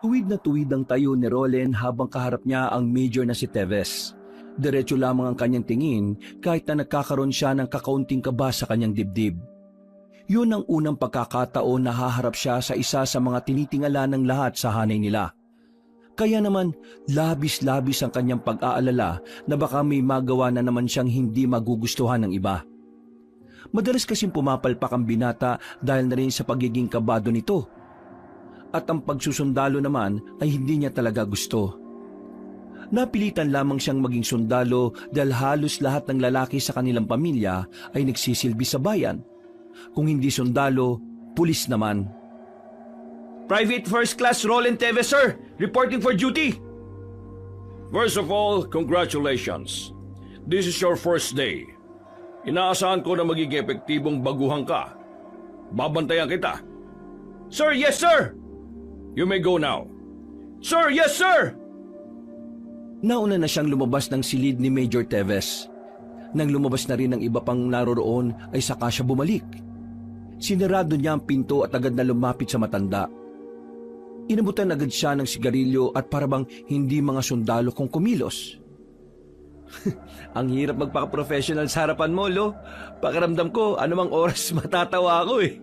Tuwid na tuwid ang tayo ni Rolen habang kaharap niya ang major na si Teves. Diretso lamang ang kanyang tingin kahit na nagkakaroon siya ng kakaunting kaba sa kanyang dibdib. Yun ang unang pagkakataon na haharap siya sa isa sa mga tinitingala ng lahat sa hanay nila. Kaya naman labis-labis ang kanyang pag-aalala na baka may magawa na naman siyang hindi magugustuhan ng iba. Madalas kasing pumapalpak ang binata dahil na rin sa pagiging kabado nito. At ang pagsusundalo naman ay hindi niya talaga gusto. Napilitan lamang siyang maging sundalo dahil halos lahat ng lalaki sa kanilang pamilya ay nagsisilbi sa bayan. Kung hindi sundalo, pulis naman. Private First Class Roland Teves, sir! Reporting for duty! First of all, congratulations. This is your first day. Inaasahan ko na magiging epektibong baguhan ka. Babantayan kita. Sir, yes, sir! You may go now. Sir, yes, sir! Nauna na siyang lumabas ng silid ni Major Teves. Nang lumabas na rin ang iba pang naroroon ay saka siya bumalik. Sinarado niya ang pinto at agad na lumapit sa matanda. Inabutan agad siya ng sigarilyo at parabang hindi mga sundalo kung kumilos. Ang hirap magpaka-professional sa harapan mo, Lo. Pakiramdam ko, anumang oras matatawa ako eh.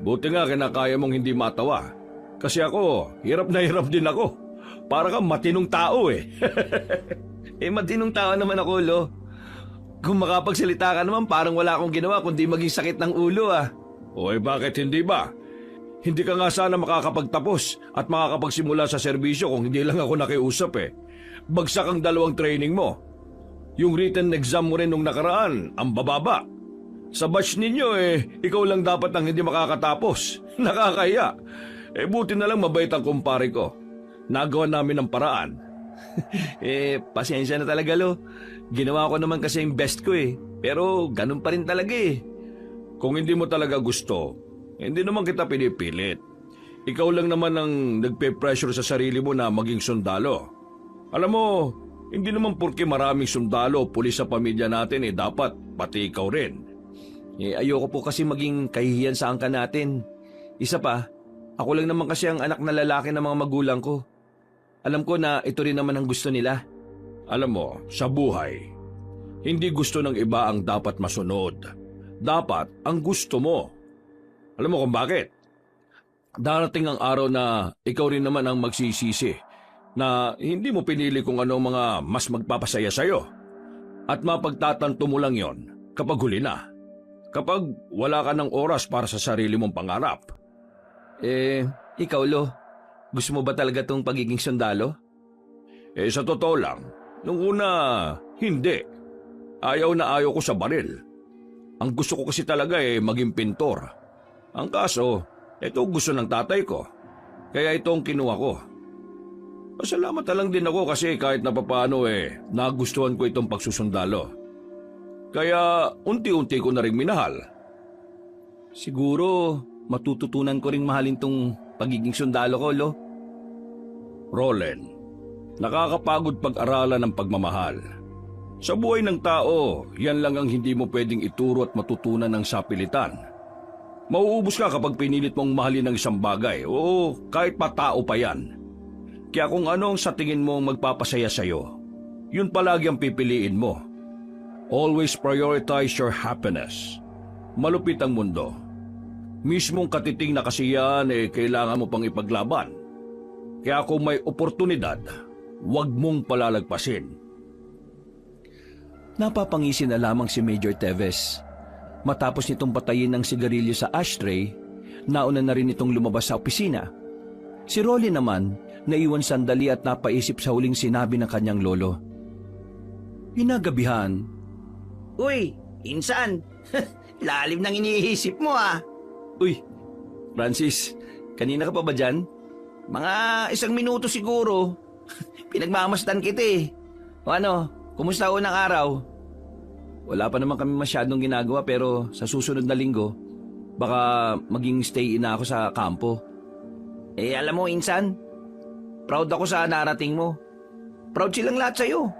Buti nga kinakaya mong hindi matawa. Kasi ako, hirap na hirap din ako. Para kang matinong tao eh. Matinong tao naman ako, Lo. Kung makapagsalita ka naman, parang wala akong ginawa kundi maging sakit ng ulo ah. Bakit hindi ba? Hindi ka nga sana makakapagtapos at makakapagsimula sa serbisyo kung hindi lang ako nakiusap eh. Bagsak ang 2 training mo. Yung written exam mo rin nung nakaraan, ang bababa. Sa batch ninyo ikaw lang dapat ang hindi makakatapos. Nakakaya. Buti na lang mabait ang kumpare ko. Nagawa namin ng paraan. Pasensya na talaga, Lo. Ginawa ko naman kasi yung best ko eh. Pero ganun pa rin talaga eh. Kung hindi mo talaga gusto, hindi naman kita pinipilit. Ikaw lang naman ang nagpe-pressure sa sarili mo na maging sundalo. Alam mo, hindi naman porke maraming sundalo o pulis sa pamilya natin dapat pati ikaw rin. Ayoko po kasi maging kahihiyan sa angkan natin. Isa pa, ako lang naman kasi ang anak na lalaki ng mga magulang ko. Alam ko na ito rin naman ang gusto nila. Alam mo, sa buhay, hindi gusto ng iba ang dapat masunod. Dapat ang gusto mo. Alam mo kung bakit? Darating ang araw na ikaw rin naman ang magsisisi na hindi mo pinili kung ano mga mas magpapasaya sa'yo. At mapagtatanto mo lang yon kapag huli na. Kapag wala ka ng oras para sa sarili mong pangarap. Ikaw, Lo, gusto mo ba talaga tong pagiging sundalo? Sa totoo lang, nung una, hindi. Ayaw na ayaw ko sa baril. Ang gusto ko kasi talaga maging pintor. Ang kaso, ito gusto ng tatay ko. Kaya ito ang kinuha ko. Pasalamat na lang din ako kasi kahit na papaano nagustuhan ko itong pagsusundalo. Kaya unti-unti ko na rin minahal. Siguro, matututunan ko ring mahalin tong pagiging sundalo ko, Lo. Roland, nakakapagod pag-aralan ng pagmamahal. Sa buhay ng tao, yan lang ang hindi mo pwedeng ituro at matutunan ng sapilitan. Mauubos ka kapag pinilit mong mahalin ng isang bagay o kahit pa tao pa yan. Kaya kung ano ang sa tingin mo magpapasaya sa'yo, yun palagi ang pipiliin mo. Always prioritize your happiness. Malupit ang mundo. Mismong katiting na kasiyahan kailangan mo pang ipaglaban. Kaya kung may oportunidad, huwag mong palalagpasin. Napapangisi na lamang si Major Teves. Matapos nitong patayin ng sigarilyo sa ashtray, nauna na rin itong lumabas sa opisina. Si Rolly naman, naiwan sandali at napaisip sa huling sinabi ng kanyang lolo. Hinagabihan. Uy, insan, lalim ng iniisip mo ah. Uy, Francis, kanina ka pa ba dyan? Mga 1 minuto siguro. Pinagmamasdan kita eh. O ano, kumusta unang araw? Wala pa naman kami masyadong ginagawa pero sa susunod na linggo, baka maging stay-in na ako sa kampo. Alam mo, insan, proud ako sa narating mo. Proud silang lahat sa'yo.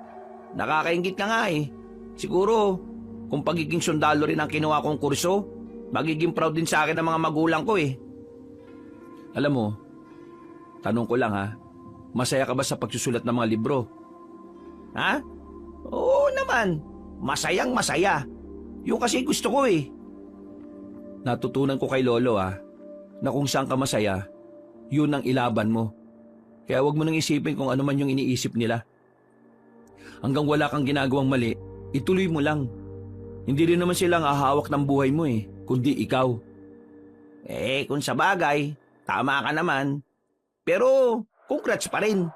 Nakakaingit ka nga eh. Siguro, kung pagiging sundalo rin ang kinuha kong kurso, magiging proud din sa akin ang mga magulang ko eh. Alam mo, Tanong ko lang ha, masaya ka ba sa pagsusulat ng mga libro? Ha? Oo naman. Masayang masaya. Yung kasi gusto ko eh. Natutunan ko kay Lolo na kung saan ka masaya, yun ang ilaban mo. Kaya wag mo nang isipin kung ano man yung iniisip nila. Hanggang wala kang ginagawang mali, ituloy mo lang. Hindi rin naman silang hahawak ng buhay mo kundi ikaw. Kung sa bagay, tama ka naman. Pero, congrats pa rin.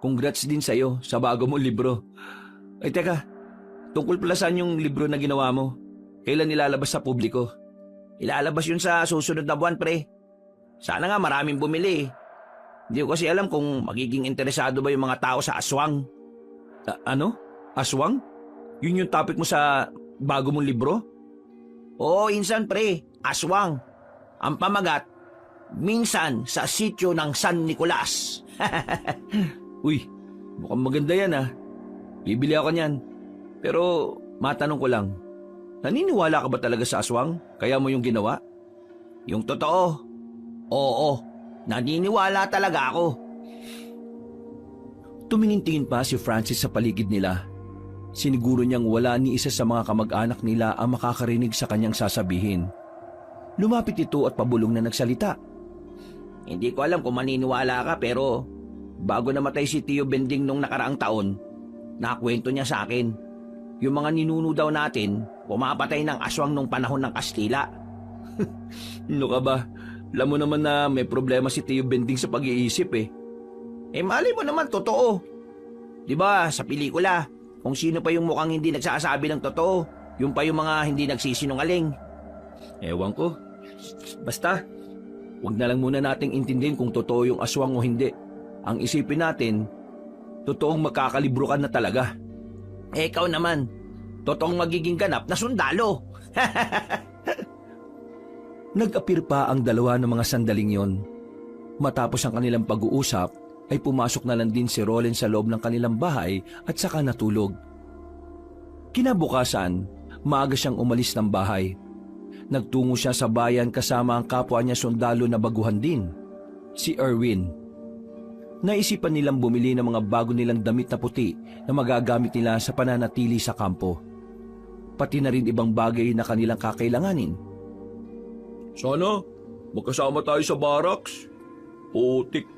Congrats din sa'yo sa bago mong libro. Ay teka, tungkol pala saan yung libro na ginawa mo? Kailan ilalabas sa publiko? Ilalabas yun sa susunod na buwan, pre. Sana nga maraming bumili. Hindi ko kasi alam kung magiging interesado ba yung mga tao sa aswang. Ano? Aswang? Yun yung topic mo sa bago mong libro? Oo, insan, pre. Aswang. Ang pamagat, minsan sa sityo ng San Nicolas. Uy, mukhang maganda yan Bibili ako niyan. Pero matanong ko lang, naniniwala ka ba talaga sa aswang? Kaya mo yung ginawa? Yung totoo, oo, naniniwala talaga ako. Tumingin-tingin pa si Francis sa paligid nila. Siniguro niyang wala ni isa sa mga kamag-anak nila ang makakarinig sa kanyang sasabihin. Lumapit ito at pabulong na nagsalita. Hindi ko alam kung maniniwala ka pero bago namatay si Tio Bending nung nakaraang taon, nakwento niya sa akin. Yung mga ninuno daw natin, pumapatay ng aswang nung panahon ng Kastila. Ano ka ba? Alam mo naman na may problema si Tio Bending sa pag-iisip Mali mo naman totoo. Di ba sa pelikula, kung sino pa yung mukhang hindi nagsasabi ng totoo, yung pa yung mga hindi nagsisinungaling. Ewan ko. Basta, wag na lang muna nating intindihin kung totoo yung aswang o hindi. Ang isipin natin, totoong magkakalibro ka na talaga. Ikaw naman, totoong magiging ganap na sundalo. Nag-apir pa ang dalawa ng mga sandaling yon. Matapos ang kanilang pag-uusap, ay pumasok na lang din si Roland sa loob ng kanilang bahay at saka natulog. Kinabukasan, maaga siyang umalis ng bahay. Nagtungo siya sa bayan kasama ang kapwa niya sundalo na baguhan din, si Erwin. Naisipan nilang bumili ng mga bago nilang damit na puti na magagamit nila sa pananatili sa kampo. Pati na rin ibang bagay na kanilang kakailanganin. Sana, magkasama tayo sa barracks. Putik,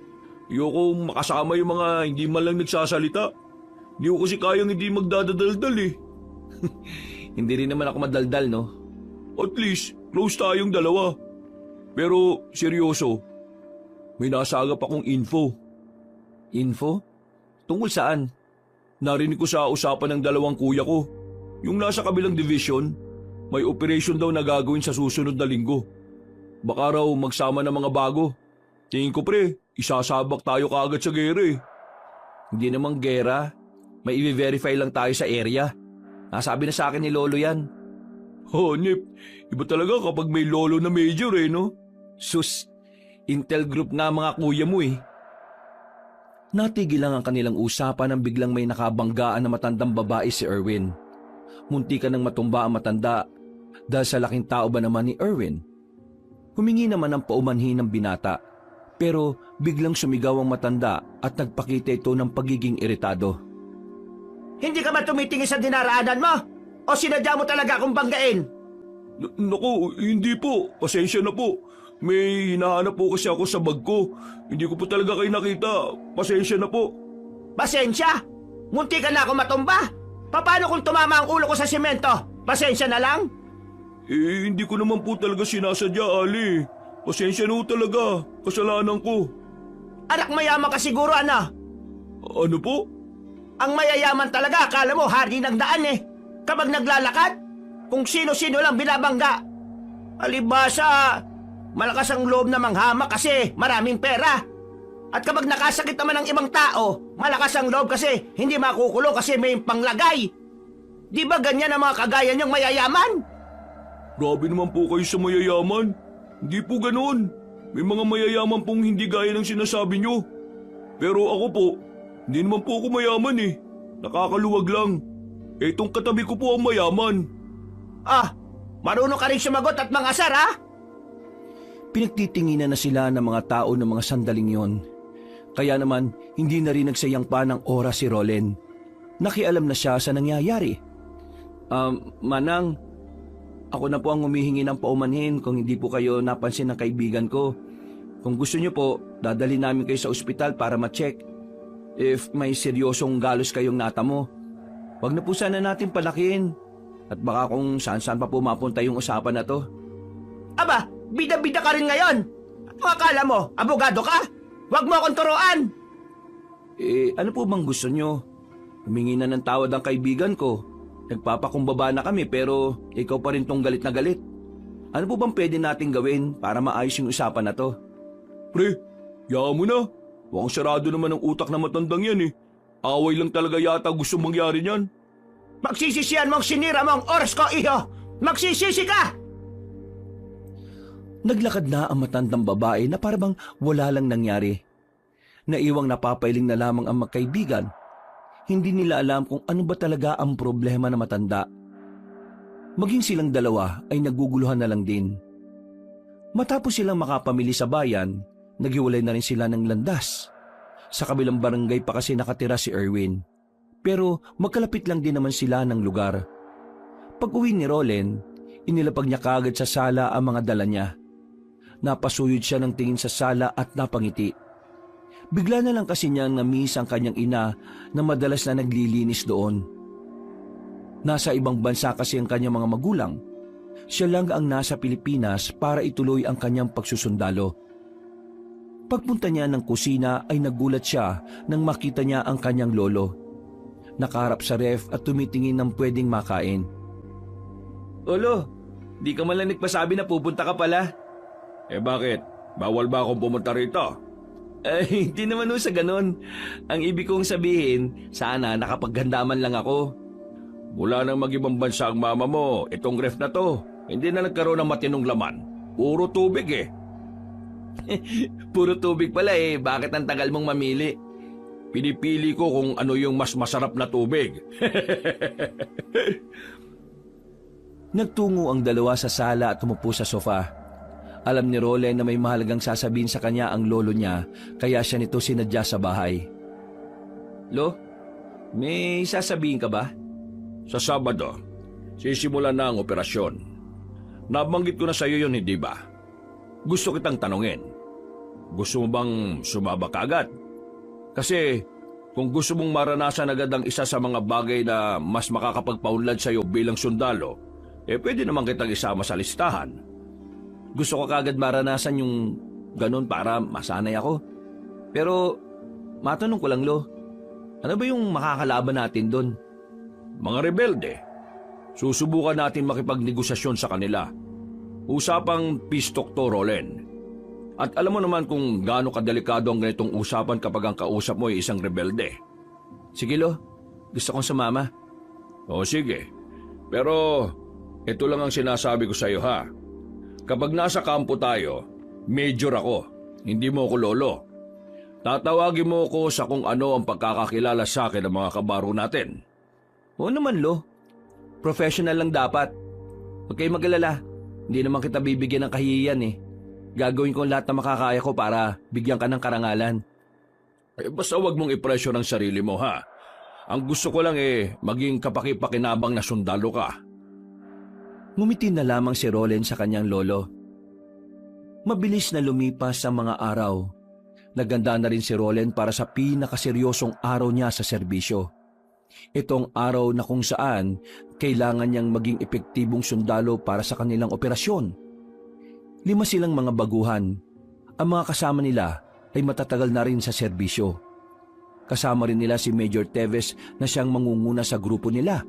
ayoko makasama yung mga hindi man lang nagsasalita. Hindi ko kasi kayang hindi magdadadaldal Hindi rin naman ako madaldal, no? At least, close tayong dalawa. Pero, seryoso, may nasagap akong info. Info? Tungkol saan? Narinig ko sa usapan ng dalawang kuya ko. Yung nasa kabilang division, may operation daw na gagawin sa susunod na linggo. Baka raw magsama ng mga bago. Tingin ko pre, isasabak tayo kaagad sa gera Hindi namang gera. May i-verify lang tayo sa area. Nasabi na sa akin ni Lolo yan. Nip, iba talaga kapag may lolo na major no? Sus, Intel Group nga mga kuya mo Natigil lang ang kanilang usapan nang biglang may nakabanggaan na matandang babae si Erwin. Munti ka nang matumba ang matanda dahil sa laking tao ba naman ni Erwin. Humingi naman ng paumanhin ng binata, pero biglang sumigaw ang matanda at nagpakita ito ng pagiging iritado. Hindi ka ba tumitingin sa dinaraanan mo? O sinadya mo talaga akong banggain? Naku, hindi po. Pasensya na po. May hinahanap po kasi ako sa bag ko. Hindi ko po talaga kayo nakita. Pasensya na po. Pasensya? Munti ka na ako matumba? Paano kung tumama ang ulo ko sa simento? Pasensya na lang? Hindi ko naman po talaga sinasadya, Ali. Pasensya na po talaga. Kasalanan ko. Anak mayaman ka siguro, ano? Ano po? Ang mayayaman talaga, akala mo hari ng daan Kapag naglalakad, kung sino-sino lang binabangga. Alibasa, malakas ang loob na manghama kasi maraming pera. At kapag nakasakit naman ng ibang tao, malakas ang loob kasi hindi makukulong kasi may panglagay. Di ba ganyan ang mga kagaya niyong mayayaman? Grabe naman po kayo sa mayayaman. Hindi po ganoon. May mga mayayaman pong hindi gaya ng sinasabi nyo. Pero ako po, hindi naman po ako mayaman Nakakaluwag lang. Itong katabi ko po ang mayaman. Marunong ka rin sumagot at mangasar, ha? Pinagtitinginan na sila ng mga tao ng mga sandaling yon. Kaya naman, hindi na rin nagsayang pa ng oras si Rolen. Nakialam na siya sa nangyayari. Manang, ako na po ang humihingi ng paumanhin kung hindi po kayo napansin ng kaibigan ko. Kung gusto niyo po, dadali namin kayo sa ospital para ma-check. If may seryosong galos kayong natamo, wag na po sana natin palakihin. At baka kung saan-saan pa po mapunta yung usapan na to. Aba, bida-bida ka rin ngayon. Ano akala mo, abogado ka? Huwag mo akong turuan. Ano po bang gusto niyo? Humingi na ng tawad ang kaibigan ko. Nagpapakumbaba na kami pero ikaw pa rin tong galit na galit. Ano po bang pwede nating gawin para maayos yung usapan na to? Pre, yaan mo na. Mukhang sarado naman ang utak na matandang yan eh. Away lang talaga yata gusto mangyari niyan. Magsisisihan mong sinira mong oras ko, iho. Magsisisi ka! Naglakad na ang matandang babae na parang wala lang nangyari. Naiwang napapailing na lamang ang magkaibigan. Hindi nila alam kung ano ba talaga ang problema na matanda. Maging silang dalawa ay naguguluhan na lang din. Matapos silang makapamili sa bayan, naghiwalay na rin sila ng landas. Sa kabilang barangay pa kasi nakatira si Erwin. Pero magkalapit lang din naman sila ng lugar. Pag-uwi ni Rolen, inilapag niya kaagad sa sala ang mga dala niya. Napasuyod siya ng tingin sa sala at napangiti. Bigla na lang kasi niyang na-miss ang kanyang ina na madalas na naglilinis doon. Nasa ibang bansa kasi ang kanyang mga magulang. Siya lang ang nasa Pilipinas para ituloy ang kanyang pagsusundalo. Pagpunta niya ng kusina ay nagulat siya nang makita niya ang kanyang lolo. Nakaharap sa ref at tumitingin ng pwedeng makain. Lolo, di ka man lang nagpasabi na pupunta ka pala. Bakit? Bawal ba akong pumunta rito? Hindi naman sa ganun. Ang ibig kong sabihin, sana nakapaghandaman lang ako. Mula nang mag-ibang bansa ang mama mo, itong ref na to, hindi na nagkaroon ng matinong laman. Puro tubig eh. Puro tubig pala bakit ang tagal mong mamili? Pinipili ko kung ano yung mas masarap na tubig. Nagtungo ang dalawa sa sala at tumupo sa sofa. Alam ni Rolen na may mahalagang sasabihin sa kanya ang lolo niya, kaya siya nito sinadya sa bahay. Lo, may sasabihin ka ba? Sa Sabado, sisimulan na ang operasyon. Nabanggit ko na sa iyo yun, hindi ba? Gusto kitang tanungin. Gusto mo bang sumaba kaagad? Kasi kung gusto mong maranasan agad ang isa sa mga bagay na mas makakapagpaunlad sa iyo bilang sundalo, pwede naman kitang isama sa listahan. Gusto ko kagad maranasan yung ganun para masanay ako. Pero matanong ko lang, Lo, ano ba yung makakalaban natin doon? Mga rebelde. Susubukan natin makipagnegosasyon sa kanila. Usapang peace talk to, Rolen. At alam mo naman kung gaano kadelikado ang ganitong usapan kapag ang kausap mo ay isang rebelde. Sige, Lo. Gusto kong sumama. O sige. Pero ito lang ang sinasabi ko sa iyo, ha. Kapag nasa kampo tayo, major ako. Hindi mo ako lolo. Tatawagin mo ako sa kung ano ang pagkakakilala sa akin ng mga kabaro natin. Oo naman, Lo. Professional lang dapat. Huwag kayong mag-alala. Hindi naman kita bibigyan ng kahihiyan Gagawin ko lahat na makakaya ko para bigyan ka ng karangalan. Basta wag mong i-pressure ang sarili mo, ha. Ang gusto ko lang maging kapaki-pakinabang na sundalo ka. Ngumiti na lamang si Rolen sa kanyang lolo. Mabilis na lumipas ang mga araw. Naganda na rin si Rolen para sa pinakaseryosong araw niya sa serbisyo. Itong araw na kung saan kailangan niyang maging epektibong sundalo para sa kanilang operasyon. 5 silang mga baguhan. Ang mga kasama nila ay matatagal na rin sa serbisyo. Kasama rin nila si Major Teves na siyang mangunguna sa grupo nila.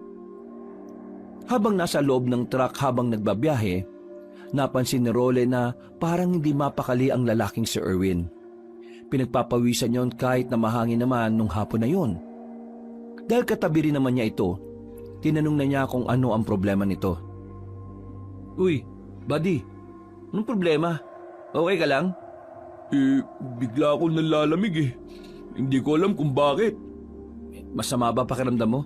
Habang nasa loob ng truck habang nagbabiyahe, napansin ni Rolen na parang hindi mapakali ang lalaking si Erwin. Pinagpapawisan yon kahit na mahangin naman nung hapon na yon. Dahil katabi rin naman niya ito, tinanong na niya kung ano ang problema nito. Uy, buddy, anong problema? Okay ka lang? Bigla akong nalalamig Hindi ko alam kung bakit. Masama ba pakiramdam mo?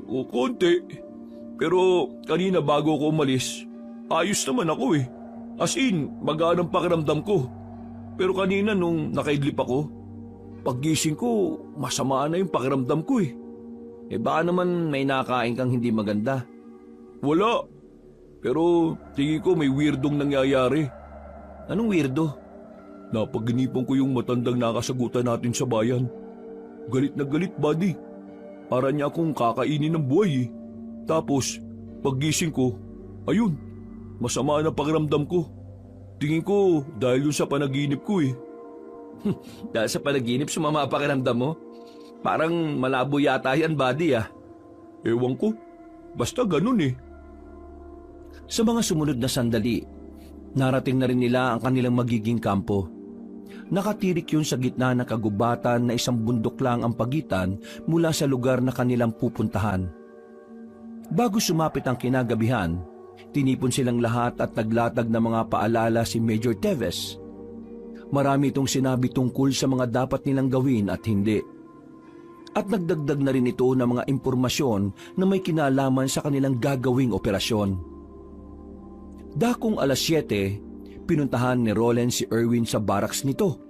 O konti. Pero kanina bago ako umalis, ayos naman ako As in, magaan ang pakiramdam ko. Pero kanina nung nakaidlip ako, paggising ko, masama na yung pakiramdam ko eh. Baka naman may nakain kang hindi maganda. Wala. Pero tingin ko may weirdong nangyayari. Anong weirdo? Napaginipan ko yung matandang nakasagutan natin sa bayan. Galit na galit, buddy. Para niya akong kakainin ng buhay eh. Tapos, paggising ko, ayun, masama na pakiramdam ko. Tingin ko dahil yun sa panaginip ko eh. Dahil sa panaginip, sumama ang pakiramdam mo? Parang malabo yata yan, buddy ah. Ewan ko, basta ganun eh. Sa mga sumunod na sandali, narating na rin nila ang kanilang magiging kampo. Nakatirik yun sa gitna ng kagubatan na isang bundok lang ang pagitan mula sa lugar na kanilang pupuntahan. Bago sumapit ang kinagabihan, tinipon silang lahat at naglatag ng mga paalala si Major Teves. Marami itong sinabi tungkol sa mga dapat nilang gawin at hindi. At nagdagdag na rin ito ng mga impormasyon na may kinalaman sa kanilang gagawing operasyon. Dakong alas 7, pinuntahan ni Roland si Erwin sa barracks nito.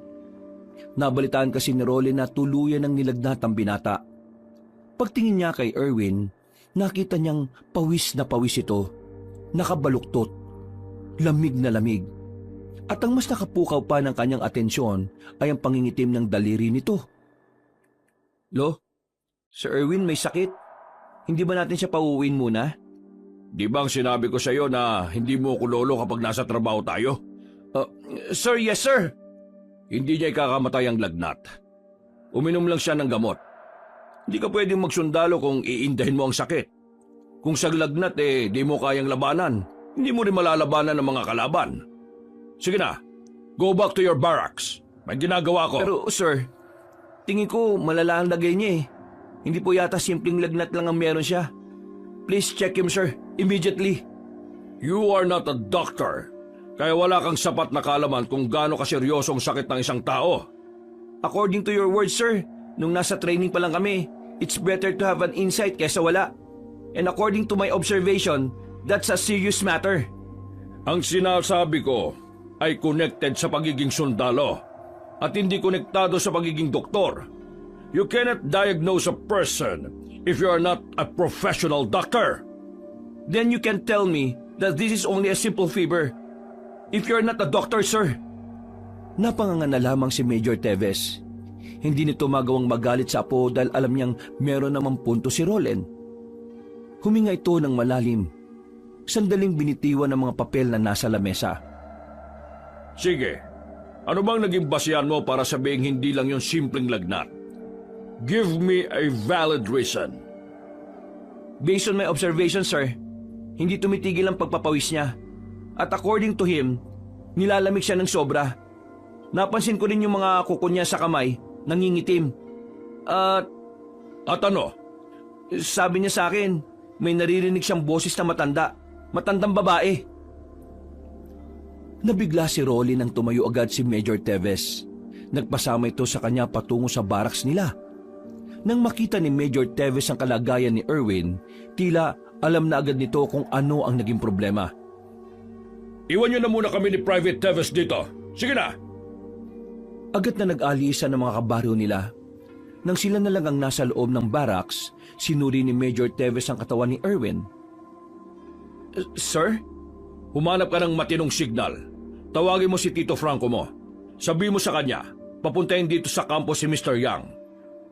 Nabalitaan kasi ni Roland na tuluyan ng nilagnat ang binata. Pagtingin niya kay Erwin, nakita niyang pawis na pawis ito, nakabaluktot, lamig na lamig. At ang mas nakapukaw pa ng kanyang atensyon ay ang pangingitim ng daliri nito. Lo, Sir Erwin may sakit. Hindi ba natin siya pauuwiin muna? Di bang sinabi ko sa iyo na hindi mo ko lolo kapag nasa trabaho tayo? Sir, yes sir. Hindi niya ikakamatay ang lagnat. Uminom lang siya ng gamot. Hindi ka pwedeng magsundalo kung iindahin mo ang sakit. Kung sa lagnat di mo kayang labanan, hindi mo rin malalabanan ng mga kalaban. Sige na, go back to your barracks. May ginagawa ko. Pero sir, tingin ko malala ang lagay niya eh. Hindi po yata simpleng lagnat lang ang meron siya. Please check him sir, immediately. You are not a doctor, kaya wala kang sapat na kaalaman kung gaano kaseryosong sakit ng isang tao. According to your words sir, nung nasa training pa lang kami, it's better to have an insight kesa wala. And according to my observation, that's a serious matter. Ang sinasabi ko ay connected sa pagiging sundalo at hindi konektado sa pagiging doktor. You cannot diagnose a person if you are not a professional doctor. Then you can tell me that this is only a simple fever. If you're not a doctor, sir. Napanganga na lamang si Major Teves. Hindi nito magawang magalit sa apo dahil alam niyang meron namang punto si Roland. Huminga ito ng malalim. Sandaling binitiwan ng mga papel na nasa lamesa. Sige, ano bang naging basihan mo para sabihing hindi lang yung simpleng lagnat? Give me a valid reason. Based on my observation, sir, hindi tumitigil ang pagpapawis niya. At according to him, nilalamig siya ng sobra. Napansin ko rin yung mga kuko niya sa kamay, nangingitim. At ano? sabi niya sa akin, may naririnig siyang boses na matandang babae. Nabigla si Rolly nang tumayo agad si Major Teves. Nagpasama ito sa kanya patungo sa barracks nila. Nang makita ni Major Teves ang kalagayan ni Erwin, tila alam na agad nito kung ano ang naging problema. Iwan niyo na muna kami ni Private Teves dito. Sige na! Agad na nag-alisan ng mga kabaryo nila. Nang sila na lang ang nasa loob ng barracks, sinuri ni Major Teves ang katawan ni Erwin. Sir? Humanap ka ng matinong signal. Tawagin mo si Tito Franco mo. Sabi mo sa kanya, papuntahin dito sa kampo si Mr. Yang.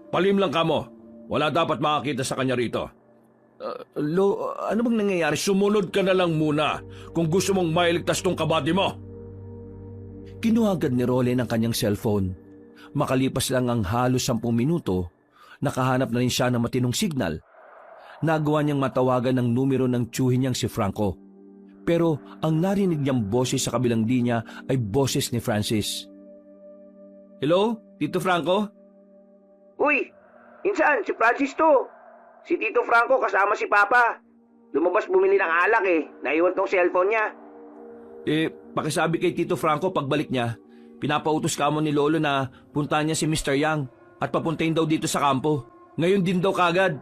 Palim lang ka mo. Wala dapat makakita sa kanya rito. Lo, ano bang nangyayari? Sumunod ka na lang muna kung gusto mong mailigtas tong kabady mo. Kinuha agad ni Roland ang kanyang cellphone. Makalipas lang ang halos 10 minuto, nakahanap na rin siya ng matinong signal. Nagawa niyang matawagan ng numero ng tiyuhin niyang si Franco. Pero ang narinig niyang boses sa kabilang linya ay boses ni Francis. Hello, Tito Franco? Uy, insan, si Francis to. Si Tito Franco kasama si Papa. Lumabas bumili ng alak Naiwan tong cellphone niya. Pakisabi kay Tito Franco pagbalik niya, pinapautos ka mo ni Lolo na puntahan niya si Mr. Yang at papuntahin daw dito sa kampo. Ngayon din daw kagad.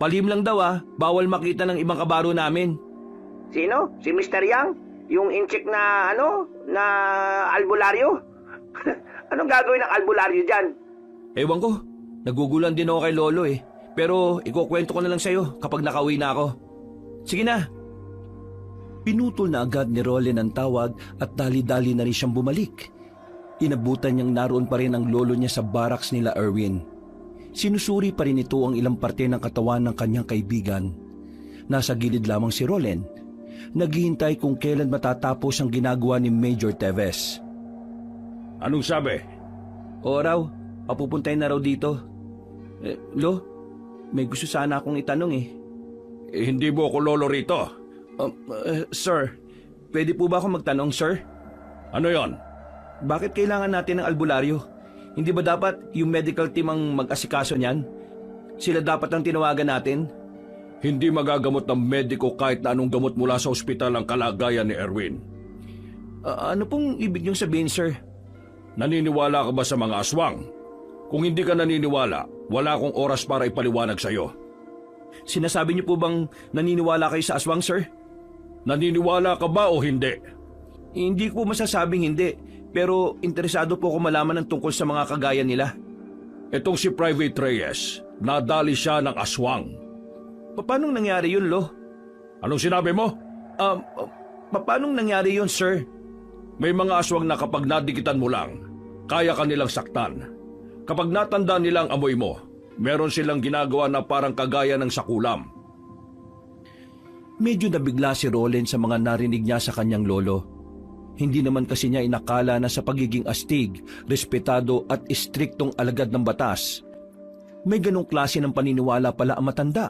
Palihim lang daw bawal makita ng ibang kabaro namin. Sino? Si Mr. Yang? Yung incheck na albularyo? Anong gagawin ng albularyo dyan? Ewan ko, nagugulan din ako kay Lolo eh. Pero ikukwento ko na lang sa'yo kapag nakauwi na ako. Sige na. Pinutol na agad ni Roland ang tawag at dali-dali na rin siyang bumalik. Inabutan niyang naroon pa rin ang lolo niya sa barracks nila Erwin. Sinusuri pa rin ito ang ilang parte ng katawan ng kanyang kaibigan. Nasa gilid lamang si Roland. Naghihintay kung kailan matatapos ang ginagawa ni Major Teves. Anong sabi? Oo raw, papupuntahin na raw dito. Lo, may gusto sana akong itanong eh. Hindi mo ako lolo rito. Sir, pwede po ba ako magtanong, sir? Ano yon? Bakit kailangan natin ng albularyo? Hindi ba dapat yung medical team ang mag-asikaso niyan? Sila dapat ang tinawagan natin? Hindi magagamot ng mediko kahit na anong gamot mula sa ospital ang kalagayan ni Erwin. Ano pong ibig niyong sabihin, sir? Naniniwala ka ba sa mga aswang? Kung hindi ka naniniwala, wala akong oras para ipaliwanag sa'yo. Sinasabi niyo po bang naniniwala kayo sa aswang, sir? Naniniwala ka ba o hindi? Hindi ko masasabing hindi, pero interesado po ako malaman ng tungkol sa mga kagaya nila. Itong si Private Reyes, nadali siya ng aswang. Paano nangyari yun, Lo? Anong sinabi mo? Paano nangyari yun, sir? May mga aswang na kapag nadikitan mo lang, kaya ka nilang saktan. Kapag natanda nilang amoy mo, meron silang ginagawa na parang kagaya ng sakulam. Medyo nabigla si Roland sa mga narinig niya sa kanyang lolo. Hindi naman kasi niya inakala na sa pagiging astig, respetado at istriktong alagad ng batas, may ganong klase ng paniniwala pala ang matanda.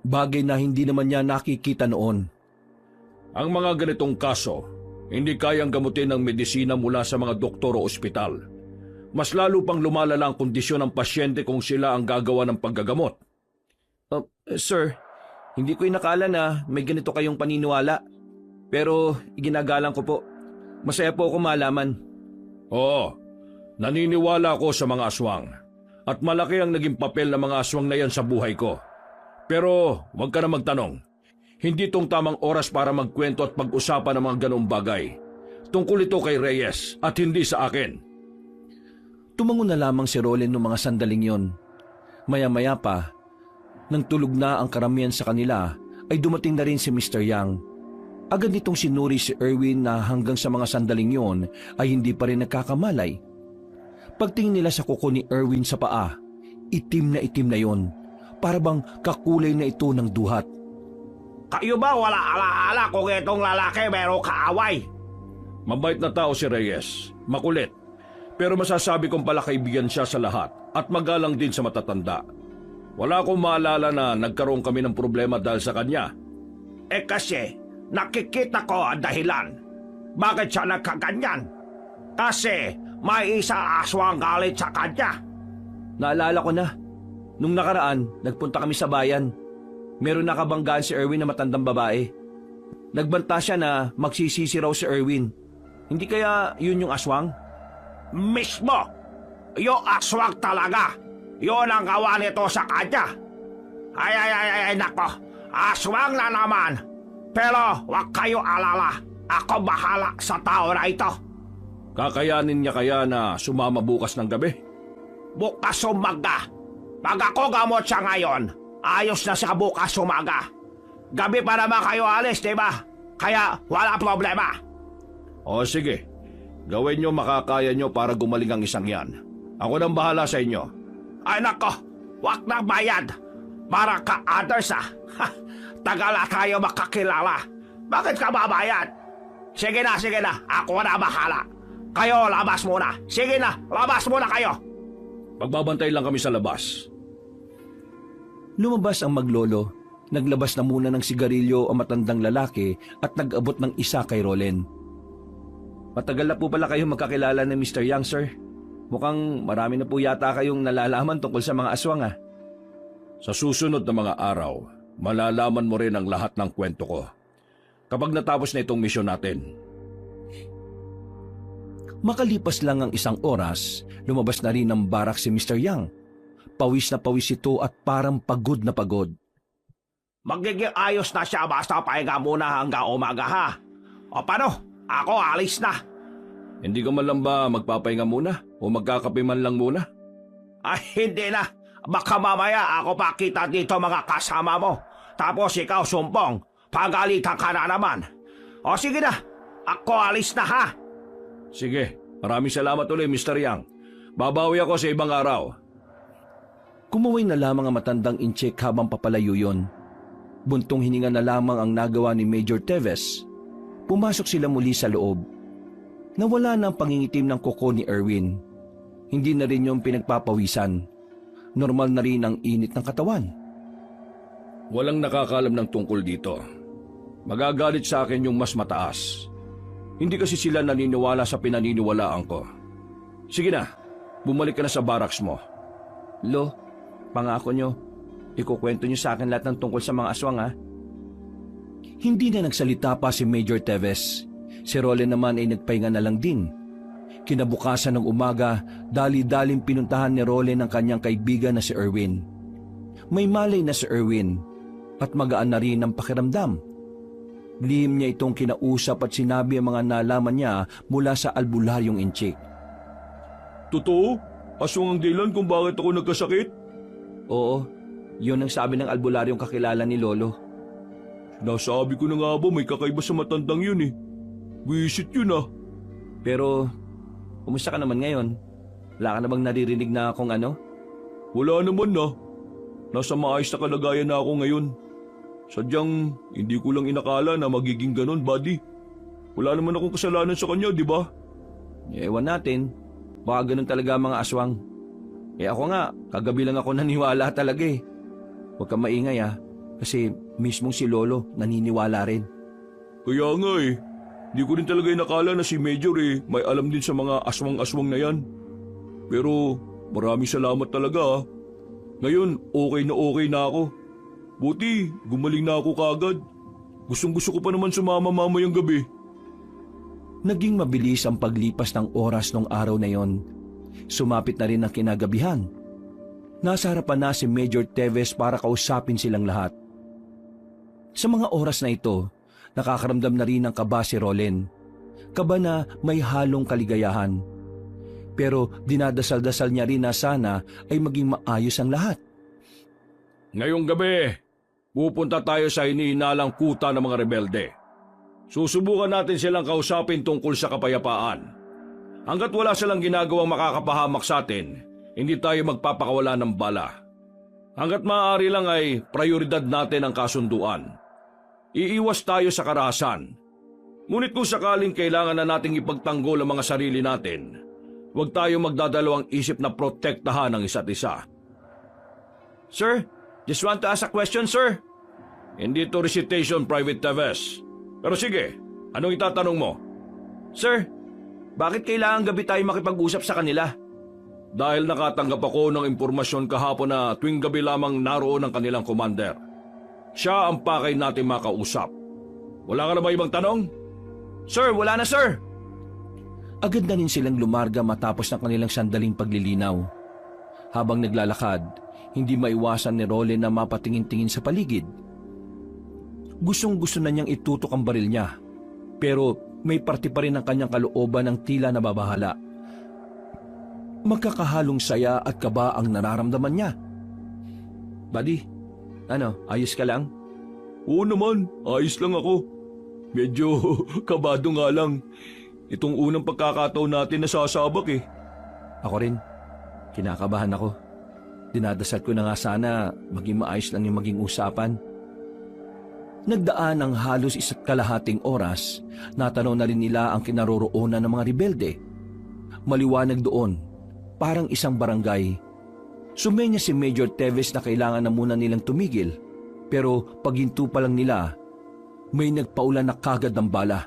Bagay na hindi naman niya nakikita noon. Ang mga ganitong kaso, hindi kayang gamutin ng medisina mula sa mga doktor o ospital. Mas lalo pang lumalala ang kondisyon ng pasyente kung sila ang gagawa ng paggagamot. Sir, hindi ko inakala na may ganito kayong paniniwala. Pero iginagalang ko po. Masaya po ako malaman. Oo, naniniwala ako sa mga aswang. At malaki ang naging papel ng mga aswang na yan sa buhay ko. Pero huwag ka na magtanong. Hindi itong tamang oras para magkwento at pag-usapan ng mga ganong bagay. Tungkol ito kay Reyes at hindi sa akin. Tumango na lamang si Roland noong mga sandaling yon. Maya-maya pa, nang tulog na ang karamihan sa kanila, ay dumating na rin si Mr. Yang. Agad nitong sinuri si Erwin na hanggang sa mga sandaling yon ay hindi pa rin nagkakamalay. Pagtingin nila sa kuko ni Erwin sa paa, itim na yon, para bang kakulay na ito ng duhat. Kayo ba wala alaala kung itong lalaki merong kaaway? Mabait na tao si Reyes, makulit. Pero masasabi kong pala kaibigan siya sa lahat at magalang din sa matatanda. Wala akong maalala na nagkaroon kami ng problema dahil sa kanya. Kasi nakikita ko ang dahilan. Bakit siya nagkaganyan? Kasi may isa aswang galit sa kanya. Naalala ko na. Nung nakaraan, nagpunta kami sa bayan. Meron nakabanggaan si Erwin na matandang babae. Nagbanta siya na magsisisi raw si Erwin. Hindi kaya yun yung aswang? Mismo! Yung aswang talaga! Yun ang gawa nito sa kanya! Ay, nako! Aswang na naman! Pero wag kayo alala! Ako bahala sa tao na ito! Kakayanin niya kaya na sumama bukas ng gabi? Bukas umaga! Pag ako gamot siya ngayon, ayos na siya bukas umaga. Gabi pa naman kayo alis, di ba? Kaya wala problema. O sige, gawin niyo makakaya niyo para gumaling ang isang yan. Ako nang bahala sa inyo. Ay nako, wag na bayad. Para ka others Tagal na tayo makakilala. Bakit ka babayad? Sige na, ako na bahala. Kayo, labas muna. Sige na, labas muna kayo. Pagbabantay lang kami sa labas. Lumabas ang maglolo. Naglabas na muna ng sigarilyo ang matandang lalaki at nag-abot ng isa kay Roland. Matagal na po pala kayong magkakilala ni Mr. Yang, sir. Mukhang marami na po yata kayong nalalaman tungkol sa mga aswang, ah. Sa susunod na mga araw, malalaman mo rin ang lahat ng kwento ko. Kapag natapos na itong misyon natin. Makalipas lang ang isang oras, lumabas na rin ng barak si Mr. Yang. Pawis na pawis ito at parang pagod na pagod. Magiging ayos na siya basta pahinga muna hanggang umaga ha. O paano? Ako alis na. Hindi ka man lang ba magpapahinga muna o magkakape man lang muna? Ay, hindi na. Baka mamaya ako pa kita dito mga kasama mo. Tapos ikaw, Sumpong, pagalitan ka na naman. O sige na, ako alis na ha. Sige, maraming salamat ulit, Mr. Yang. Babawi ako sa ibang araw. Kumaway na lamang ang matandang incheck habang papalayo yun. Buntong hininga na lamang ang nagawa ni Major Teves. Pumasok sila muli sa loob. Nawala na ang pangingitim ng kuko ni Erwin. Hindi na rin yung pinagpapawisan. Normal na rin ang init ng katawan. Walang nakakalam ng tungkol dito. Magagalit sa akin yung mas mataas. Hindi kasi sila naniniwala sa pinaniniwalaan ko. Sige na, bumalik ka na sa barracks mo. Lo, pangako nyo, ikukwento nyo sa akin lahat ng tungkol sa mga aswang ha. Hindi na nagsalita pa si Major Teves. Si Roland naman ay nagpahinga na lang din. Kinabukasan ng umaga, dali-daling pinuntahan ni Roland ang kanyang kaibigan na si Erwin. May malay na si Erwin at magaan na rin ang pakiramdam. Lihim niya itong kinausap at sinabi ang mga nalaman niya mula sa albularyong inchik. Totoo? Aswang ang dahilan kung bakit ako nagkasakit? Oo, yun ang sabi ng albularyong kakilala ni Lolo. Nasabi ko na nga ba may kakaiba sa matandang yun eh. Wisit yun ah. Pero, kumusta ka naman ngayon? Wala ka na bang naririnig na kung ano? Wala naman na. Nasa maayos na kalagayan na ako ngayon. Sadyang hindi ko lang inakala na magiging ganon, buddy. Wala naman akong kasalanan sa kanya, di ba? Ewan natin. Baka ganun talaga ang mga aswang. Ako nga, kagabi lang ako naniwala talaga eh. Huwag kang maingay ah, kasi mismong si Lolo naniniwala rin. Kaya nga eh. Di ko rin talaga inakala na si Major may alam din sa mga aswang-aswang na yan. Pero maraming salamat talaga ah. Ngayon, okay na ako. Buti, gumaling na ako kagad. Gustong-gusto ko pa naman sumama mamayang gabi. Naging mabilis ang paglipas ng oras nung araw na yon. Sumapit na rin ang kinagabihan. Nasa harapan na si Major Teves para kausapin silang lahat. Sa mga oras na ito, nakakaramdam na rin ng kaba si Roland. Kaba na may halong kaligayahan. Pero dinadasal-dasal niya rin na sana ay maging maayos ang lahat. Ngayong gabi, pupunta tayo sa iniinalang kuta ng mga rebelde. Susubukan natin silang kausapin tungkol sa kapayapaan. Hanggat wala silang ginagawang makakapahamak sa atin, hindi tayo magpapakawala ng bala. Hanggat maaari lang ay prioridad natin ang kasunduan. Iiwas tayo sa karahasan. Ngunit kung sakaling kailangan na nating ipagtanggol ang mga sarili natin, huwag tayo magdadalawang isip na protektahan ang isa't isa. Sir, just want to ask a question, sir. Hindi to recitation, Private Teves. Pero sige, anong itatanong mo? Sir, bakit kailangan gabi tayo makipag-usap sa kanila? Dahil nakatanggap ako ng impormasyon kahapon na tuwing gabi lamang naroon ang kanilang commander. Siya ang pakay natin makausap. Wala ka na ba ibang tanong? Sir, wala na sir. Agad na rin silang lumarga matapos ng kanilang sandaling paglilinaw. Habang naglalakad, hindi maiwasan ni Roland na mapatingin-tingin sa paligid. Gustong-gusto na niyang itutok ang baril niya, pero may parte pa rin ang kanyang kalooban ng tila nababahala. Magkakahalong saya at kaba ang nararamdaman niya. Buddy, ayos ka lang? Oo naman, ayos lang ako. Medyo kabado nga lang. Itong unang pagkakataon natin nasasabak eh. Ako rin. Kinakabahan ako. Dinadasal ko na nga sana maging maayos lang yung maging usapan. Nagdaan ang halos 1.5 oras, natanaw na rin nila ang kinaroroonan ng mga rebelde. Maliwanag doon, parang isang barangay. Sumenya si Major Teves na kailangan na muna nilang tumigil, pero paghinto pa lang nila, may nagpaulan na kagad ng bala.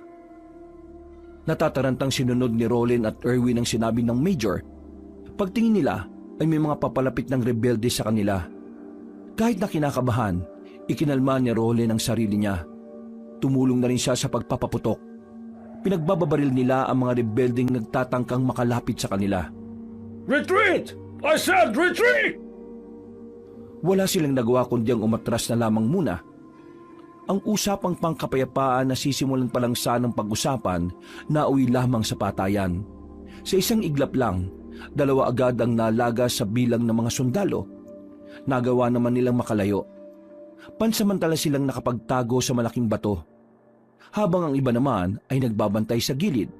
Natatarantang sinunod ni Roland at Erwin ang sinabi ng Major. Pagtingin nila ay may mga papalapit ng rebelde sa kanila. Kahit na kinakabahan, ikinalma ni Roland ang sarili niya. Tumulong na rin siya sa pagpapaputok. Pinagbababaril nila ang mga rebeldeng nagtatangkang makalapit sa kanila. Retreat! I said retreat! Wala silang nagawa kundi ang umatras na lamang muna. Ang usapang pangkapayapaan na sisimulan pa lang sanang pag-usapan na uwi lamang sa patayan. Sa isang iglap lang, Dalawa agad ang nalaga sa bilang ng mga sundalo. Nagawa naman nilang makalayo. Pansamantala silang nakapagtago sa malaking bato, habang ang iba naman ay nagbabantay sa gilid.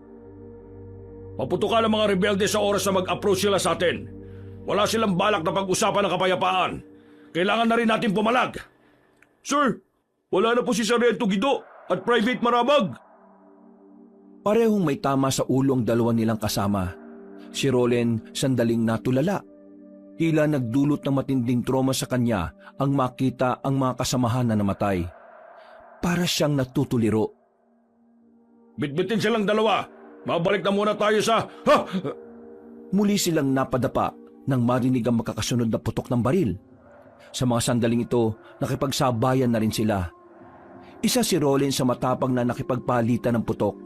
Maputukan ang mga rebelde sa oras na mag-approach sila sa atin. Wala silang balak na pag-usapan ng kapayapaan. Kailangan na rin natin pumalag. Sir, wala na po si Sargento Guido at Private Marabag. Parehong may tama sa ulo ang dalawa nilang kasama. Si Rolen sandaling natulala. Tila nagdulot ng matinding trauma sa kanya ang makita ang mga kasamahan na namatay. Para siyang natutuliro. Bitbitin silang dalawa. Mabalik na muna tayo sa... Ha! Muli silang napadapa nang marinig ang makakasunod na putok ng baril. Sa mga sandaling ito, nakipagsabayan na rin sila. Isa si Rolen sa matapang na nakipagpalitan ng putok.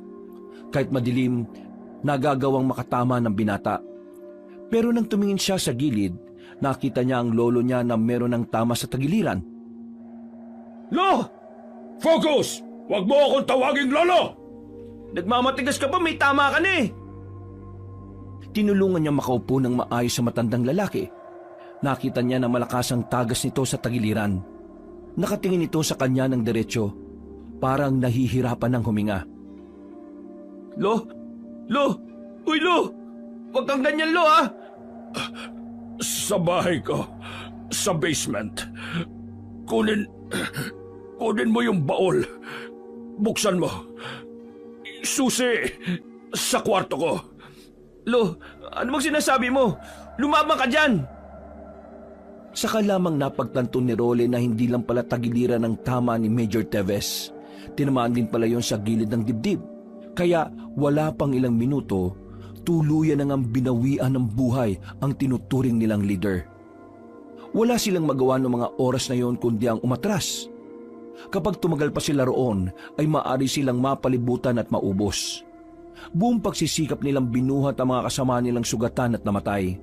Kahit madilim, nagagawang makatama ng binata. Pero nang tumingin siya sa gilid, nakita niya ang lolo niya na meron ng tama sa tagiliran. Lo! Focus! Huwag mo akong tawaging lolo! Nagmamatigas ka pa, may tama ka na eh. Tinulungan niya makaupo ng maayos sa matandang lalaki. Nakita niya na malakas ang tagas nito sa tagiliran. Nakatingin ito sa kanya ng diretsyo, parang nahihirapan ng huminga. Lo! Lo! Uy, Lo! Huwag kang ganyan, Lo, ha? Sa bahay ko, sa basement. Kunin mo yung baol. Buksan mo. Susi sa kwarto ko. Lo, ano bang sinasabi mo? Lumabang ka dyan! Saka lamang napagtanto ni Role na hindi lang pala tagiliran ng tama ni Major Teves. Tinamaan din pala yon sa gilid ng dibdib. Kaya wala pang ilang minuto, tuluyan na ngang binawian ng buhay ang tinuturing nilang leader. Wala silang magawa ng mga oras na yon kundi ang umatras. Kapag tumagal pa sila roon, ay maaari silang mapalibutan at maubos. Buong pagsisikap nilang binuhat ang mga kasama nilang sugatan at namatay.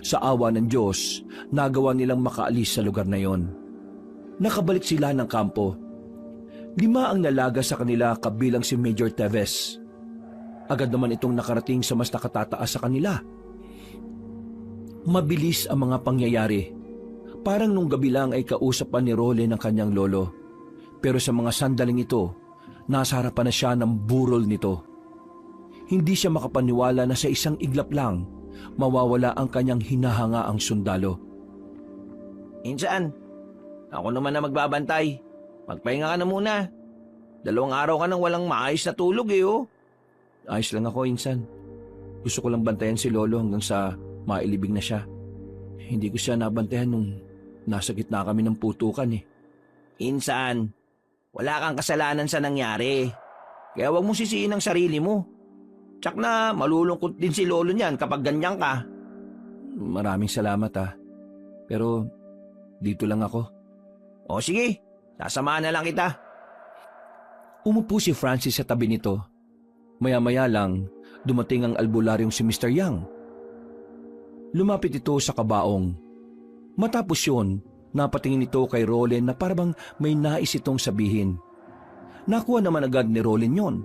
Sa awa ng Diyos, nagawa nilang makaalis sa lugar na yon. Nakabalik sila ng kampo. 5 ang nalaga sa kanila kabilang si Major Teves. Agad naman itong nakarating sa mas nakatataas sa kanila. Mabilis ang mga pangyayari. Parang nung gabi lang ay kausap pa ni Role ng kanyang lolo. Pero sa mga sandaling ito, nasa harapan na siya ng burol nito. Hindi siya makapaniwala na sa isang iglap lang, mawawala ang kanyang hinahangaang sundalo. Insan, ako naman na magbabantay. Magpahinga ka na muna. 2 araw ka nang walang maayos na tulog eh oh. Ayos lang ako, Insan. Gusto ko lang bantayan si Lolo hanggang sa mailibing na siya. Hindi ko siya nabantayan nung nasa gitna kami ng putukan eh. Insan, wala kang kasalanan sa nangyari. Kaya huwag mong sisiin ang sarili mo. Tsak na malulungkot din si Lolo niyan kapag ganyan ka. Maraming salamat ah. Pero dito lang ako. O sige, sasamahan na lang kita. Umupo si Francis sa tabi nito. Maya-maya lang, dumating ang albularyong si Mr. Yang. Lumapit ito sa kabaong. Matapos yun, napatingin ito kay Rolen na parang may nais itong sabihin. Nakuha naman agad ni Rolen yon.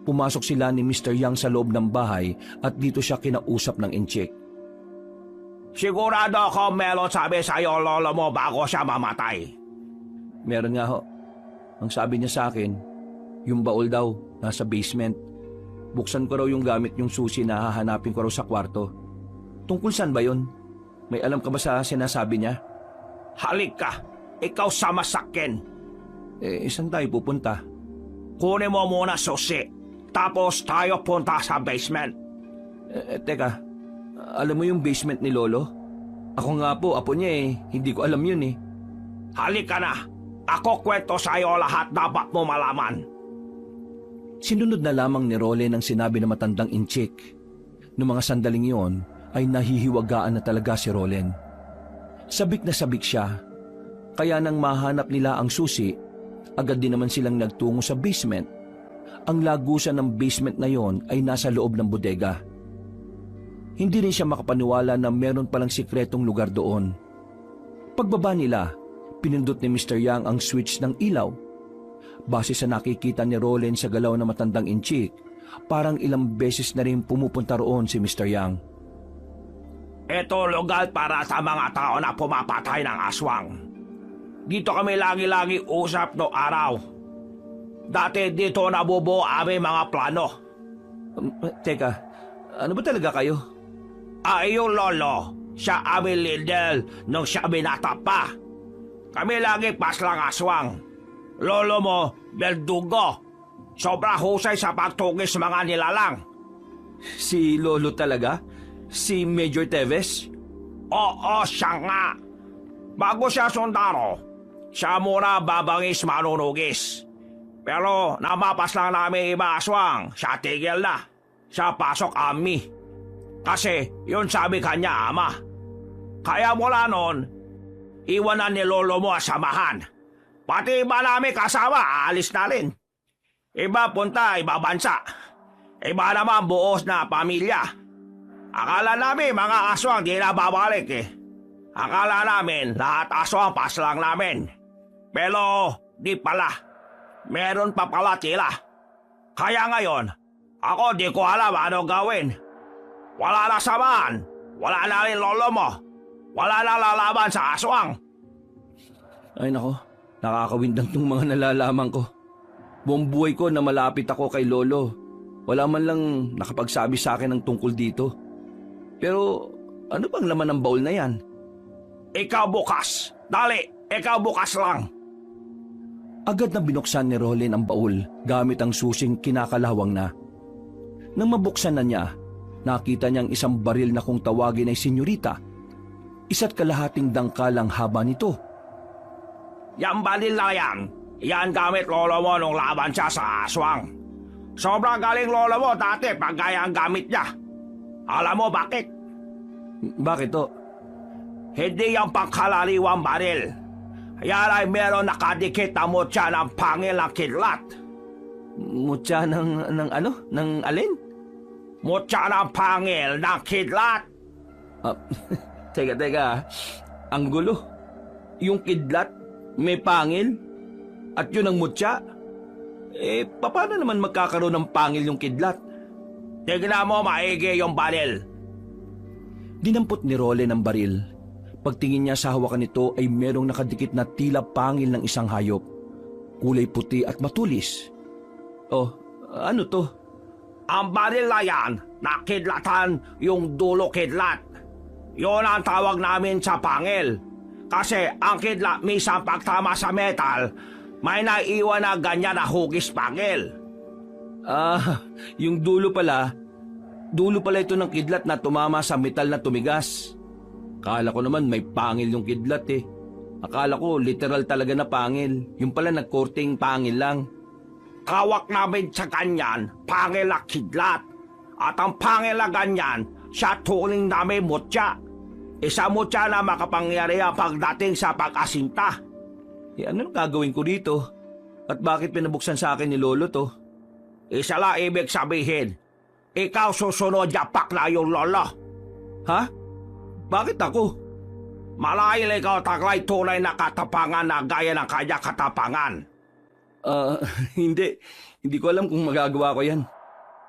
Pumasok sila ni Mr. Yang sa loob ng bahay at dito siya kinausap ng inchik. Sigurado ako meron sabi sa'yo lolo mo bago siya mamatay. Meron nga ho. Ang sabi niya sa akin, yung baul daw, nasa basement. Buksan ko raw yung gamit yung susi na hahanapin ko raw sa kwarto. Tungkol saan ba yun? May alam ka ba sa sinasabi niya? Halik ka, ikaw sama sakin. Saan tayo pupunta? Kunin mo muna susi, tapos tayo punta sa basement. Teka, alam mo yung basement ni Lolo? Ako nga po, apo niya eh. Hindi ko alam yun eh. Halik ka na, ako kwento sa'yo lahat dapat mo malaman. Sinunod na lamang ni Role ang sinabi ng matandang inchik. Noong mga sandaling yon ay nahihiwagaan na talaga si Rolen. Sabik na sabik siya. Kaya nang mahanap nila ang susi, agad din naman silang nagtungo sa basement. Ang lagusan ng basement na yon ay nasa loob ng bodega. Hindi rin siya makapaniwala na meron palang sikretong lugar doon. Pagbaba nila, pinindot ni Mr. Yang ang switch ng ilaw. Base sa nakikita ni Rolen sa galaw na matandang inchik, parang ilang beses na rin pumupunta roon si Mr. Yang. Ito lugar para sa mga tao na pumapatay ng aswang. Dito kami lagi-lagi usap no araw. Dati dito nabubuo aming mga plano. Teka, ano ba talaga kayo? Yung lolo, siya aming leader nung siya binata pa. Kami lagi paslang aswang. Lolo mo, berdugo. Sobra husay sa pagtugis mga nilalang. Si Lolo talaga? Si Major Teves? Oo, siya nga. Bago siya sundaro, siya muna babangis manunugis. Pero namapas lang namin iba aswang, siya tigil na. Siya pasok ami. Kasi yun sabi kanya ama. Kaya mula noon, iwanan ni lolo mo samahan. Pati iba namin kasama, aalis na rin. Iba punta, iba bansa. Iba naman buos na pamilya. Akala namin mga aswang di na babalik eh. Akala namin lahat aswang pas lang namin. Pero di pala. Meron pa pala sila. Kaya ngayon, ako di ko alam ano gawin. Wala na samahan. Wala na rin lolo mo. Wala na lalaban sa aswang. Ay nako, nakakawindang tong mga nalalaman ko. Buong buhay ko na malapit ako kay Lolo. Wala man lang nakapagsabi sa akin ng tungkol dito. Pero ano bang laman ng baul na yan? Ikaw bukas. Dali, ikaw bukas lang. Agad na binuksan ni Roland ang baul gamit ang susing kinakalawang na. Nang mabuksan na niya, nakita niyang isang baril na kung tawagin ay senyorita. Isa't kalahating dangkalang haba nito. Yang balil na yan. Yan gamit lolo mo nung laban siya sa aswang. Sobrang galing lolo mo dati pag gaya ang gamit niya. Alam mo bakit? Bakit to? Hindi yung pangkalaliwang baril. Yan ay meron nakadikit na mutya ng pangil ng kidlat. Mutya ng ano? Ng alin? Mutya ng pangil ng kidlat. Teka. Ang gulo. Yung kidlat, may pangil, at yun ang mutya. Paano naman magkakaroon ng pangil yung kidlat? Tignan mo maigi yung baril. Dinampot ni Roland ang baril. Pagtingin niya sa hawakan nito ay merong nakadikit na tila pangil ng isang hayop. Kulay puti at matulis. Oh, ano to? Ang baril na yan, nakidlatan yung dulo kidlat. Yun ang tawag namin sa pangil. Kasi ang kidlat minsan pagtama sa metal, may naiwan na ganyan na hugis pangil. Yung dulo pala ito ng kidlat na tumama sa metal na tumigas. Akala ko naman may pangil yung kidlat eh. Akala ko literal talaga na pangil. Yung pala nagkorting pangil lang. Kawak namin sa ganyan, pangil na kidlat. At ang pangil na ganyan, siya tuling namin mutya. Isa mutya na makapangyari ang pagdating sa pag-asinta. Ano gagawin ko dito? At bakit pinabuksan sa akin ni Lolo to? Isa lang ibig sabihin, ikaw susunod yapak na yung lolo. Ha? Bakit ako? Marahil ikaw taglay tunay na katapangan na gaya ng kanya katapangan. Hindi. Hindi ko alam kung magagawa ko yan.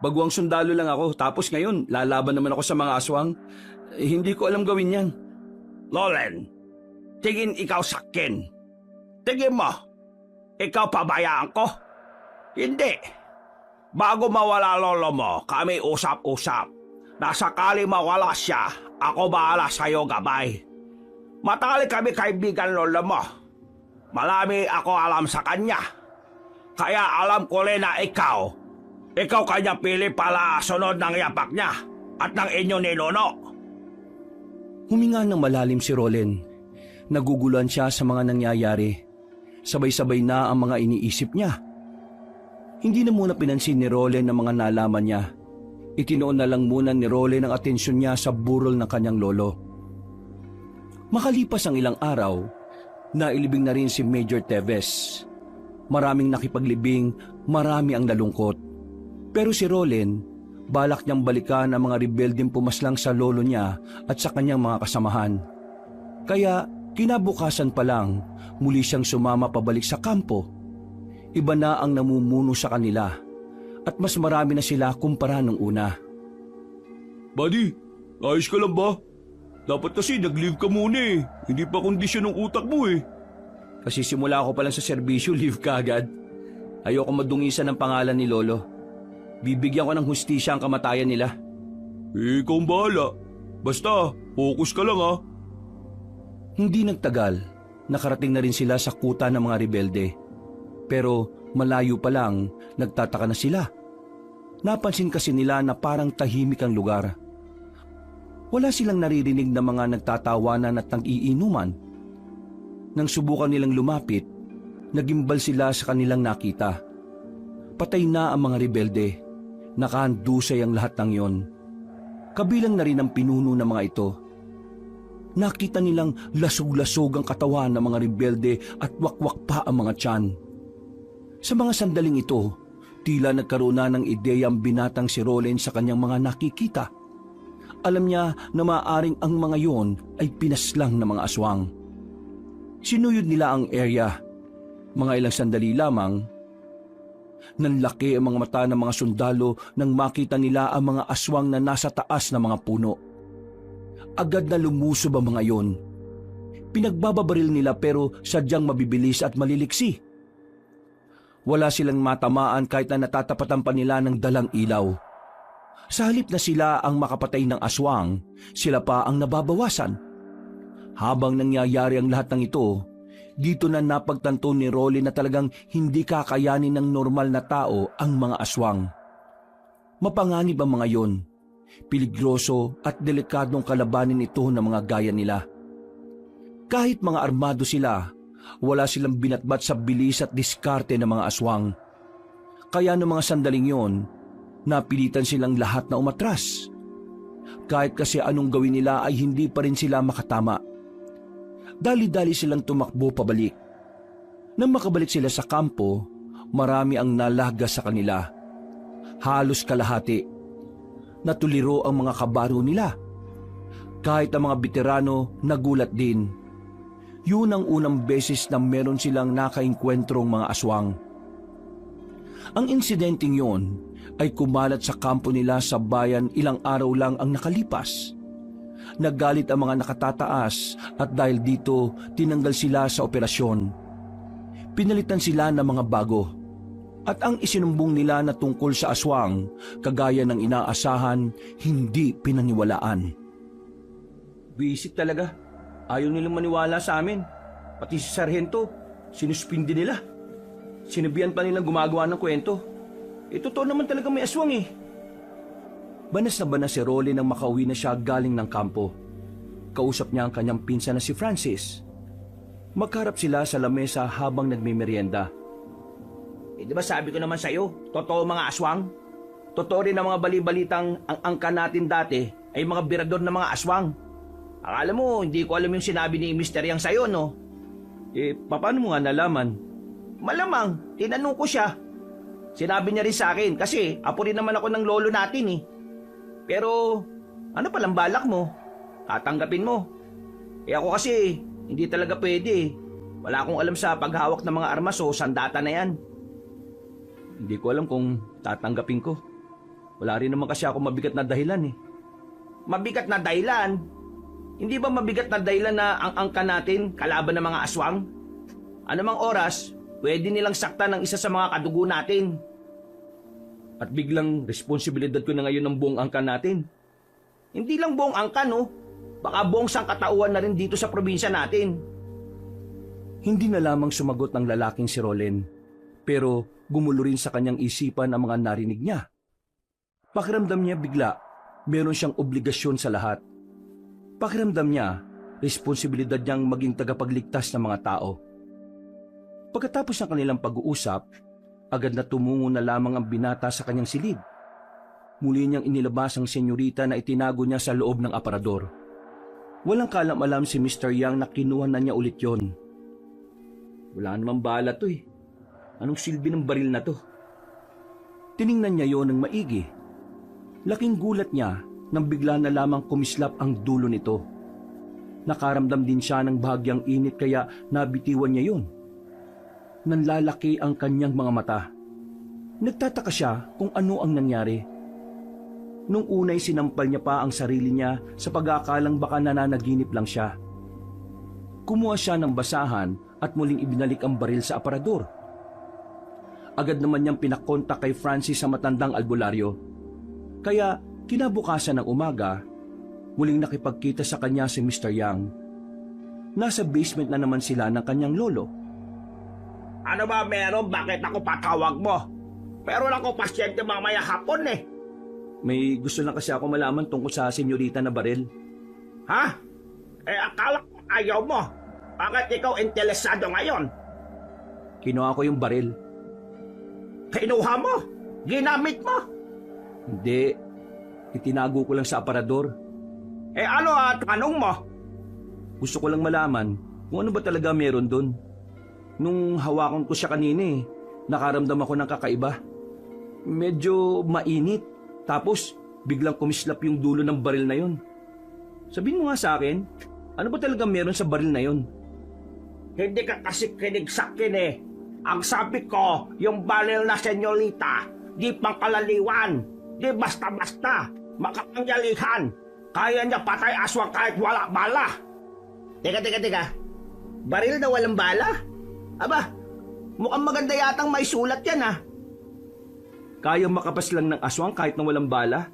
Baguang sundalo lang ako, tapos ngayon, lalaban naman ako sa mga aswang. Hindi ko alam gawin yan. Lolen, tingin ikaw sa akin. Tingin mo, ikaw pabayaan ko? Hindi. Bago mawala lolo mo, kami usap-usap. Na sakali mawala siya, ako bahala sa'yo gabay. Matali kami kaibigan lolo mo. Marami ako alam sa kanya. Kaya alam ko rin na ikaw kanya pili pala sunod ng yapak niya at ng inyo ninuno. Huminga ng malalim si Roland. Naguguluhan siya sa mga nangyayari. Sabay-sabay na ang mga iniisip niya. Hindi na muna pinansin ni Roland ang mga nalaman niya. Itinoon na lang muna ni Roland ang atensyon niya sa burol ng kanyang lolo. Makalipas ang ilang araw, nailibing na rin si Major Teves. Maraming nakipaglibing, marami ang nalungkot. Pero si Roland, balak niyang balikan ang mga rebeldeng pumaslang sa lolo niya at sa kanyang mga kasamahan. Kaya kinabukasan pa lang, muli siyang sumama pabalik sa kampo. Iba na ang namumuno sa kanila. At mas marami na sila kumpara nung una. Buddy, ayos ka lang ba? Dapat kasi nag-leave ka muna eh. Hindi pa kondisyon ng utak mo eh. Kasi simula ako pa lang sa serbisyo, leave ka agad. Ayoko madungisan ng pangalan ni Lolo. Bibigyan ko ng hustisya ang kamatayan nila. Eh, ikaw ang bahala. Basta, focus ka lang ha. Hindi nagtagal, nakarating na rin sila sa kuta ng mga rebelde. Pero malayo pa lang, nagtataka na sila. Napansin kasi nila na parang tahimik ang lugar. Wala silang naririnig na mga nagtatawanan at nag-iinuman. Nang subukan nilang lumapit, nagimbal sila sa kanilang nakita. Patay na ang mga rebelde. Nakahandusay ang lahat ng yon. Kabilang na rin ang pinuno ng mga ito. Nakita nilang lasog-lasog ang katawan ng mga rebelde at wakwak pa ang mga tiyan. Sa mga sandaling ito, tila nagkaroon na ng ideya ang binatang si Roland sa kanyang mga nakikita. Alam niya na maaaring ang mga yon ay pinaslang ng mga aswang. Sinuyod nila ang area. Mga ilang sandali lamang, nanlaki ang mga mata ng mga sundalo nang makita nila ang mga aswang na nasa taas ng mga puno. Agad na lumusob ang mga yon. Pinagbababaril nila pero sadyang mabibilis at maliliksi. Wala silang matamaan kahit na natatapatan pa nila ng dalang ilaw. Sa halip na sila ang makapatay ng aswang, sila pa ang nababawasan. Habang nangyayari ang lahat ng ito, dito na napagtanto ni Rolly na talagang hindi kakayanin ng normal na tao ang mga aswang. Mapanganib ang mga yon. Peligroso at delikadong kalabanin ito ng mga gaya nila. Kahit mga armado sila, wala silang binatbat sa bilis at diskarte ng mga aswang. Kaya noong mga sandaling yon, napilitan silang lahat na umatras. Kahit kasi anong gawin nila ay hindi pa rin sila makatama. Dali-dali silang tumakbo pabalik. Nang makabalik sila sa kampo, marami ang nalaga sa kanila. Halos kalahati. Natuliro ang mga kabaro nila. Kahit ang mga veterano nagulat din. Yun ang unang beses na meron silang nakaengkwentrong mga aswang. Ang insidenteng yon ay kumalat sa kampo nila sa bayan ilang araw lang ang nakalipas. Naggalit ang mga nakatataas at dahil dito tinanggal sila sa operasyon. Pinalitan sila ng mga bago. At ang isinumbong nila na tungkol sa aswang, kagaya ng inaasahan, hindi pinaniwalaan. Visit talaga. Ayaw nilang maniwala sa amin. Pati si Sargento, sinuspindi nila. Sinabihan pa nilang gumagawa ng kwento. Totoo naman talaga may aswang eh. Banas na banas si Rolly nang makauwi na siya galing ng kampo. Kausap niya ang kanyang pinsan na si Francis. Magkarap sila sa lamesa habang nagmimerienda. Di ba sabi ko naman sa'yo, totoo mga aswang? Totoo rin ang mga balibalitang ang angka natin dati ay mga birador ng mga aswang. Akala mo, hindi ko alam yung sinabi ni Mr. Yang sa'yo, no? Paano mo nga nalaman? Malamang, tinanong ko siya. Sinabi niya rin sa akin kasi apo rin naman ako ng lolo natin eh. Pero ano palang balak mo? Tatanggapin mo? Ako kasi hindi talaga pwede eh. Wala akong alam sa paghawak ng mga armas o sandata na yan. Hindi ko alam kung tatanggapin ko. Wala rin naman kasi ako mabigat na dahilan eh. Mabigat na dahilan? Hindi ba mabigat na dahilan na ang angka natin kalaban ng mga aswang? Anumang oras, pwede nilang saktan ng isa sa mga kadugo natin. At biglang responsibilidad ko na ngayon ng buong angkan natin. Hindi lang buong angkan, no? Baka buong sangkatauhan na rin dito sa probinsya natin. Hindi na lamang sumagot ng lalaking si Roland, pero gumulo rin sa kanyang isipan ang mga narinig niya. Pakiramdam niya bigla, meron siyang obligasyon sa lahat. Pakiramdam niya, responsibilidad niyang maging tagapagligtas ng mga tao. Pagkatapos ng kanilang pag-uusap, agad na tumungo na lamang ang binata sa kanyang silid. Muli niyang inilabas ang senyorita na itinago niya sa loob ng aparador. Walang kalam-alam si Mr. Yang na kinuha na niya ulit yon. Wala namang bala to eh. Anong silbi ng baril na to? Tiningnan niya yon ng maigi. Laking gulat niya nang bigla na lamang kumislap ang dulo nito. Nakaramdam din siya ng bahagyang init kaya nabitiwan niya yon. Nanlalaki ang kanyang mga mata. Nagtataka siya kung ano ang nangyari. Nung unay sinampal niya pa ang sarili niya sa pag-aakalang baka nananaginip lang siya. Kumuha siya ng basahan at muling ibinalik ang baril sa aparador. Agad naman niyang pinakontak kay Francis sa matandang albularyo. Kaya kinabukasan ng umaga, muling nakipagkita sa kanya si Mr. Yang. Nasa basement na naman sila ng kanyang lolo. Ano ba meron? Bakit ako patawag mo? Pero lang ko pasyente mamaya hapon eh. May gusto lang kasi ako malaman tungkol sa senyorita na baril. Ha? Akala ko ayaw mo. Bakit ikaw interesado ngayon? Kinuha ko yung baril. Kinuha mo? Ginamit mo? Hindi, itinago ko lang sa aparador. Ano at anong mo? Gusto ko lang malaman kung ano ba talaga meron doon. Nung hawakan ko siya kanina nakaramdam ako ng kakaiba. Medyo mainit. Tapos biglang kumislap yung dulo ng baril na yon. Sabihin mo nga sa akin, ano ba talaga meron sa baril na yon? Hindi ka kasi kinig sa akin eh. Ang sabi ko, yung baril na senyorita, di pangkalaliwan, di basta-basta, makapangyalihan. Kaya niya patay aswang kahit wala bala. Teka. Baril na walang bala? Aba, mukhang maganda yatang may sulat yan ah. Kaya makapas lang ng aswang kahit na walang bala?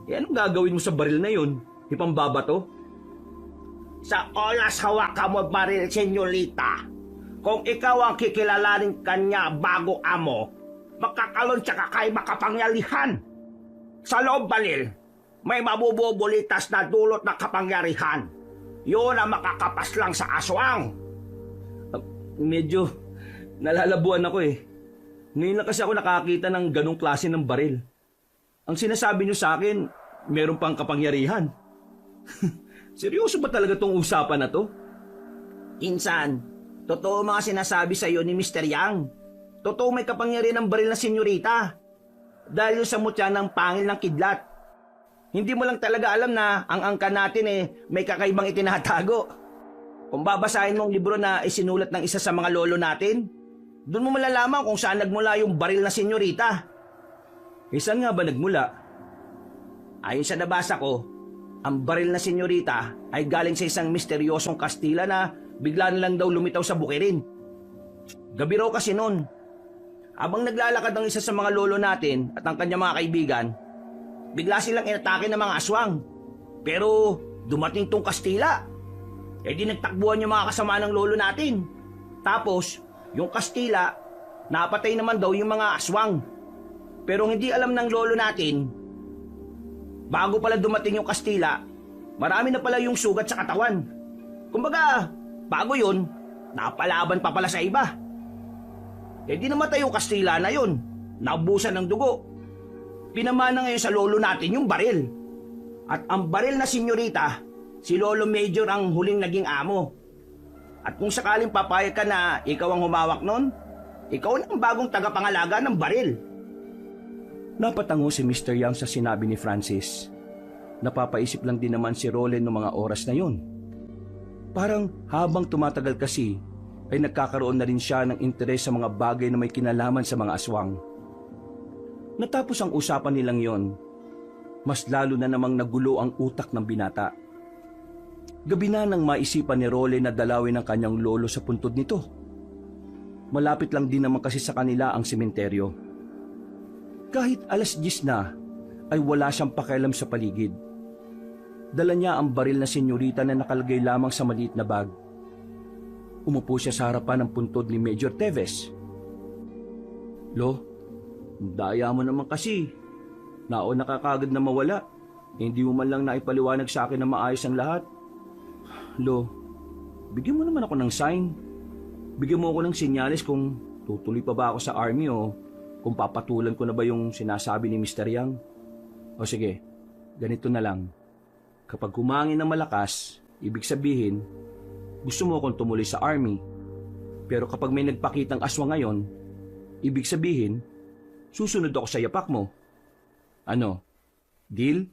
Anong gagawin mo sa baril na yon? Ipambabato? Sa oras hawakan mo baril, senyorita. Kung ikaw ang kikilalanin kanya bago amo, makakaroon siya kay makapangyarihan. Sa loob baril, may mabububulitas na dulot ng kapangyarihan. Yun ang makakapas lang sa aswang. Medyo nalalabuan ako Ngayon lang kasi ako nakakita ng ganong klase ng baril. Ang sinasabi niyo sa akin, meron pang kapangyarihan. Seryoso ba talaga tong usapan na to? Insan, totoo mga sinasabi sa iyo ni Mr. Yang. Totoo may kapangyarihan ng baril na senyorita. Dahil sa mutya ng pangil ng kidlat. Hindi mo lang talaga alam na ang angka natin may kakaibang itinatago. Kung babasahin mo ang libro na isinulat ng isa sa mga lolo natin, doon mo malalaman kung saan nagmula yung baril na senyorita. Saan nga ba nagmula? Ayon sa nabasa ko, ang baril na senyorita ay galing sa isang misteryosong Kastila na bigla na lang daw lumitaw sa bukirin. Gabi raw kasi noon. Habang naglalakad ang isa sa mga lolo natin at ang kanyang mga kaibigan, bigla silang inatake ng mga aswang. Pero dumating tong Kastila. Di nagtakbuhan yung mga kasama ng lolo natin. Tapos, yung Kastila, napatay naman daw yung mga aswang. Pero hindi alam ng lolo natin, bago pala dumating yung Kastila, marami na pala yung sugat sa katawan. Kumbaga, bago yun, napalaban pa pala sa iba. Di namatay yung Kastila na yun, naubusan ng dugo. Pinamana ngayon sa lolo natin yung baril. At ang baril na senyorita, si Lolo Major ang huling naging amo. At kung sakaling papayag ka na ikaw ang humawak nun, ikaw na ang bagong tagapangalaga ng baril. Napatango si Mr. Yang sa sinabi ni Francis. Napapaisip lang din naman si Roland noong mga oras na yon. Parang habang tumatagal kasi, ay nagkakaroon na rin siya ng interes sa mga bagay na may kinalaman sa mga aswang. Natapos ang usapan nilang yon, mas lalo na namang nagulo ang utak ng binata. Gabi na nang maisipan ni Roland na dalawin ang kanyang lolo sa puntod nito. Malapit lang din naman kasi sa kanila ang sementeryo. Kahit 10:00 na, ay wala siyang pakialam sa paligid. Dala niya ang baril na senyorita na nakalagay lamang sa maliit na bag. Umupo siya sa harapan ng puntod ni Major Teves. Lo, daya mo naman kasi. Nauna ka kagad na mawala. Hindi mo man lang naipaliwanag sa akin na maayos ang lahat. Lo, bigyan mo naman ako ng sign. Bigyan mo ako ng senyales kung tutuloy pa ba ako sa army o kung papatulan ko na ba yung sinasabi ni Mr. Yang. O sige, ganito na lang. Kapag humangin ng malakas, ibig sabihin, gusto mo akong tumuloy sa army. Pero kapag may nagpakitang aswang ngayon, ibig sabihin, susunod ako sa yapak mo. Ano? Deal?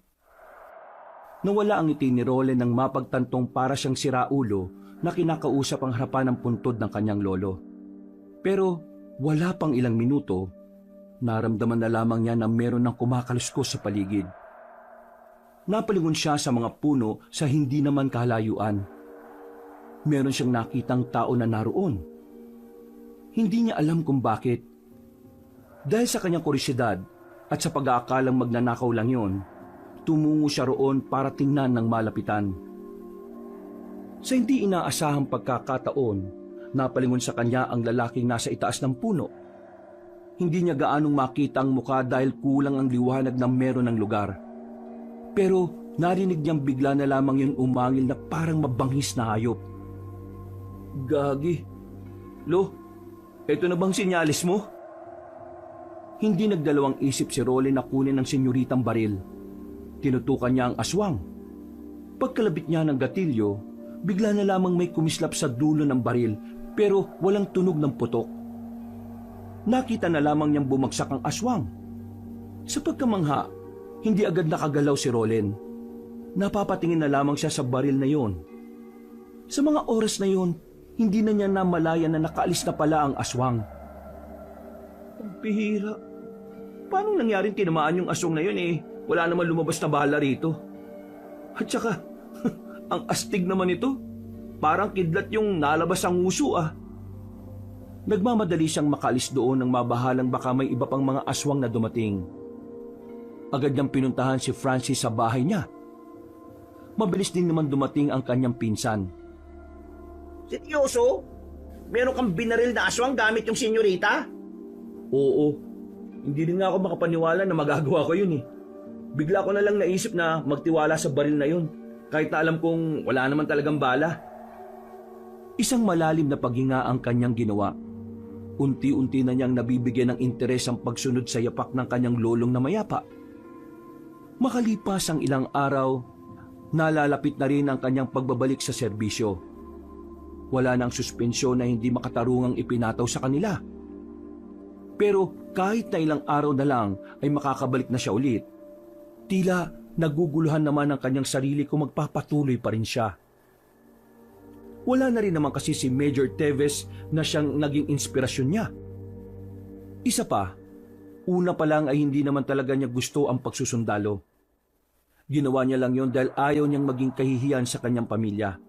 Nawala ang ngiti ni Roland nang mapagtantong para siyang siraulo na kinakausap ang harapan ng puntod ng kanyang lolo. Pero wala pang ilang minuto, naramdaman na lamang niya na meron ng kumakaluskos sa paligid. Napalingon siya sa mga puno sa hindi naman kalayuan. Meron siyang nakitang tao na naroon. Hindi niya alam kung bakit. Dahil sa kanyang kurisidad at sa pag-aakalang magnanakaw lang yon, tumungo siya roon para tingnan ng malapitan. Sa hindi inaasahang pagkakataon, napalingon sa kanya ang lalaking nasa itaas ng puno. Hindi niya gaanong makita ang mukha dahil kulang ang liwanag na meron ng lugar. Pero narinig niyang bigla na lamang yung umangil na parang mabangis na hayop. Gagi. Lo, eto na bang sinyalis mo? Hindi nagdalawang isip si Roland na kunin ng senyoritang baril. Tinutukan niya ang aswang. Pagkalabit niya ng gatilyo, bigla na lamang may kumislap sa dulo ng baril pero walang tunog ng putok. Nakita na lamang niyang bumagsak ang aswang. Sa pagkamangha, hindi agad nakagalaw si Roland. Napapatingin na lamang siya sa baril na yon. Sa mga oras na yon, hindi na niya namalayan na nakaalis na pala ang aswang. Ang pihira. Paano nangyaring tinamaan yung aswang na yun wala naman lumabas na bala rito. At saka, ang astig naman ito. Parang kidlat yung nalabas ang uso Nagmamadali siyang makaalis doon nang mabahalang baka may iba pang mga aswang na dumating. Agad niyang pinuntahan si Francis sa bahay niya. Mabilis din naman dumating ang kanyang pinsan. Seryoso? Meron kang binaril na aswang gamit yung senyorita? Oo. Hindi din nga ako makapaniwala na magagawa ko yun Bigla ko na lang naisip na magtiwala sa baril na yun, kahit na alam kong wala naman talagang bala. Isang malalim na paghinga ang kanyang ginawa. Unti-unti na niyang nabibigyan ng interes ang pagsunod sa yapak ng kanyang lolong na mayapa. Makalipas ang ilang araw, nalalapit na rin ang kanyang pagbabalik sa serbisyo. Wala nang suspensyon na hindi makatarungang ipinataw sa kanila. Pero kahit na ilang araw na lang ay makakabalik na siya ulit, tila naguguluhan naman ang kanyang sarili kung magpapatuloy pa rin siya. Wala na rin naman kasi si Major Teves na siyang naging inspirasyon niya. Isa pa, una pa lang ay hindi naman talaga niya gusto ang pagsusundalo. Ginawa niya lang yon dahil ayaw niyang maging kahihiyan sa kanyang pamilya.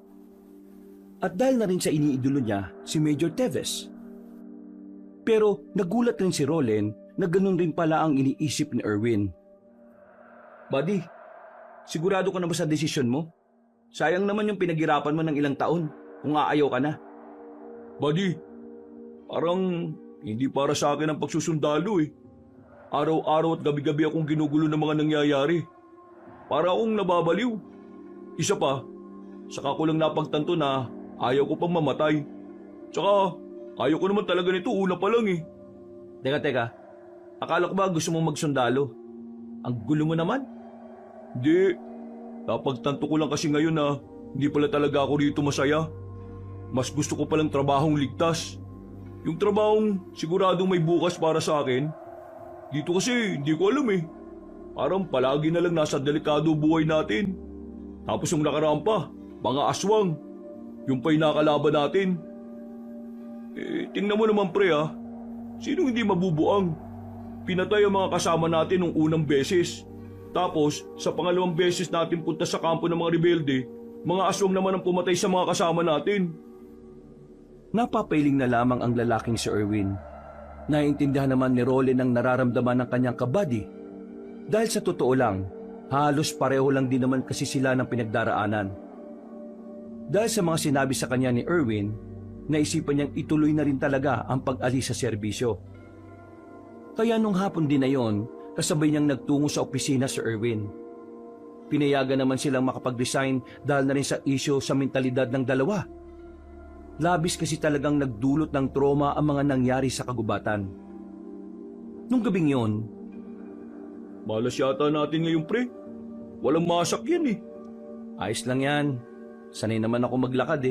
At dahil na rin sa iniidolo niya, si Major Teves. Pero nagulat rin si Roland na ganun rin pala ang iniisip ni Erwin. Buddy, sigurado ka na ba sa desisyon mo? Sayang naman yung pinaghirapan mo ng ilang taon kung aayaw ka na. Buddy, parang hindi para sa akin ang pagsusundalo Araw-araw at gabi-gabi akong ginugulo ng mga nangyayari. Para akong nababaliw. Isa pa, saka ko lang napagtanto na ayaw ko pang mamatay. Tsaka, ayaw ko naman talaga nito una pa lang Teka. Akala ko ba gusto mong magsundalo? Ang gulo mo naman. Hindi. Napagtanto ko lang kasi ngayon na hindi pala talaga ako rito masaya. Mas gusto ko palang trabahong ligtas. Yung trabahong siguradong may bukas para sa akin. Dito kasi hindi ko alam Parang palagi na lang nasa delikado buhay natin. Tapos yung nakaraan pa, mga aswang. Yung pa'y nakalaban natin. Tingnan mo naman pre Sinong hindi mabubuang? Pinatay ang mga kasama natin nung unang beses. Tapos, sa pangalawang beses natin punta sa kampo ng mga rebelde, mga aswang naman ang pumatay sa mga kasama natin. Napapailing na lamang ang lalaking si Erwin. Naiintindihan naman ni Roland ang nararamdaman ng kanyang kabady. Dahil sa totoo lang, halos pareho lang din naman kasi sila ng pinagdaraanan. Dahil sa mga sinabi sa kanya ni Erwin, naisipan niyang ituloy na rin talaga ang pag-alis sa serbisyo. Kaya nung hapon din na yon, kasabay niyang nagtungo sa opisina si Erwin. Pinayagan naman silang makapag-resign dahil na rin sa isyo sa mentalidad ng dalawa. Labis kasi talagang nagdulot ng trauma ang mga nangyari sa kagubatan. Nung gabing yon, Malas yata natin ngayon pre. Walang masak yan ayos lang yan. Sanay naman ako maglakad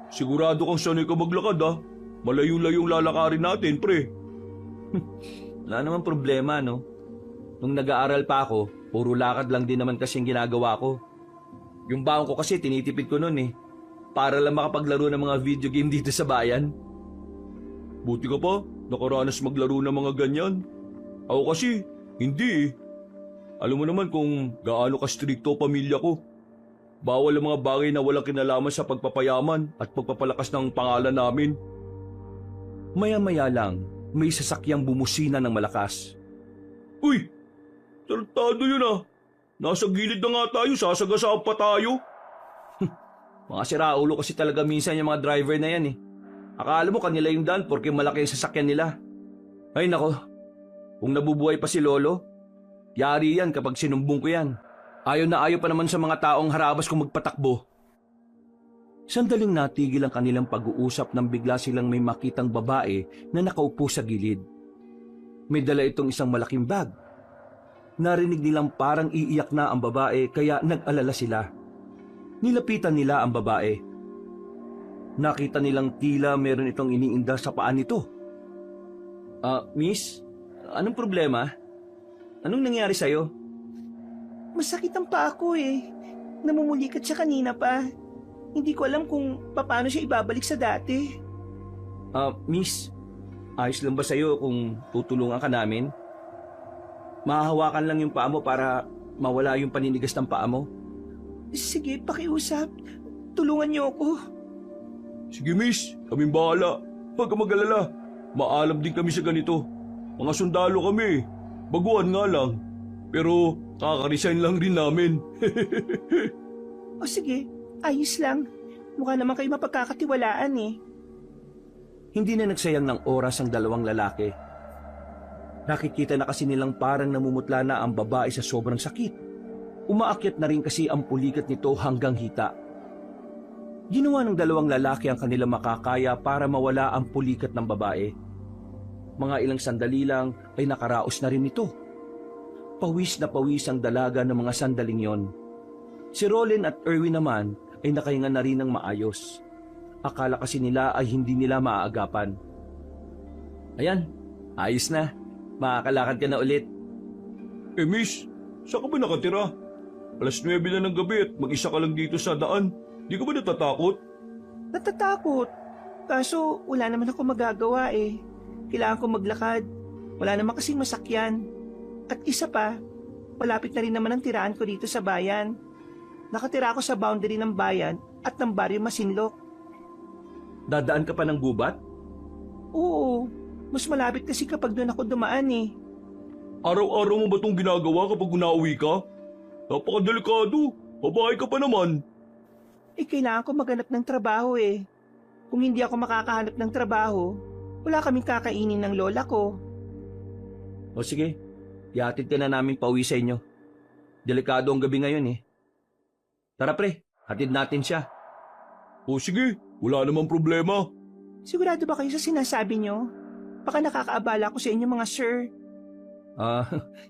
Sigurado kang sanay ka maglakad Malayo-layong lalakarin natin pre. Wala naman problema no. Nung nag-aaral pa ako, puro lakad lang din naman kasing ginagawa ko. Yung baon ko kasi tinitipid ko noon para lang makapaglaro ng mga video game dito sa bayan. Buti ka pa, nakaranas maglaro ng mga ganyan. Ako kasi, hindi Alam mo naman kung gaano ka-stricto pamilya ko. Bawal ang mga bagay na walang kinalaman sa pagpapayaman at pagpapalakas ng pangalan namin. Maya-maya lang, may sasakyang bumusina ng malakas. Uy! Tarantado yun ah! Nasa gilid na nga tayo, sasagasaan pa tayo. Mga siraulo kasi talaga minsan yung mga driver na yan eh. Akala mo kanila yung daan porque malaki yung sasakyan nila. Ay nako, kung nabubuhay pa si Lolo, yari yan kapag sinumbong ko yan. Ayaw na ayaw pa naman sa mga taong harabas kung magpatakbo. Sandaling natigil ang kanilang pag-uusap nang bigla silang may makitang babae na nakaupo sa gilid. May dala itong isang malaking bag. Narinig nilang parang iiyak na ang babae kaya nag-alala sila. Nilapitan nila ang babae. Nakita nilang tila meron itong iniinda sa paan nito. Miss, anong problema? Anong nangyari sa'yo? Masakit ang paa ko eh. Namumulikat siya kanina pa. Hindi ko alam kung paano siya ibabalik sa dati. Miss, ayos lang ba sa'yo kung tutulungan ka namin? Mahahawakan lang yung paa mo para mawala yung paninigas ng paa mo. Sige, pakiusap. Tulungan niyo ako. Sige miss, kaming bahala. Huwag ka mag-alala. Maalam din kami sa ganito. Mga sundalo kami. Baguhan nga lang. Pero kaka-resign lang rin namin. O sige, ayos lang. Mukha naman kayo mapagkakatiwalaan eh. Hindi na nagsayang ng oras ang dalawang lalaki. Nakikita na kasi nilang parang namumutla na ang babae sa sobrang sakit. Umaakyat na rin kasi ang pulikat nito hanggang hita. Ginawa ng dalawang lalaki ang kanilang makakaya para mawala ang pulikat ng babae. Mga ilang sandali lang ay nakaraos na rin ito. Pawis na pawis ang dalaga ng mga sandaling yon. Si Roland at Erwin naman ay nakahinga na rin ng maayos. Akala kasi nila ay hindi nila maaagapan. Ayan, ayos na. Makakalakad ka na ulit. Miss, saan ka ba nakatira? 9:00 na ng gabi at mag-isa ka lang dito sa daan. Di ka ba natatakot? Natatakot. Kaso wala naman ako magagawa eh. Kailangan ko maglakad. Wala naman kasing masakyan. At isa pa, malapit na rin naman ang tiraan ko dito sa bayan. Nakatira ako sa boundary ng bayan at ng baryo Masinloc. Dadaan ka pa ng gubat? Oo, mas malapit kasi kapag doon ako dumaan eh. Araw-araw mo ba itong ginagawa kapag nauwi ka? Napakadelikado. Babae ka pa naman. Kailangan ko maghanap ng trabaho eh. Kung hindi ako makakahanap ng trabaho, wala kaming kakainin ng lola ko. O sige, ihatid ka na namin pauwi sa inyo. Delikado ang gabi ngayon eh. Tara pre, hatid natin siya. O sige, wala namang problema. Sigurado ba kayo sa sinasabi nyo? Baka nakakaabala ko sa inyo mga sir.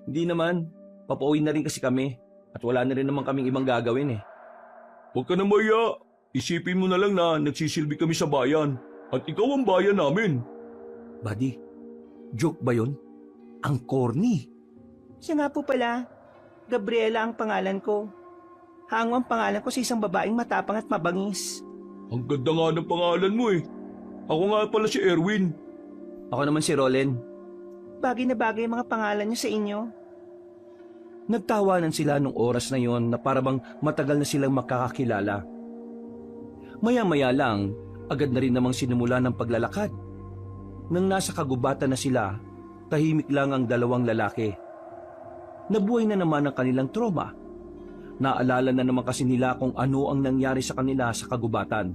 Hindi naman. Papauwi na rin kasi kami. At wala na rin naman kaming ibang gagawin eh. Huwag ka na maya. Isipin mo na lang na nagsisilbi kami sa bayan. At ikaw ang bayan namin. Buddy, joke ba yun? Ang corny. Siya nga po pala, Gabriela ang pangalan ko. Hango ang pangalan ko sa isang babaeng matapang at mabangis. Ang ganda nga ng pangalan mo eh. Ako nga pala si Erwin. Ako naman si Roland. Bagay na bagay ang mga pangalan niyo sa inyo. Nagtawanan sila nung oras na yon na parabang matagal na silang makakakilala. Maya-maya lang, agad na rin namang sinimula ng paglalakad. Nang nasa kagubatan na sila, tahimik lang ang dalawang lalaki. Nabuhay na naman ang kanilang trauma. Naalala na naman kasi nila kung ano ang nangyari sa kanila sa kagubatan.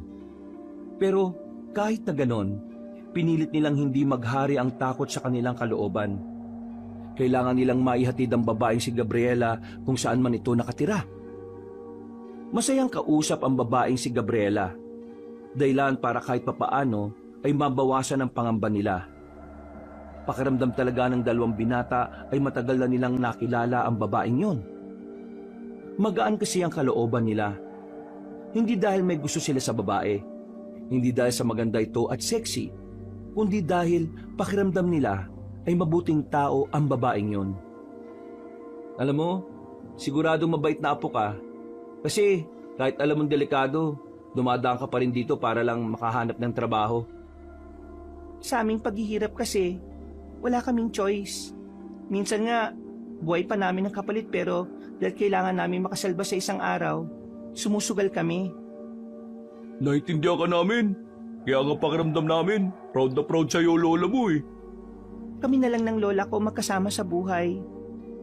Pero kahit na ganon, pinilit nilang hindi maghari ang takot sa kanilang kalooban. Kailangan nilang maihatid ang babaeng si Gabriela kung saan man ito nakatira. Masayang kausap ang babaeng si Gabriela. Dahilan para kahit papaano ay mabawasan ang pangamba nila. Pakiramdam talaga ng dalawang binata ay matagal na nilang nakilala ang babaeng yon. Magaan kasi ang kalooban nila. Hindi dahil may gusto sila sa babae, hindi dahil sa maganda ito at sexy, kundi dahil pakiramdam nila ay mabuting tao ang babaeng yon. Alam mo, siguradong mabait na apo ka. Kasi kahit alam mong delikado, dumadaan ka pa rin dito para lang makahanap ng trabaho. Sa aming paghihirap kasi, wala kaming choice. Minsan nga, buhay pa namin ng kapalit pero dahil kailangan namin makasalba sa isang araw, sumusugal kami. Naintindihan ka namin. Kaya nga pakiramdam namin, proud na proud sa'yo lola mo eh. Kami na lang ng lola ko magkasama sa buhay.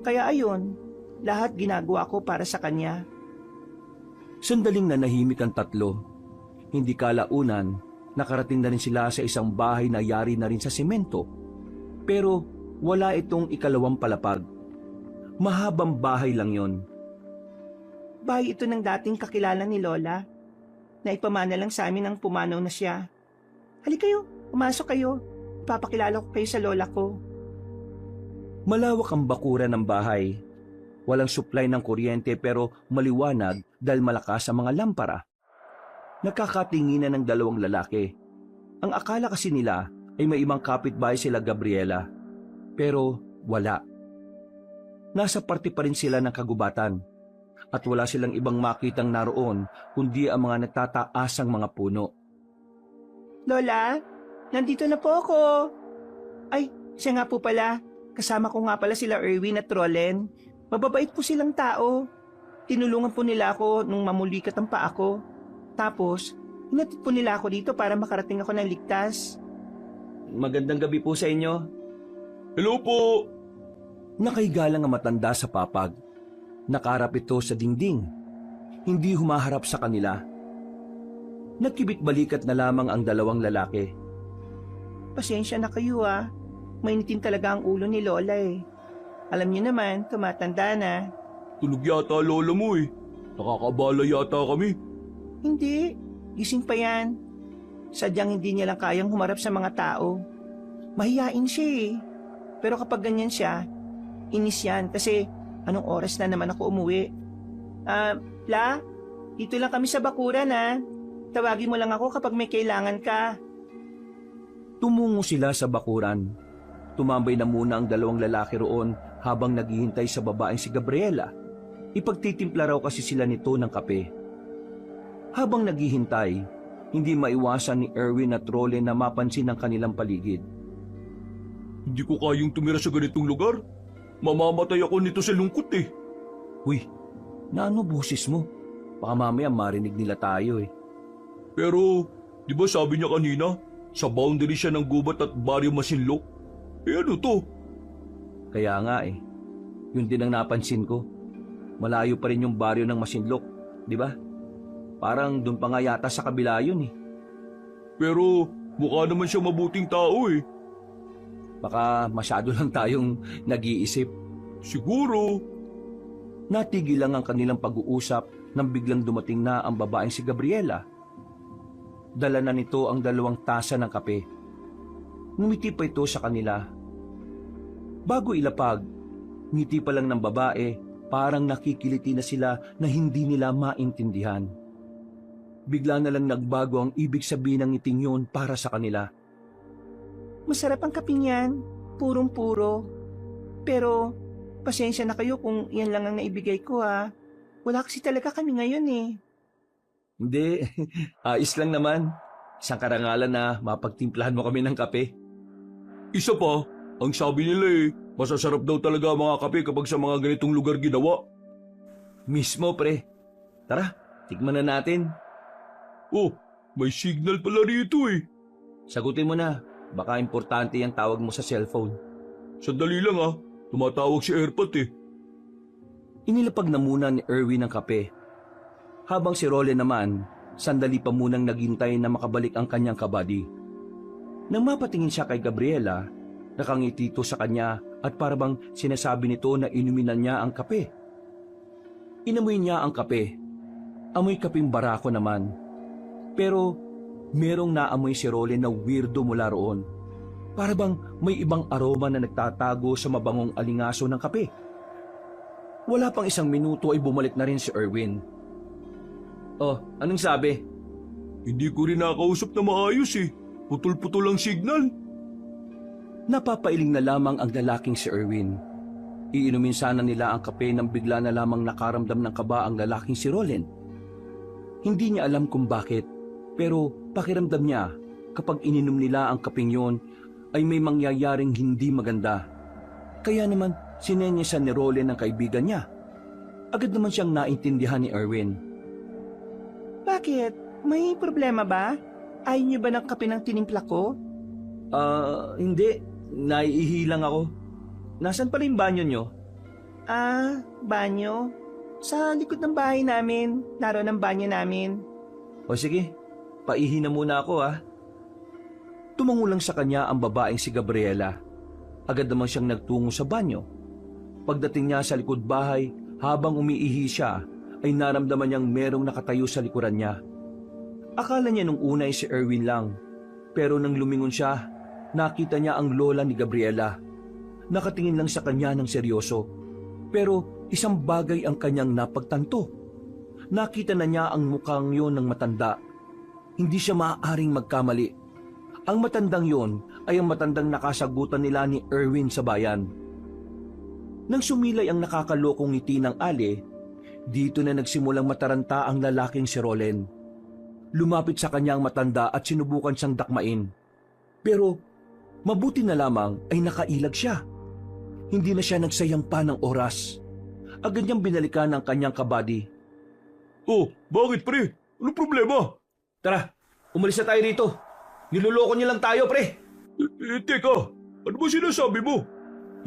Kaya ayun, lahat ginagawa ko para sa kanya. Sandaling nanahimik ang tatlo. Hindi kalaunan, nakarating na rin sila sa isang bahay na yari na rin sa semento. Pero wala itong ikalawang palapag. Mahabang bahay lang yon. Bahay ito ng dating kakilala ni Lola. Naipamana lang sa amin ang pumanaw na siya. Halika kayo, pumasok kayo. Papakilala ko kayo sa lola ko. Malawak ang bakuran ng bahay. Walang supply ng kuryente pero maliwanag dahil malakas ang mga lampara. Nakakatinginan ng dalawang lalaki. Ang akala kasi nila ay may ibang kapitbahay sila Gabriela. Pero wala. Nasa parte pa rin sila ng kagubatan. At wala silang ibang makitang naroon kundi ang mga nagtataasang mga puno. Lola, nandito na po ako. Ay, siya nga po pala. Kasama ko nga pala sila Erwin at Rolen. Mababait po silang tao. Tinulungan po nila ako nung mamulikat ang paa ko. Tapos, hinatid po nila ako dito para makarating ako ng ligtas. Magandang gabi po sa inyo. Hello po! Nakahiga lang ang matanda sa papag. Nakaharap ito sa dingding. Hindi humaharap sa kanila. Nagkibit-balikat na lamang ang dalawang lalaki. Pasensya na kayo ah. Mainitin talaga ang ulo ni Lola eh. Alam niyo naman, tumatanda na. Tulog yata lola mo eh. Nakakabala yata kami. Hindi, gising pa yan. Sadyang hindi niya lang kayang humarap sa mga tao. Mahiyain siya eh. Pero kapag ganyan siya, inis yan kasi anong oras na naman ako umuwi? La, dito lang kami sa bakuran ha. Tawagin mo lang ako kapag may kailangan ka. Tumungo sila sa bakuran. Tumambay na muna ang dalawang lalaki roon habang naghihintay sa babaeng si Gabriela. Ipagtitimpla raw kasi sila nito ng kape. Habang naghihintay, hindi maiwasan ni Erwin at Rolen na mapansin ang kanilang paligid. Hindi ko kayang tumira sa ganitong lugar. Mamamatay ako nito sa lungkot eh. Uy, naano boses mo? Baka mamaya marinig nila tayo eh. Pero, di ba sabi niya kanina, sa boundary siya ng gubat at baryo Masinlok? Eh ano to? Kaya nga eh, yun din ang napansin ko. Malayo pa rin yung baryo ng Masinlok, di ba? Parang doon pa nga yata sa kabila yun eh. Pero, mukha naman siya mabuting tao eh. Baka masyado lang tayong nag-iisip. Siguro. Natigil lang ang kanilang pag-uusap nang biglang dumating na ang babaeng si Gabriela. Dala na nito ang 2 tasa ng kape. Ngumiti pa ito sa kanila. Bago ilapag, ngiti pa lang ng babae, parang nakikiliti na sila na hindi nila maintindihan. Bigla na lang nagbago ang ibig sabihin ng ngiting yun para sa kanila. Masarap ang kaping yan, purong-puro. Pero, pasensya na kayo kung yan lang ang naibigay ko ha. Wala kasi talaga kami ngayon eh. Hindi, ayos lang naman. Isang karangalan na mapagtimplahan mo kami ng kape. Isa pa, ang sabi nila eh, masasarap daw talaga ang mga kape kapag sa mga ganitong lugar ginawa. Mismo pre. Tara, tikman na natin. Oh, may signal pala rito eh. Sagutin mo na. Baka importante yung tawag mo sa cellphone. Sandali lang ah, tumatawag si Airpat eh. Inilapag na muna ni Erwin ang kape. Habang si Rolen naman, sandali pa munang naghintay na makabalik ang kanyang kabady. Nang mapatingin siya kay Gabriela, nakangiti ito sa kanya at parabang sinasabi nito na inuminan niya ang kape. Inamoy niya ang kape. Amoy kaping barako naman. Pero merong naamoy si Rolen na weirdo mula roon. Para bang may ibang aroma na nagtatago sa mabangong alingaso ng kape. Wala pang 1 minuto ay bumalik na rin si Erwin. Oh, anong sabi? Hindi ko rin nakausap na maayos eh. Putol-putol ang signal. Napapailing na lamang ang lalaking si Erwin. Iinumin sana nila ang kape nang bigla na lamang nakaramdam ng kaba ang lalaking si Rolen. Hindi niya alam kung bakit. Pero pakiramdam niya, kapag ininom nila ang kapeng yon, ay may mangyayaring hindi maganda. Kaya naman Sinenyesan ni Roland ang kaibigan niya. Agad naman siyang naintindihan ni Erwin. Bakit? May problema ba? Ayaw niyo ba ng kape ng tinimpla ko? Hindi. Naiihi lang ako. Nasaan pa rin banyo niyo? Banyo? Sa likod ng bahay namin. Naroon ang banyo namin. O sige, paihi na muna ako Tumango lang sa kanya ang babaeng si Gabriela. Agad naman siyang nagtungo sa banyo. Pagdating niya sa likod bahay, habang umiihi siya, ay naramdaman niyang merong nakatayo sa likuran niya. Akala niya nung una ay si Erwin lang. Pero nang lumingon siya, nakita niya ang lola ni Gabriela. Nakatingin lang sa kanya ng seryoso. Pero isang bagay ang kanyang napagtanto. Nakita na niya ang mukhang yon ng matanda. Hindi siya maaaring magkamali. Ang matandang yon ay ang matandang nakasagutan nila ni Erwin sa bayan. Nang sumilay ang nakakalokong ngiti ng Ali, dito na nagsimulang mataranta ang lalaking si Roland. Lumapit sa kanya ang matanda at sinubukan siyang dakmain. Pero mabuti na lamang ay nakailag siya. Hindi na siya nagsayang pa ng oras. Agad niyang binalikan ang kanyang kabady. Oh, bakit pre? Ano problema? Tara, umalis na tayo rito. Niloloko niyo lang tayo, pre. Teka, ano ba sinasabi mo?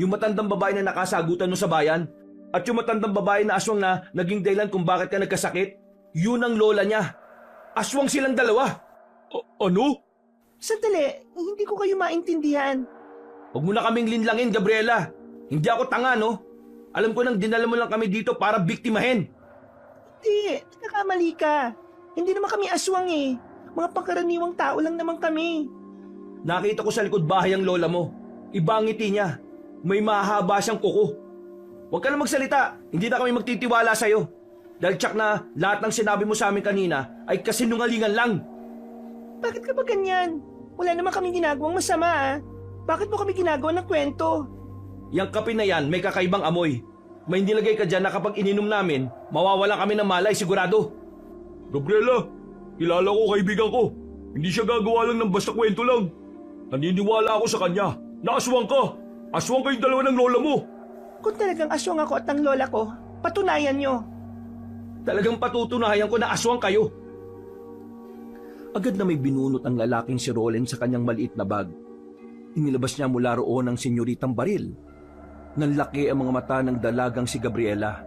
Yung matandang babae na nakasagutan mo sa bayan at yung matandang babae na aswang na naging dahilan kung bakit ka nagkasakit, yun ang lola niya. Aswang silang dalawa. Ano? Sandali, hindi ko kayo maintindihan. Huwag mo na kaming linlangin, Gabriela. Hindi ako tanga, no? Alam ko nang dinala mo lang kami dito para biktimahin. Hindi, nagkakamali ka. Hindi naman kami aswang eh. Mga pangkaraniwang tao lang naman kami. Nakita ko sa likod bahay ang lola mo. Iba ang ngiti niya. May mahaba siyang kuko. Huwag ka na magsalita. Hindi na kami magtitiwala sa'yo. Dahil tsak na lahat ng sinabi mo sa amin kanina ay kasinungalingan lang. Bakit ka ba ganyan? Wala naman kami ginagawang masama ah. Bakit mo kami ginagawa ng kwento? Yang kape na yan may kakaibang amoy. May nilagay ka dyan na kapag ininom namin, mawawala kami ng malay sigurado. Gabriela, kilala ko kaibigan ko. Hindi siya gagawa lang ng basta kwento lang. Naniniwala ako sa kanya na aswang ka. Aswang kayong dalawa ng lola mo. Kung talagang aswang ako at ang lola ko, patunayan nyo. Talagang patutunayan ko na aswang kayo. Agad na may binunot ang lalaking si Roland sa kanyang maliit na bag. Inilabas niya mula roon ang senyoritang baril. Nanlaki ang mga mata ng dalagang si Gabriela.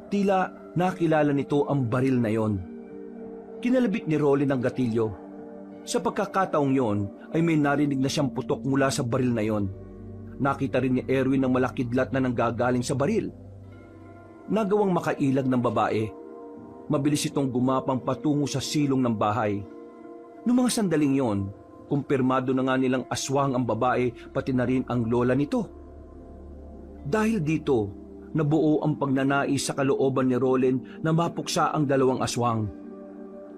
Tila nakilala nito ang baril na yon. Kinalabit ni Roland ang gatilyo. Sa pagkakataong yon ay may narinig na siyang putok mula sa baril na yon. Nakita rin ni Erwin ang malakidlat na nanggagaling sa baril. Nagawang makailag ng babae. Mabilis itong gumapang patungo sa silong ng bahay. Noong mga sandaling yon, kumpirmado na nga nilang aswang ang babae pati na rin ang lola nito. Dahil dito, nabuo ang pagnanais sa kalooban ni Roland na mapuksa ang dalawang aswang.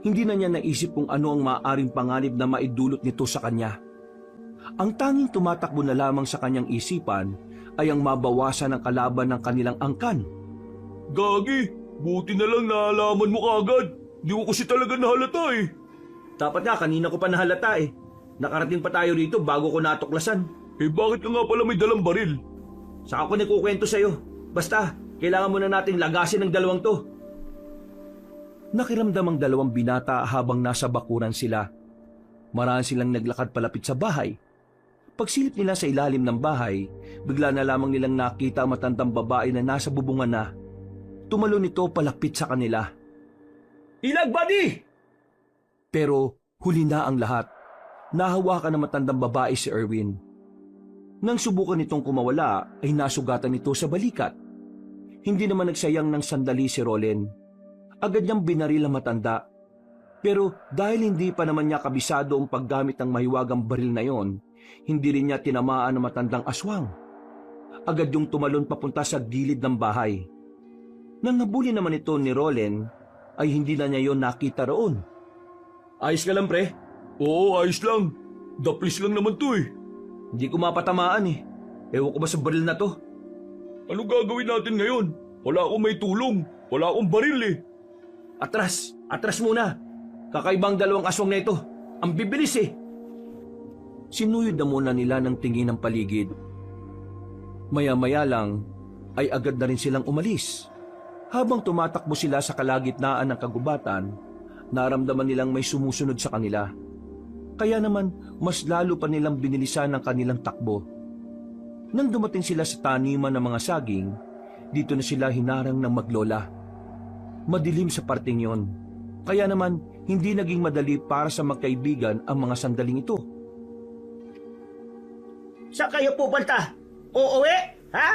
Hindi na niya naisip kung ano ang maaaring panganib na maidulot nito sa kanya. Ang tanging tumatakbo na lamang sa kanyang isipan ay ang mabawasan ng kalaban ng kanilang angkan. Gagi, buti na lang naalaman mo kaagad. Di ko kasi talaga nahalata eh. Dapat nga kanina ko pa nahalata eh. Nakarating pa tayo rito bago ko natuklasan. Eh bakit ka nga pala may dalang baril? Saka ko nikukwento sa'yo. Basta, kailangan muna nating lagasin ng dalawang to. Nakiramdam ang dalawang binata habang nasa bakuran sila. Maraan silang naglakad palapit sa bahay. Pagsilip nila sa ilalim ng bahay, bigla na lamang nilang nakita ang matandang babae na nasa bubungan na. Tumalo nito palapit sa kanila. Ilag, buddy! Pero huli na ang lahat. Nahawakan ng matandang babae si Erwin. Nang subukan nitong kumawala ay nasugatan nito sa balikat. Hindi naman nagsayang ng sandali si Roland. Agad niyang binaril ang matanda. Pero dahil hindi pa naman niya kabisado ang paggamit ng mahiwagang baril na yon, hindi rin niya tinamaan ang matandang aswang. Agad yung tumalon papunta sa gilid ng bahay. Nang nabuli naman ito ni Roland, ay hindi na niya yon nakita roon. Ayos ka lang, pre. Oo, ayos lang. Daplis lang naman to eh. Hindi ko mapatamaan eh. Ewan ko ba sa baril na to? Ano gagawin natin ngayon? Wala akong may tulong. Wala akong baril eh. Atras! Atras muna! Kakaibang dalawang aswang na ito. Ang bibilis eh. Sinuyod na muna nila ng tingin ng paligid. Maya-maya lang ay agad na rin silang umalis. Habang tumatakbo sila sa kalagitnaan ng kagubatan, naramdaman nilang may sumusunod sa kanila. Kaya naman mas lalo pa nilang binilisan ang kanilang takbo. Nang dumating sila sa taniman ng mga saging, dito na sila hinarang ng maglola. Madilim sa parting yon, kaya naman hindi naging madali para sa magkaibigan ang mga sandaling ito. Saan kayo pupunta? Uuwi? Ha?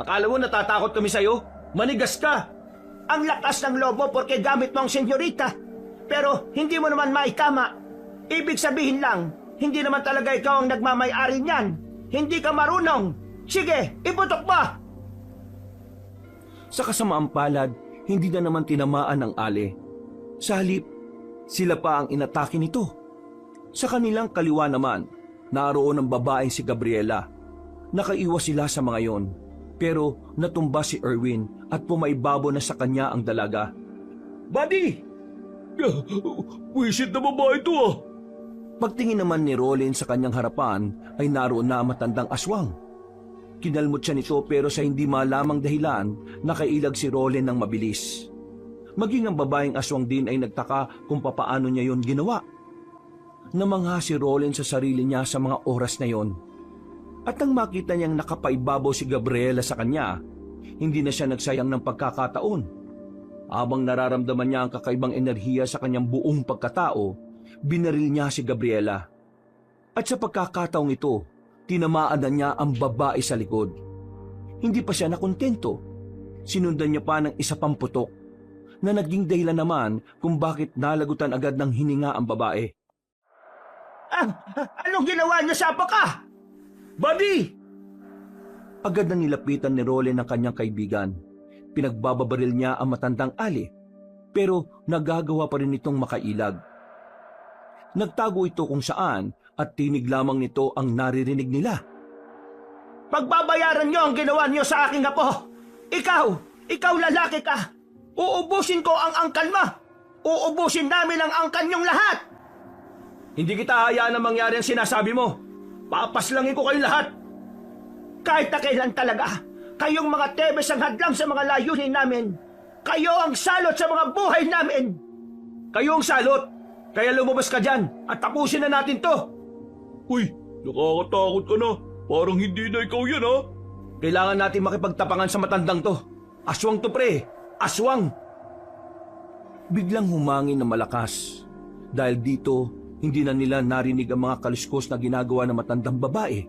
Akala mo natatakot kami sa'yo? Manigas ka! Ang lakas ng lobo porque gamit mo ang senyorita. Pero hindi mo naman maitama. Ibig sabihin lang, hindi naman talaga ikaw ang nagmamay-ari niyan. Hindi ka marunong. Sige, iputok mo! Sa kasamaang palad, hindi na naman tinamaan ang ale. Sa halip, sila pa ang inatake nito. Sa kanilang kaliwa naman, naroon ang babaeng si Gabriela. Nakaiwas sila sa mga yon, pero natumba si Erwin at pumaibabo na sa kanya ang dalaga. Buddy! Wisit na babae ito ah! Pagtingin naman ni Rollin sa kanyang harapan ay naroon na ang matandang aswang. Kinalmot siya nito pero sa hindi malamang dahilan, nakailag si Rollin ng mabilis. Maging ang babaeng aswang din ay nagtaka kung papaano niya yon ginawa. Namangha si Rollin sa sarili niya sa mga oras na yon. At nang makita niyang nakapaibabaw si Gabriela sa kanya, hindi na siya nagsayang ng pagkakataon. Habang nararamdaman niya ang kakaibang enerhiya sa kanyang buong pagkatao, binaril niya si Gabriela. At sa pagkakataong ito, tinamaan na niya ang babae sa likod. Hindi pa siya nakontento. Sinundan niya pa ng isa pang putok na naging dahilan naman kung bakit nalagutan agad ng hininga ang babae. Anong ginawa niyo sa apa ka? Buddy! Agad na nilapitan ni Rollin ang kanyang kaibigan. Pinagbababaril niya ang matandang ali, pero nagagawa pa rin itong makailag. Nagtago ito kung saan at tinig lamang nito ang naririnig nila. Pagbabayaran niyo ang ginawa niyo sa aking apo. Ikaw lalaki ka. Uubusin ko ang angkan mo. Uubusin namin ang angkan niyong lahat. Hindi kita hayaan na mangyari ang sinasabi mo. Papaslangin ko kayo lahat. Kahit na kailan talaga, kayong mga Tebes ang hadlang sa mga layunin namin. Kayo ang salot sa mga buhay namin. Kayo ang salot. Kaya lumabas ka dyan at tapusin na natin to. Uy, nakakatakot ka na. Parang hindi na ikaw yan ha. Kailangan natin makipagtapangan sa matandang to. Aswang to pre. Aswang. Biglang humangin na malakas. Dahil dito, hindi na nila narinig ang mga kaluskos na ginagawa ng matandang babae.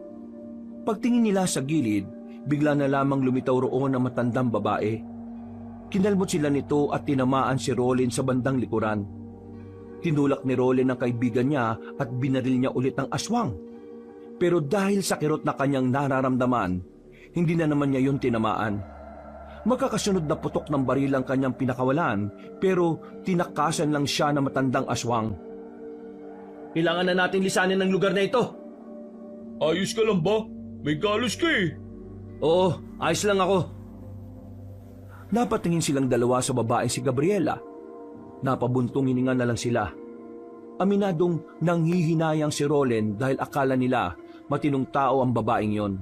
Pagtingin nila sa gilid, bigla na lamang lumitaw roon ang matandang babae. Kinalmot sila nito at tinamaan si Rollin sa bandang likuran. Tinulak ni Rollin ang kaibigan niya at binaril niya ulit ang aswang. Pero dahil sa kirot na kanyang nararamdaman, hindi na naman niya yun tinamaan. Magkakasunod na putok ng baril ang kanyang pinakawalan, pero tinakasan lang siya ng matandang aswang. Kailangan na natin lisanin ng lugar na ito. Ayos ka lang ba? May galos ka eh. Oo, ayos lang ako. Napatingin silang dalawa sa babaeng si Gabriela. Napabuntong hininga na lang sila. Aminadong nanghihinayang si Rollin dahil akala nila matinong tao ang babaeng yon.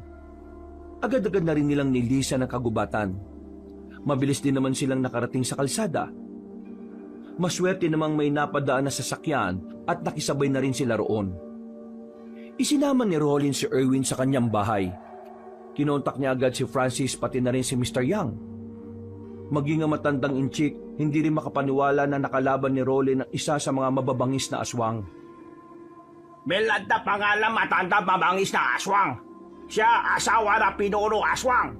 Agad-agad na rin nilang nilisan ang kagubatan. Mabilis din naman silang nakarating sa kalsada. Maswerte namang may napadaan na sasakyan at nakisabay na rin sila roon. Isinama ni Rollin si Erwin sa kanyang bahay. Kinontak niya agad si Francis pati na rin si Mr. Young. Maging ang matandang inchik, hindi rin makapaniwala na nakalaban ni Rollin ang isa sa mga mababangis na aswang. Melad na pangalan matanda mabangis na aswang. Siya asawa na pinuno aswang.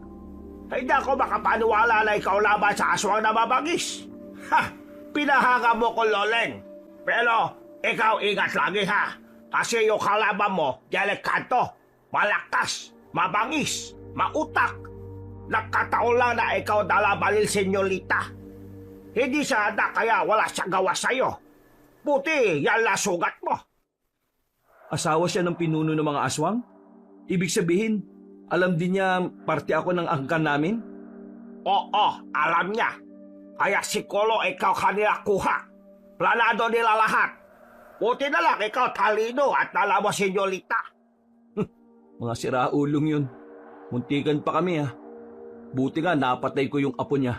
Hindi ako makapaniwala na ikaw laban sa aswang na mabangis. Ha! Pinahanga mo ko, Loleng. Pero ikaw ingat lagi ha. Kasi yung kalaban mo, delikado, malakas, mabangis, mautak. Nagkataon lang na ikaw dalabalil, senyorita. Hindi sana kaya wala siya gawa sa'yo. Puti, yan la sugat mo. Asawa siya ng pinuno ng mga aswang? Ibig sabihin, alam din niya parte ako ng angkan namin? Oo, alam niya. Kaya sikolo ikaw kanila kuha. Planado nila lahat. Buti na lang ikaw talino at nalaman, senyorita. Mga siraulong yun. Muntikan pa kami Buti nga napatay ko yung apo niya.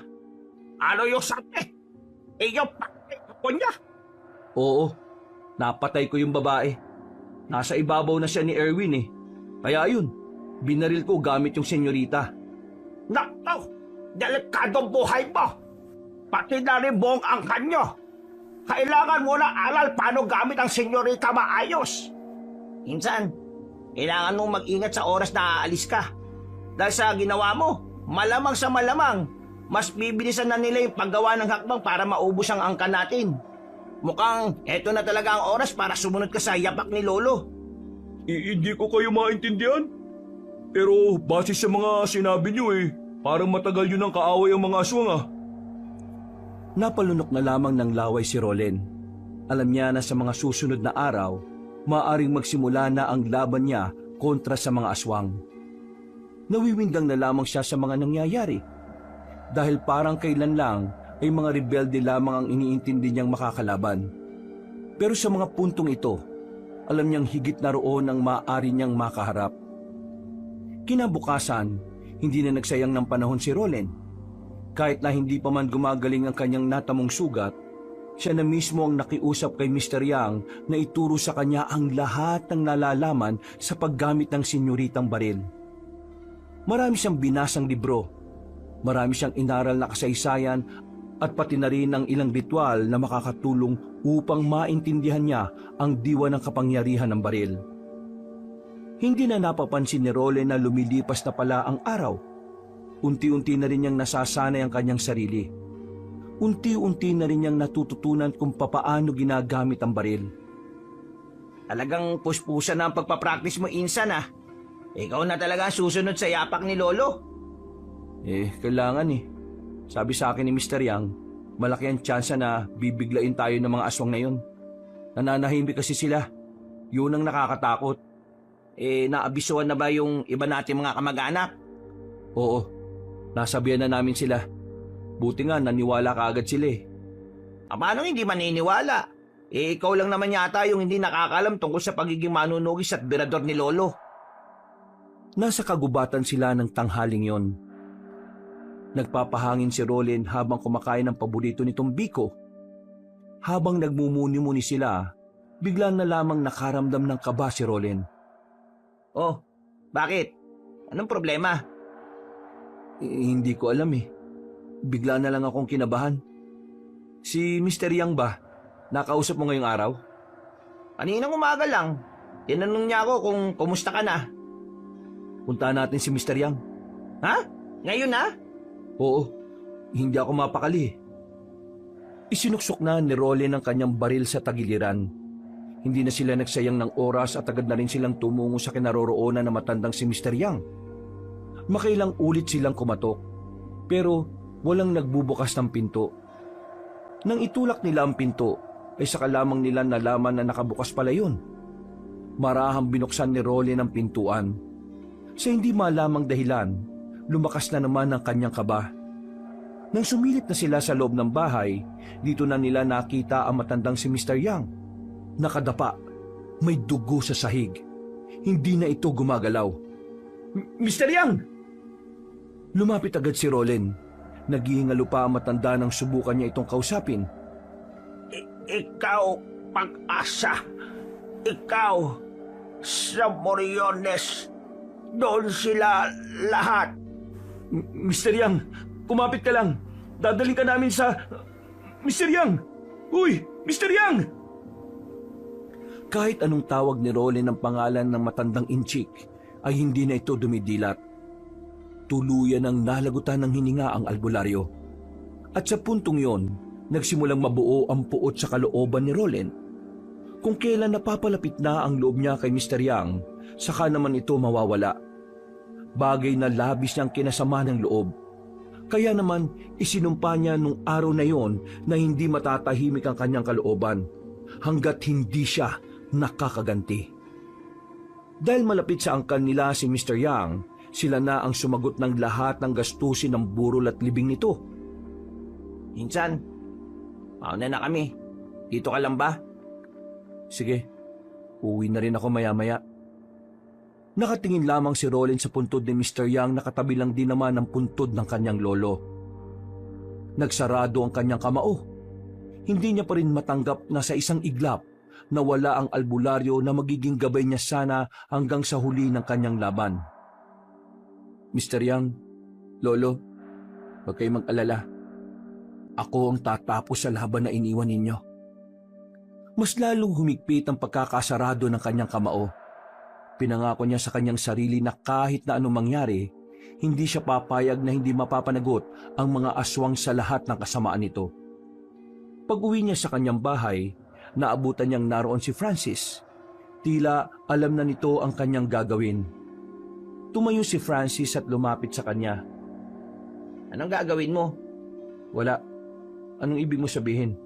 Ano yung sabi? Iyong patay ko niya. Oo, napatay ko yung babae. Nasa ibabaw na siya ni Erwin Kaya yun, binaril ko gamit yung senyorita. Nako, delikadong buhay mo. Pati na rin buong angkan nyo. Kailangan mo na aral paano gamit ang senyorita maayos. Insan, kailangan mong mag-ingat sa oras na aalis ka. Dahil sa ginawa mo, malamang sa malamang, mas bibilisan na nila yung paggawa ng hakbang para maubos ang angkan natin. Mukhang eto na talaga ang oras para sumunod ka sa yapak ni Lolo. Hindi ko kayo maintindihan. Pero base sa mga sinabi niyo parang matagal yun ang kaaway ang mga aswang Napalunok na lamang ng laway si Rolen. Alam niya na sa mga susunod na araw, maaaring magsimula na ang laban niya kontra sa mga aswang. Nawiwindang na lamang siya sa mga nangyayari. Dahil parang kailan lang ay mga rebelde lamang ang iniintindi niyang makakalaban. Pero sa mga puntong ito, alam niyang higit na roon ang maaari niyang makaharap. Kinabukasan, hindi na nagsayang ng panahon si Rolen. Kahit na hindi pa man gumagaling ang kanyang natamong sugat, siya na mismo ang nakiusap kay Mr. Yang na ituro sa kanya ang lahat ng nalalaman sa paggamit ng senyoritang baril. Marami siyang binasang libro, marami siyang inaral na kasaysayan at pati na rin ang ilang ritual na makakatulong upang maintindihan niya ang diwa ng kapangyarihan ng baril. Hindi na napapansin ni Rolen na lumilipas na pala ang araw. Unti-unti na rin niyang nasasanay ang kanyang sarili. Unti-unti na rin niyang natututunan kung papaano ginagamit ang baril. Talagang puspusan na ang pagpapractice mo, Insan Ikaw na talaga ang susunod sa yapak ni Lolo. Kailangan Sabi sa akin ni Mr. Yang, malaki ang tsansa na bibiglain tayo ng mga aswang na yun. Nananahimik kasi sila. Yun ang nakakatakot. Naabisuhan na ba yung iba nating mga kamag-anak? Oo, nasabihan na namin sila. Buti nga naniwala kaagad sila Paano hindi maniniwala? Ikaw lang naman yata yung hindi nakakalam tungkol sa pagiging manunugis at birador ni Lolo. Nasa kagubatan sila ng tanghaling yon. Nagpapahangin si Rolen habang kumakain ng paborito nitong biko. Habang nagmumuni-muni sila, bigla na lamang nakaramdam ng kaba si Rolen. Oh, bakit? Anong problema? Hindi ko alam Bigla na lang akong kinabahan. Si Mr. Yang ba? Nakausap mo ngayong araw? Kaninang umaga lang. Tinanong niya ako kung kumusta ka na. Puntahan natin si Mr. Yang. Ha? Ngayon na? Oo, hindi ako mapakali. Isinuksok na ni Rolen ang kanyang baril sa tagiliran. Hindi na sila nagsayang ng oras at agad na rin silang tumungo sa kinaroroonan na matandang si Mr. Yang. Makailang ulit silang kumatok, pero walang nagbubukas ng pinto. Nang itulak nila ang pinto, ay saka lamang nila nalaman na nakabukas pala yun. Marahang binuksan ni Rolen ang pintuan. Sa hindi malamang dahilan, lumakas na naman ang kanyang kaba. Nang sumilit na sila sa loob ng bahay, dito na nila nakita ang matandang si Mr. Yang. Nakadapa, may dugo sa sahig. Hindi na ito gumagalaw. Mr. Yang! Lumapit agad si Rolen. Naghihingalo pa ang matanda nang subukan niya itong kausapin. Ikaw, Pag-asa. Ikaw, sa Moriones. Doon sila lahat. Mr. Yang, kumapit ka lang. Dadaling ka namin sa... Mr. Yang! Uy! Mr. Yang! Kahit anong tawag ni Rolen ng pangalan ng matandang inchik, ay hindi na ito dumidilat. Tuluyan ang nalagutan ng hininga ang albularyo. At sa puntong yon, nagsimulang mabuo ang puot sa kalooban ni Rolen. Kung kailan napapalapit na ang loob niya kay Mr. Yang, saka naman ito mawawala. Bagay na labis niyang kinasama ng loob. Kaya naman isinumpa niya nung araw na yon na hindi matatahimik ang kanyang kalooban hanggat hindi siya nakakaganti. Dahil malapit sa angkan nila si Mr. Yang, sila na ang sumagot ng lahat ng gastusin ng burol at libing nito. Insan, mauna na kami. Dito ka lang ba? Sige, uwi na rin ako maya-maya. Nakatingin lamang si Rollin sa puntod ni Mr. Yang na katabi lang din naman ang puntod ng kanyang lolo. Nagsarado ang kanyang kamao. Hindi niya pa rin matanggap na sa isang iglap na wala ang albularyo na magiging gabay niya sana hanggang sa huli ng kanyang laban. Mr. Yang, Lolo, huwag kayong mag-alala. Ako ang tatapos sa laban na iniwan ninyo. Mas lalong humigpit ang pagkakasarado ng kanyang kamao. Pinangako niya sa kanyang sarili na kahit na anong mangyari, hindi siya papayag na hindi mapapanagot ang mga aswang sa lahat ng kasamaan nito. Pag-uwi niya sa kanyang bahay, naabutan niyang naroon si Francis. Tila alam na nito ang kanyang gagawin. Tumayo si Francis at lumapit sa kanya. Anong gagawin mo? Wala. Anong ibig mo sabihin?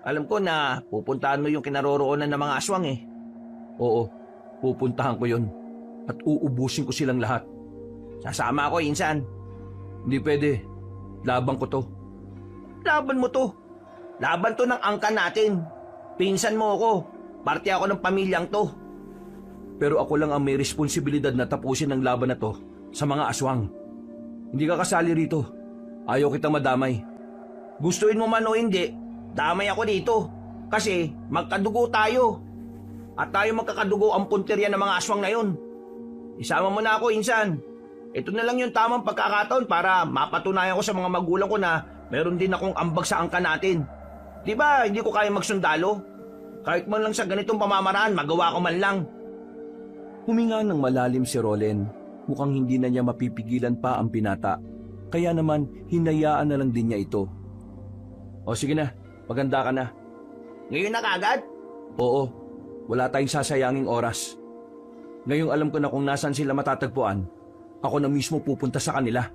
Alam ko na pupuntahan mo yung kinaroroonan ng mga aswang eh. Oo, pupuntahan ko yon at uubusin ko silang lahat. Sasama ako, Insan. Hindi pwede. Labang ko to. Laban mo to. Laban to ng angkan natin. Pinsan mo ako. Parte ako ng pamilyang to. Pero ako lang ang may responsibilidad na tapusin ang laban na to sa mga aswang. Hindi ka kasali rito. Ayaw kitang madamay. Gustuin mo man o hindi, damay ako dito. Kasi magkadugo tayo. At tayo magkakadugo ang punteriya ng mga aswang na yun. Isama mo na ako, Insan. Ito na lang yung tamang pagkakataon para mapatunayan ko sa mga magulang ko na meron din akong ambag sa angka natin. Di ba hindi ko kaya magsundalo? Kahit man lang sa ganitong pamamaraan, magawa ko man lang. Huminga ng malalim si Rollin. Mukhang hindi na niya mapipigilan pa ang binata. Kaya naman, hinayaan na lang din niya ito. O sige na, maganda ka na. Ngayon na kagad? Oo, wala tayong sasayanging oras. Ngayong alam ko na kung nasaan sila matatagpuan, ako na mismo pupunta sa kanila.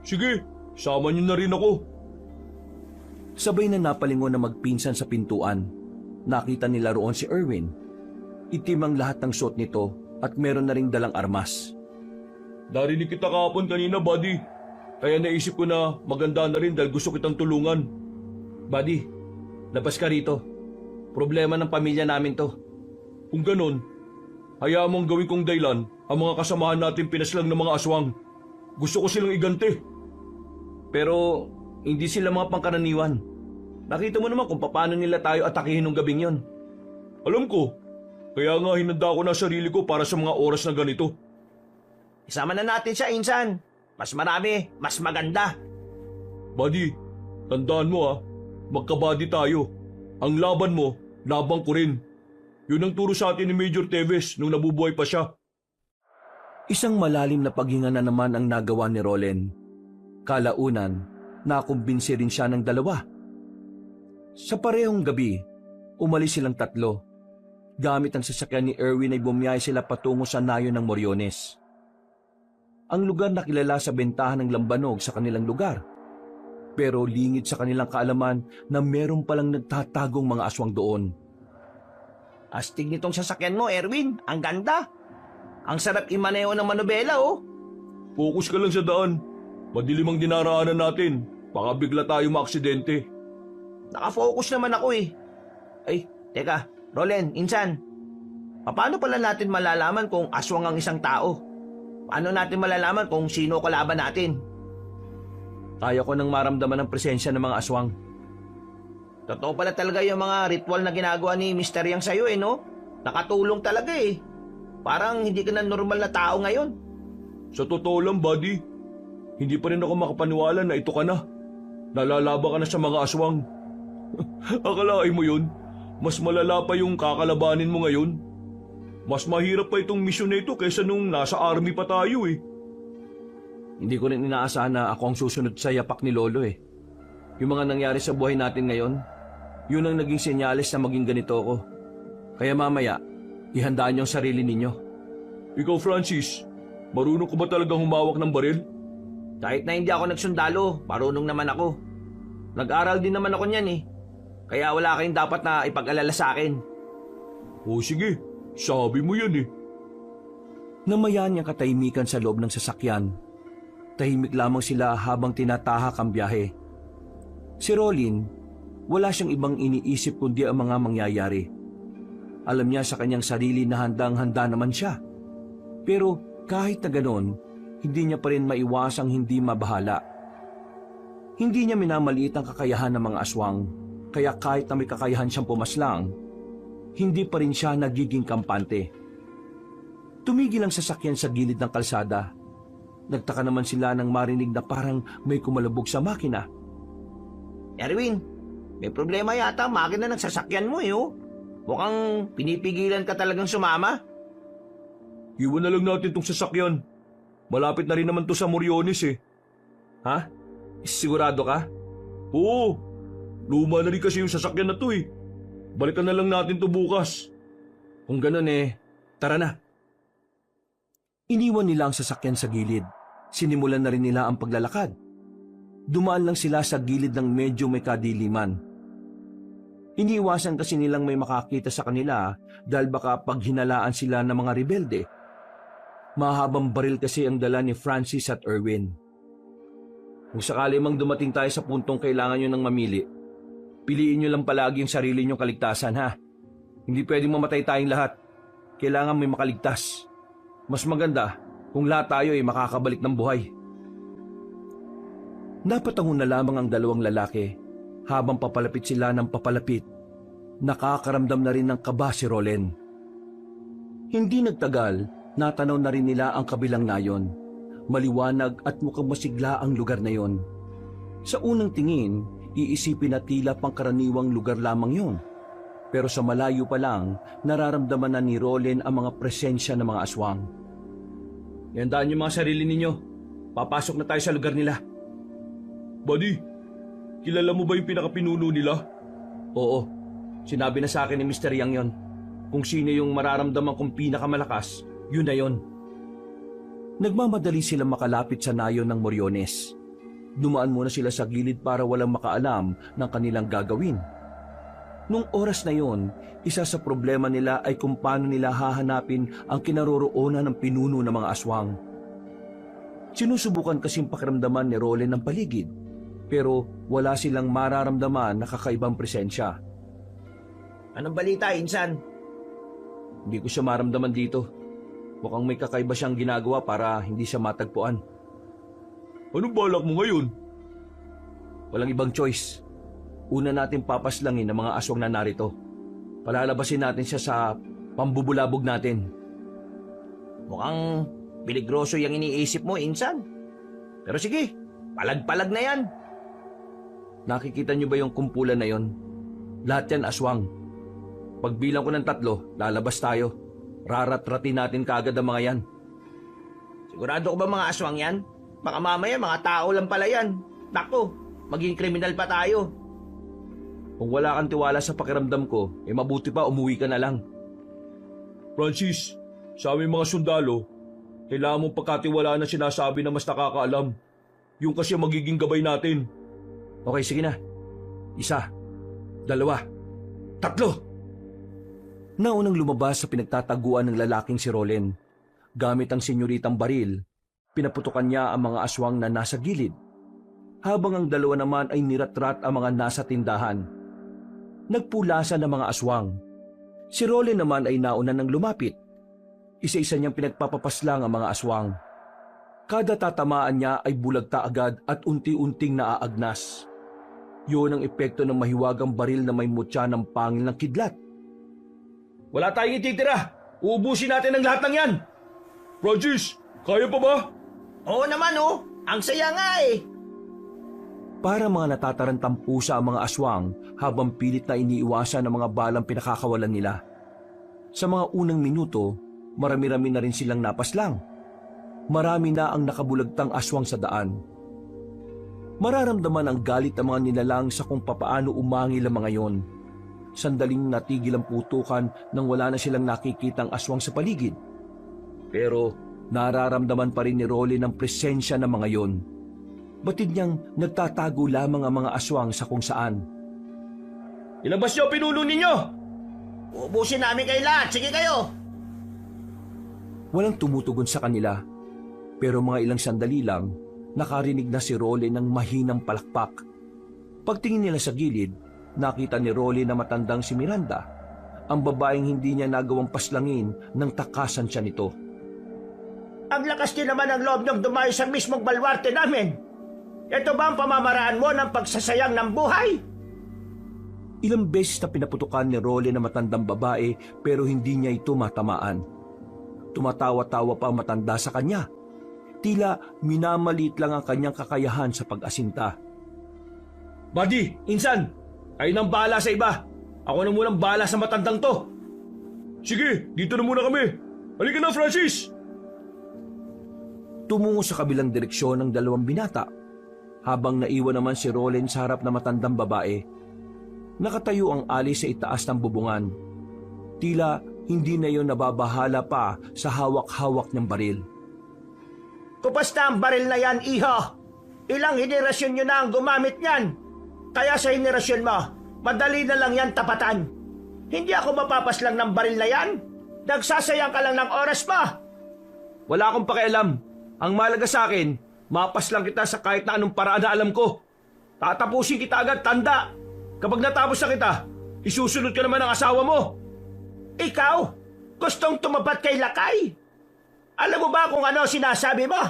Sige, sama niyo na rin ako. Sabay na napalingon na magpinsan sa pintuan. Nakita nila roon si Erwin. Itim ang lahat ng suot nito at meron na ring dalang armas. Narinig kita kahapon kanina, buddy. Kaya naisip ko na maganda na rin dahil gusto kitang tulungan. Buddy, labas ka rito. Problema ng pamilya namin to. Kung ganon, hayaan mong gawin kong daylan ang mga kasamahan natin pinaslang ng mga aswang. Gusto ko silang igante. Pero hindi sila mga pangkaraniwan. Nakita mo naman kung paano nila tayo atakihin ng gabing yon. Alam ko, kaya nga hinanda ko na sarili ko para sa mga oras na ganito. Isama na natin siya, Insan. Mas marami, mas maganda. Buddy, tandaan mo magkabady tayo. Ang laban mo, laban ko rin. Yun ang turo sa atin ni Major Teves nung nabubuhay pa siya. Isang malalim na paghinga na naman ang nagawa ni Rollin. Kalaunan, nakumbinsi rin siya ng dalawa. Sa parehong gabi, umalis silang tatlo. Gamit ang sasakyan ni Erwin ay bumiyahe sila patungo sa nayon ng Moriones. Ang lugar na kilala sa bentahan ng lambanog sa kanilang lugar. Pero lingid sa kanilang kaalaman na meron palang nagtatagong mga aswang doon. Astig nitong sasakyan mo, Erwin. Ang ganda. Ang sarap imaneho ng manobela, oh. Focus ka lang sa daan. Madilim ang dinaraanan natin. Baka bigla tayo maaksidente. Nakafocus naman ako eh. Ay, teka, Rollin, Insan. Paano pala natin malalaman kung aswang ang isang tao? Paano natin malalaman kung sino kalaban natin? Kaya ko nang maramdaman ang presensya ng mga aswang. Totoo pala talaga yung mga ritual na ginagawa ni Mr. Yang sa'yo eh, no? Nakatulong talaga eh. Parang hindi ka na normal na tao ngayon. Sa totoo lang, buddy, hindi pa rin ako makapaniwala na ito ka na. Nalalaban ka na sa mga aswang. Akalain mo yun? Mas malala pa yung kakalabanin mo ngayon. Mas mahirap pa itong misyon na ito kaysa nung nasa army pa tayo eh. Hindi ko rin inaasahan na ako ang susunod sa yapak ni Lolo eh. Yung mga nangyari sa buhay natin ngayon, yun ang naging senyales na maging ganito ako. Kaya mamaya, ihandaan niyo ang sarili ninyo. Ikaw, Francis, marunong ka ba talagang humawak ng baril? Kahit na hindi ako nagsundalo, marunong naman ako. Nag-aral din naman ako niyan eh. Kaya wala kayong dapat na ipag-alala sa akin. O sige, sabi mo yan eh. Namayan niyang katahimikan sa loob ng sasakyan. Tahimik lamang sila habang tinatahak ang biyahe. Si Rollin, wala siyang ibang iniisip kundi ang mga mangyayari. Alam niya sa kanyang sarili na handang-handa naman siya. Pero kahit na ganon, hindi niya pa rin maiwasang hindi mabahala. Hindi niya minamaliit ang kakayahan ng mga aswang, kaya kahit na may kakayahan siyang pumaslang, hindi pa rin siya nagiging kampante. Tumigil ang sasakyan sa gilid ng kalsada. Nagtaka naman sila nang marinig na parang may kumalabog sa makina. Erwin, may problema yata ang makina ng sasakyan mo eh, oh. Mukhang pinipigilan ka talagang sumama. Iwan na lang natin tong sasakyan. Malapit na rin naman to sa Moriones eh. Ha? Sigurado ka? Oo. Luma na rin kasi yung sasakyan na to eh. Balikan na lang natin to bukas. Kung ganun eh, tara na. Iniwan nila ang sasakyan sa gilid. Sinimulan na rin nila ang paglalakad. Dumaan lang sila sa gilid ng medyo may kadiliman. Iniiwasan kasi nilang may makakita sa kanila dahil baka paghinalaan sila ng mga rebelde. Mahabang baril kasi ang dala ni Francis at Erwin. Kung sakali mang dumating tayo sa puntong kailangan nyo ng mamili, piliin nyo lang palagi yung sarili nyong kaligtasan ha. Hindi pwedeng mamatay tayong lahat. Kailangan may makaligtas. Mas maganda kung lahat tayo ay makakabalik ng buhay. Napatangon na lamang ang dalawang lalaki. Habang papalapit sila ng papalapit, nakakaramdam na rin ng kaba si Rolen. Hindi nagtagal, natanaw na rin nila ang kabilang nayon. Maliwanag at mukhang masigla ang lugar na yon. Sa unang tingin, iisipin na tila pangkaraniwang lugar lamang yon. Pero sa malayo pa lang, nararamdaman na ni Rolen ang mga presensya ng mga aswang. Iandaan yung mga sarili ninyo. Papasok na tayo sa lugar nila. Buddy, kilala mo ba yung pinakapinuno nila? Oo, sinabi na sa akin ni Mr. Yang yon. Kung sino yung mararamdaman kong pinakamalakas, yun na yon. Nagmamadali sila makalapit sa nayon ng Moriones. Dumaan muna sila sa gilid para walang makaalam ng kanilang gagawin. Nung oras na yon, isa sa problema nila ay kung paano nila hahanapin ang kinaroroonan ng pinuno ng mga aswang. Sinusubukan kasing pakiramdaman ni Rolen ng paligid, pero wala silang mararamdaman na kakaibang presensya. Anong balita, Insan? Hindi ko siya maramdaman dito. Mukhang may kakaiba siyang ginagawa para hindi siya matagpuan. Anong balak mo ngayon? Walang ibang choice. Una natin papaslangin ang mga aswang na narito. Palalabasin natin siya sa pambubulabog natin. Mukhang peligroso yung iniisip mo, Insan. Pero sige, palag-palag na yan. Nakikita niyo ba yung kumpulan na yon? Lahat yan aswang. Pagbilang ko ng 3, lalabas tayo. Rarat-ratin natin kaagad ang mga yan. Sigurado ko ba mga aswang yan? Baka mamaya mga tao lang pala yan. Naku, maging kriminal pa tayo. Kung wala kang tiwala sa pakiramdam ko, mabuti pa umuwi ka na lang. Francis, sa aming mga sundalo, kailangan mong pagkatiwalaan na sinasabi na mas nakakaalam. Yung kasi magiging gabay natin. Okay, sige na. 1, 2, 3. Naunang lumabas sa pinagtataguan ng lalaking si Rolen. Gamit ang senyoritang baril, pinaputukan niya ang mga aswang na nasa gilid. Habang ang dalawa naman ay niratrat ang mga nasa tindahan. Nagpulasan ang mga aswang. Si Rolen naman ay nauna ng lumapit. Isa-isa niyang pinagpapapaslang ang mga aswang. Kada tatamaan niya ay bulagta agad at unti-unting naaagnas. Yun ang epekto ng mahiwagang baril na may mutya ng pangil ng kidlat. Wala tayong ititira. Uubusin natin ang lahat ng yan. Francis, kaya pa ba? Oo naman oh, ang saya nga eh. Para mga natatarantang pusa ang mga aswang habang pilit na iniiwasan ang mga balang pinakakawalan nila. Sa mga unang minuto, marami-rami na rin silang napaslang. Marami na ang nakabulagtang aswang sa daan. Mararamdaman ang galit ng mga nilalang sa kung papaano umangil ang mga yon. Sandaling natigil ang putukan nang wala na silang nakikitang aswang sa paligid. Pero nararamdaman pa rin ni Rolly ng presensya ng mga yon. Batid niyang nagtatago lamang ang mga aswang sa kung saan. Ilabas niyo ang pinuno ninyo! Ubusin namin kayo lahat, sige kayo. Walang tumutugon sa kanila. Pero mga ilang sandali lang, nakarinig na si Rolly ng mahinang palakpak. Pagtingin nila sa gilid, nakita ni Rolly na matandang si Miranda, ang babaeng hindi niya nagawang paslangin nang takasan siya nito. Ang lakas din naman ng loob niyong dumayo sa mismong balwarte namin. Ito ba ang pamamaraan mo ng pagsasayang ng buhay? Ilang beses na pinaputukan ni Roland na matandang babae pero hindi niya ito matamaan. Tumatawa-tawa pa ang matanda sa kanya. Tila minamaliit lang ang kanyang kakayahan sa pag-asinta. Buddy, insan, kayo nang bahala sa iba. Ako na munang bahala sa matandang to. Sige, dito na muna kami. Halika na, Francis! Tumungo sa kabilang direksyon ng dalawang binata. Habang naiwan naman si Roland sa harap na matandang babae, nakatayo ang Ali sa itaas ng bubungan. Tila hindi na yon nababahala pa sa hawak-hawak niyang baril. Kupas na ang baril na yan, iho. Ilang henerasyon nyo na ang gumamit niyan. Kaya sa henerasyon mo, madali na lang yan tapatan. Hindi ako mapapaslang ng baril na yan. Nagsasayang ka lang ng oras pa. Wala akong pakialam. Ang mahalaga sa akin, mapas lang kita sa kahit na anong paraan na alam ko. Tatapusin kita agad, tanda. Kapag natapos na kita, isusunod ka naman ng asawa mo. Ikaw, gustong tumapat kay Lakay? Alam mo ba kung ano sinasabi mo?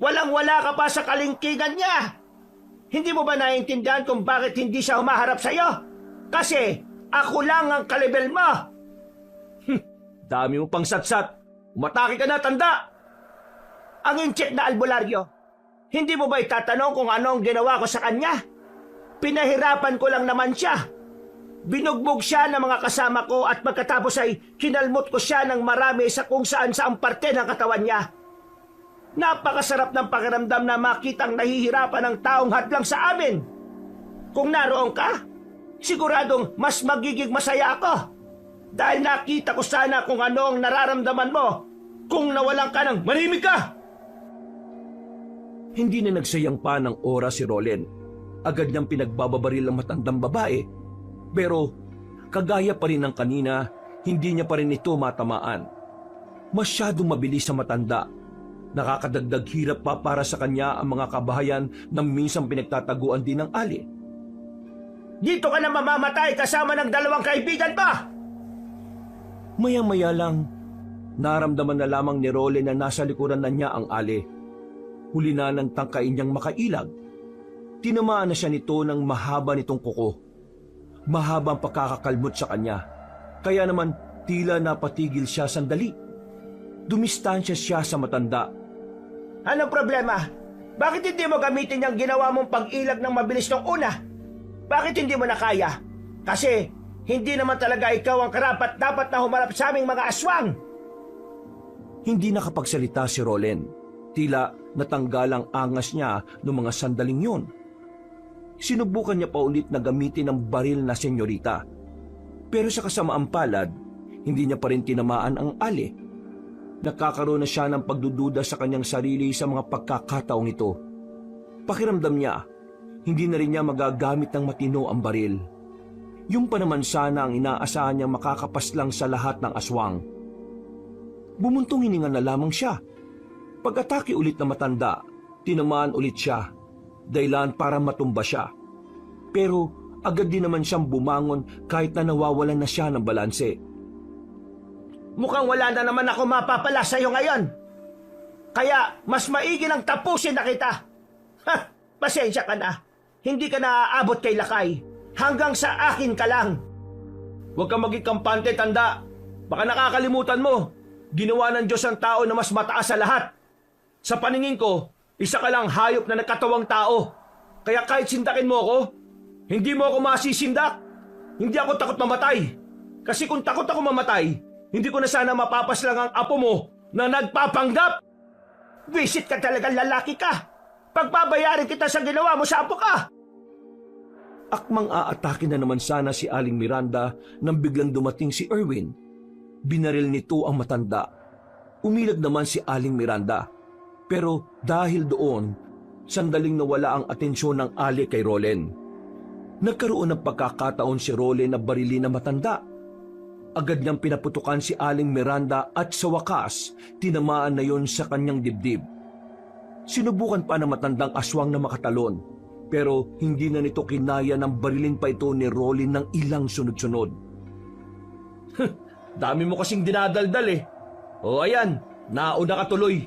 Walang-wala ka pa sa kalingkingan niya. Hindi mo ba naiintindihan kung bakit hindi siya humaharap sa'yo? Kasi ako lang ang kalibel mo. Dami mo pang satsat. Umatake ka na, tanda. Ang inchik na albularyo, hindi mo ba itatanong kung anong ginawa ko sa kanya? Pinahirapan ko lang naman siya. Binugbog siya ng mga kasama ko at pagkatapos ay kinalmot ko siya ng marami sa kung saan saang parte ng katawan niya. Napakasarap ng pakiramdam na makitang nahihirapan ng taong hadlang sa amin. Kung naroon ka, siguradong mas magiging masaya ako. Dahil nakita ko sana kung ano ang nararamdaman mo kung nawalan ka ng... Manahimik ka! Hindi na nagsayang pa ng oras si Roland. Agad niyang pinagbababaril ang matandang babae. Pero kagaya pa rin ng kanina, hindi niya pa rin ito matamaan. Masyadong mabilis sa matanda. Nakakadagdag hirap pa para sa kanya ang mga kabahayan na minsan pinagtataguan din ng Ali. Dito ka na mamamatay kasama ng dalawang kaibigan pa! Maya-maya lang, naramdaman na lamang ni Roland na nasa likuran na niya ang Ali. Huli na ng tangkain niyang makailag. Tinamaan na siya nito ng mahaba nitong kuko. Mahaba ang pagkakakalmot sa kanya. Kaya naman tila napatigil siya sandali. Dumistansya siya sa matanda. Anong problema? Bakit hindi mo gamitin yung ginawa mong pag-ilag ng mabilis nung una? Bakit hindi mo na kaya? Kasi hindi naman talaga ikaw ang karapat-dapat na humarap sa aming mga aswang. Hindi nakapagsalita si Roland. Tila natanggal ang angas niya noong mga sandaling yun. Sinubukan niya pa ulit na gamitin ang baril na senyorita. Pero sa kasamaang palad, hindi niya pa rin tinamaan ang Ali. Nakakaroon na siya ng pagdududa sa kanyang sarili sa mga pagkakataong ito. Pakiramdam niya, hindi na rin niya magagamit ng matino ang baril. Yung pa naman sana ang inaasahan niyang makakapaslang sa lahat ng aswang. Bumuntong hininga na lamang siya. Pag-atake ulit na matanda, tinamaan ulit siya, dahilan para matumba siya. Pero agad din naman siyang bumangon kahit na nawawalan na siya ng balanse. Mukhang wala na naman ako mapapala sa'yo ngayon. Kaya mas maigi lang tapusin na kita. Ha! Pasensya ka na. Hindi ka na aabot kay Lakay. Hanggang sa akin ka lang. Huwag kang maging kampante, tanda. Baka nakakalimutan mo. Ginawa ng Diyos ang tao na mas mataas sa lahat. Sa paningin ko, isa ka lang hayop na nagkatawang tao. Kaya kahit sindakin mo ako, hindi mo ako masisindak. Hindi ako takot mamatay. Kasi kung takot ako mamatay, hindi ko na sana mapapaslang ang apo mo na nagpapanggap. Visit ka talagang lalaki ka. Pagbabayarin kita sa ginawa mo sa apo ka. Akmang aatake na naman sana si Aling Miranda nang biglang dumating si Erwin. Binaril nito ang matanda. Umilag naman si Aling Miranda. Pero dahil doon, sandaling nawala ang atensyon ng Ali kay Roland. Nagkaroon ng pagkakataon si Roland na barilin na matanda. Agad niyang pinaputukan si Aling Miranda at sa wakas, tinamaan na yon sa kanyang dibdib. Sinubukan pa ng matandang aswang na makatalon, pero hindi na nito kinaya ng barilin pa ito ni Roland ng ilang sunod-sunod. Dami mo kasing dinadaldal eh. O ayan, Nauna ka tuloy.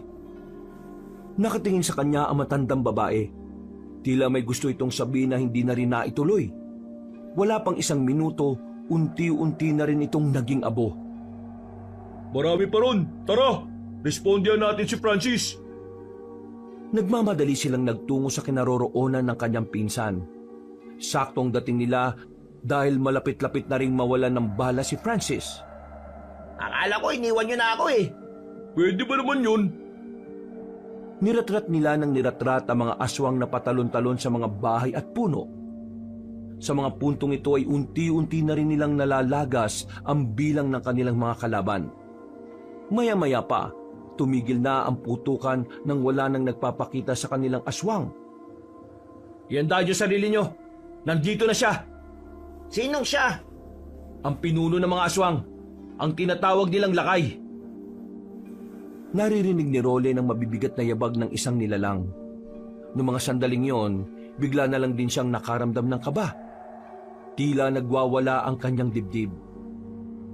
Nakatingin sa kanya ang matandang babae. Tila may gusto itong sabihin na hindi na rin naituloy. Wala pang 1 minuto, unti-unti na rin itong naging abo. Marami pa ron. Tara, respondihan natin si Francis. Nagmamadali silang nagtungo sa kinaroroonan ng kanyang pinsan. Saktong dating nila dahil malapit-lapit na ring mawalan ng bala si Francis. Akala ko iniwan nyo na ako eh. Pwede ba naman yun? Niratrat nila ng niratrat ang mga aswang na patalon-talon sa mga bahay at puno. Sa mga puntong ito ay unti-unti na rin nilang nalalagas ang bilang ng kanilang mga kalaban. Maya-maya pa, tumigil na ang putukan nang wala nang nagpapakita sa kanilang aswang. Iandaan niyo sarili niyo. Nandito na siya. Sinong siya? Ang pinuno ng mga aswang. Ang tinatawag nilang lakay. Naririnig ni Rolen ang mabibigat na yabag ng isang nilalang. Noong mga sandaling yon, bigla na lang din siyang nakaramdam ng kaba. Tila nagwawala ang kanyang dibdib.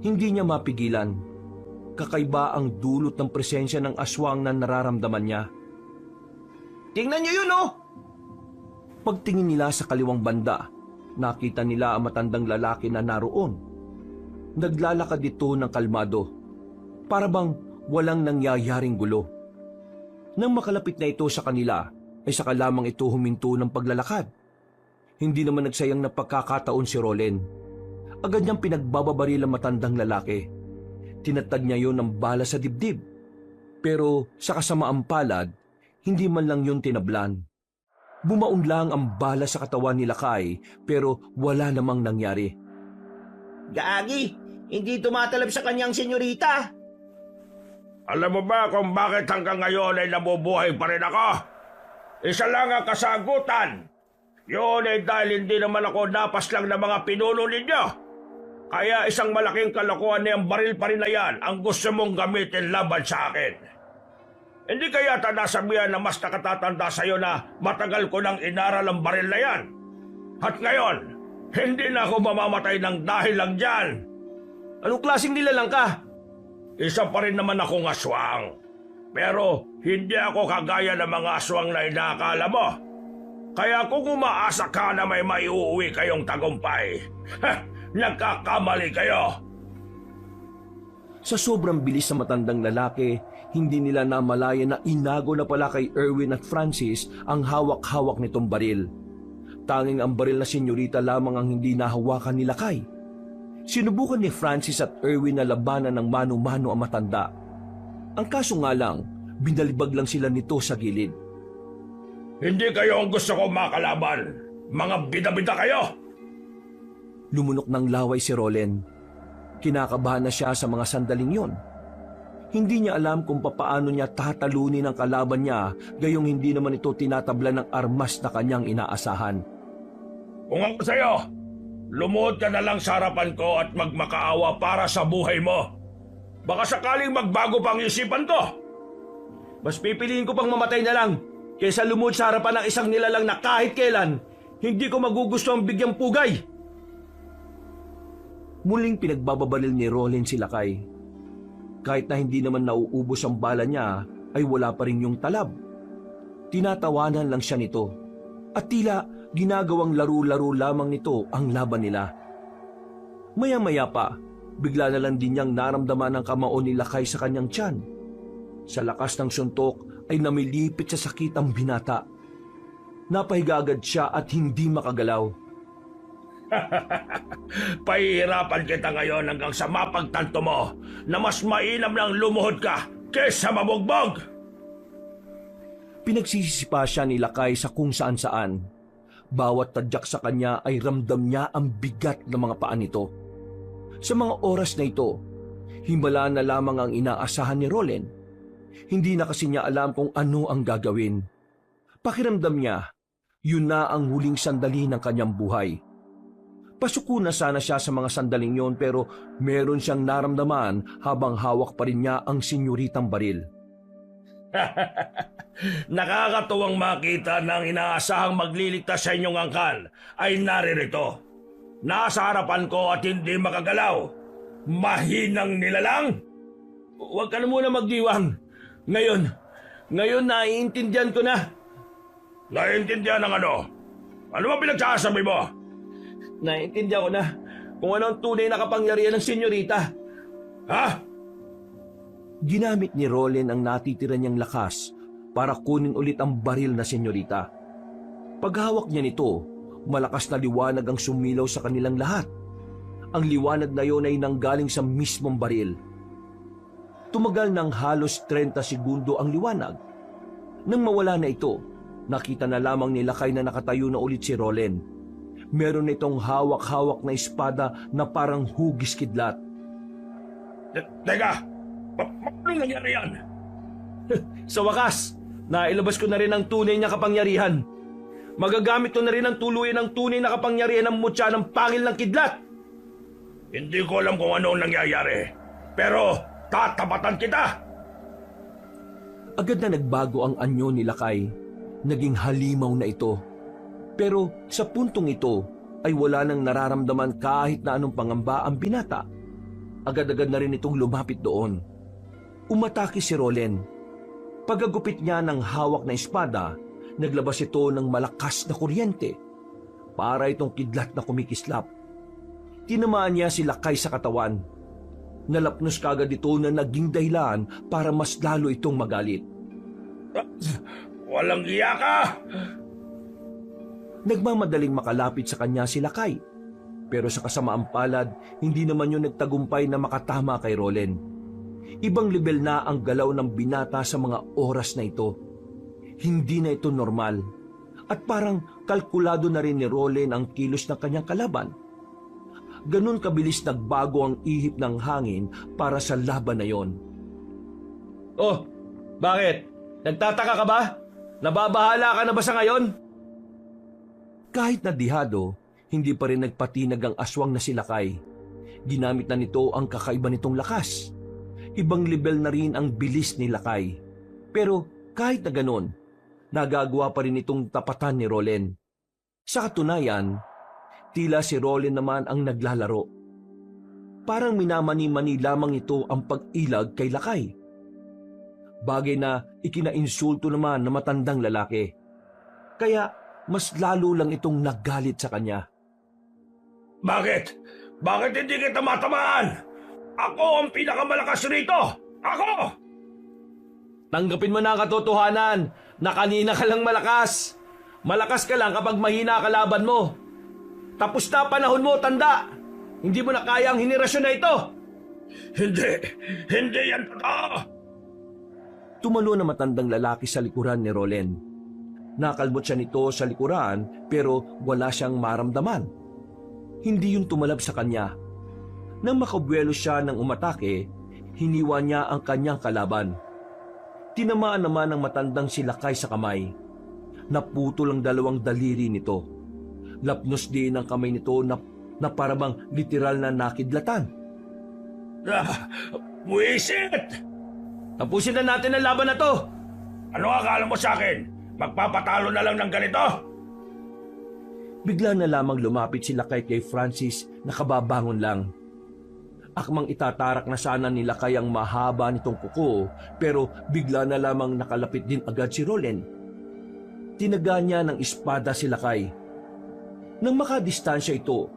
Hindi niya mapigilan. Kakaiba ang dulot ng presensya ng aswang na nararamdaman niya. Tingnan nyo yun oh! Pagtingin nila sa kaliwang banda, nakita nila ang matandang lalaki na naroon. Naglalakad ito ng kalmado, para bang walang nangyayaring gulo. Nang makalapit na ito sa kanila, ay saka lamang ito huminto ng paglalakad. Hindi naman nagsayang na pagkakataon si Rolen. Agad niyang pinagbababaril ang matandang lalaki. Tinatag niya yon ng bala sa dibdib. Pero sa kasamaang palad, hindi man lang yun tinablan. Bumaon lang ang bala sa katawan ni Lakay pero wala namang nangyari. Gaagi, hindi tumatalab sa kanyang senyorita. Alam mo ba kung bakit hanggang ngayon ay nabubuhay pa rin ako? Isa lang ang kasagutan. Yun ay dahil hindi naman ako napas lang ng mga pinuno ninyo. Kaya isang malaking kalokohan niyang baril pa rin na yan ang gusto mong gamitin laban sa akin. Hindi kaya nasabihan na mas nakatatanda sa'yo na matagal ko nang inaral ang baril na yan. At ngayon, hindi na ako mamamatay ng dahil lang dyan. Anong klaseng nilalang ka? Isa pa rin naman akong aswang. Pero hindi ako kagaya ng mga aswang na inaakala mo. Kaya kung umaasa ka na may maiuwi kayong tagumpay, nagkakamali kayo. Sa sobrang bilis sa matandang lalaki, hindi nila namalaya na inago na pala kay Erwin at Francis ang hawak-hawak nitong baril. Tanging ang baril na senyorita lamang ang hindi nahawakan ni Lakay. Sinubukan ni Francis at Erwin na labanan ng mano-mano ang matanda. Ang kaso nga lang, binalibag lang sila nito sa gilid. Hindi kayo ang gusto ko makalaban. Mga bida-bida kayo. Lumunok ng laway si Rolen. Kinakabahan na siya sa mga sandaling yon. Hindi niya alam kung papaano niya tatalunin ang kalaban niya, gayong hindi naman ito tinatabla ng armas na kanyang inaasahan. Kung ako sa'yo, lumuhod ka na lang sa harapan ko at magmakaawa para sa buhay mo. Baka sakaling magbago pang isipan ko. Mas pipiliin ko pang mamatay na lang kaysa lumuhod sa harapan ng isang nilalang na kahit kailan hindi ko magugusto ang bigyang pugay. Muling pinagbababaril ni Rolen si Lakay. Kahit na hindi naman nauubos ang bala niya, ay wala pa rin yung talab. Tinatawanan lang siya nito. At tila ginagawang laro-laro lamang nito ang laban nila. Maya-maya pa, bigla na lang din niyang naramdaman ang kamao ni Lakay sa kanyang tiyan. Sa lakas ng suntok ay namilipit sa sakit ang binata. Napahiga agad siya at hindi makagalaw. Pahihirapan kita ngayon hanggang sa mapagtanto mo na mas mainam lang lumuhod ka kesa mabugbog. Pinagsisisipa siya ni Lakay sa kung saan-saan. Bawat tadyak sa kanya ay ramdam niya ang bigat ng mga paa nito. Sa mga oras na ito, himala na lamang ang inaasahan ni Rolen. Hindi na kasi niya alam kung ano ang gagawin. Pakiramdam niya, yun na ang huling sandali ng kanyang buhay. Pasuko na sana siya sa mga sandaling yon pero meron siyang naramdaman habang hawak pa rin niya ang senyoritang baril. Nakakatuwang makita na ang inaasahang magliligtas sa inyong angkan ay naririto. Nasa harapan ko at hindi makagalaw. Mahinang nilalang. Huwag ka na muna magdiwang. Ngayon naiintindihan ko na. Naiintindihan ng ano? Ano ba pinagsasabi mo? Naiintindihan ko na kung ano ang tunay na kapangyarihan ng senyorita. Ha? Ginamit ni Roland ang natitira niyang lakas para kunin ulit ang baril na senyorita. Paghawak niya nito, malakas na liwanag ang sumilaw sa kanilang lahat. Ang liwanag na yon ay nanggaling sa mismong baril. Tumagal ng halos 30 segundo ang liwanag. Nang mawala na ito, nakita na lamang ni Lakay na nakatayo na ulit si Roland. Meron itong hawak-hawak na espada na parang hugis kidlat. Teka! Paano nangyari yan? Sa wakas, nailabas ko na rin ang tunay niya kapangyarihan. Magagamit ko na rin ang tuluyan ng tunay na kapangyarihan ng mutya ng pangil ng kidlat. Hindi ko alam kung ano ang nangyayari. Pero tatapatan kita! Agad na nagbago ang anyo ni Lakay. Naging halimaw na ito. Pero sa puntong ito ay wala nang nararamdaman kahit na anong pangamba ang binata. Agad-agad na rin itong lumapit doon. Umatake si Roland. Pagagupit niya ng hawak na espada, naglabas ito ng malakas na kuryente. Para itong kidlat na kumikislap. Tinamaan niya si Lakay sa katawan. Nalapnos kagad ito na naging dahilan para mas lalo itong magalit. Walang iya ka! Nagmamadaling makalapit sa kanya si Lakay. Pero sa kasamaang palad, hindi naman yun nagtagumpay na makatama kay Roland. Ibang level na ang galaw ng binata sa mga oras na ito. Hindi na ito normal. At parang kalkulado na rin ni Roland ang kilos ng kanyang kalaban. Ganun kabilis nagbago ang ihip ng hangin para sa laban na yon. Oh, bakit? Nagtataka ka ba? Nababahala ka na ba sa ngayon? Kahit na dihado, hindi pa rin nagpatinag ang aswang na si Lakay. Ginamit na nito ang kakaiba nitong lakas. Ibang level na rin ang bilis ni Lakay. Pero kahit na ganon, nagagawa pa rin itong tapatan ni Roland. Sa katunayan, tila si Roland naman ang naglalaro. Parang minamani-mani lamang ito ang pag-ilag kay Lakay. Bagay na ikinainsulto naman na matandang lalaki. Kaya mas lalo lang itong naggalit sa kanya. Bakit? Bakit hindi kita matamaan? Ako ang pinakamalakas rito! Ako! Tanggapin mo na ang katotohanan na kanina ka lang malakas. Malakas ka lang kapag mahina kalaban mo. Tapos na panahon mo, tanda. Hindi mo na kaya ang henerasyon na ito. Hindi yan totoo! Tumalo na matandang lalaki sa likuran ni Roland. Nakalmot siya nito sa likuran pero wala siyang maramdaman. Hindi yung tumalab sa kanya. Nang makabuelo siya ng umatake, hiniwa niya ang kanyang kalaban. Tinamaan naman ng matandang si Lakay sa kamay. Naputol ang dalawang daliri nito. Lapnos din ang kamay nito na parabang literal na nakidlatan. Buwisit! Tapusin na natin ang laban na to. Ano akala mo sa akin? Magpapatalo na lang ng ganito? Bigla na lamang lumapit si Lakay kay Francis na kababangon lang. Akmang itatarak na sana ni Lakay ang mahaba nitong kuko pero bigla na lamang nakalapit din agad si Roland. Tinaga niya ng espada si Lakay. Nang makadistansya ito,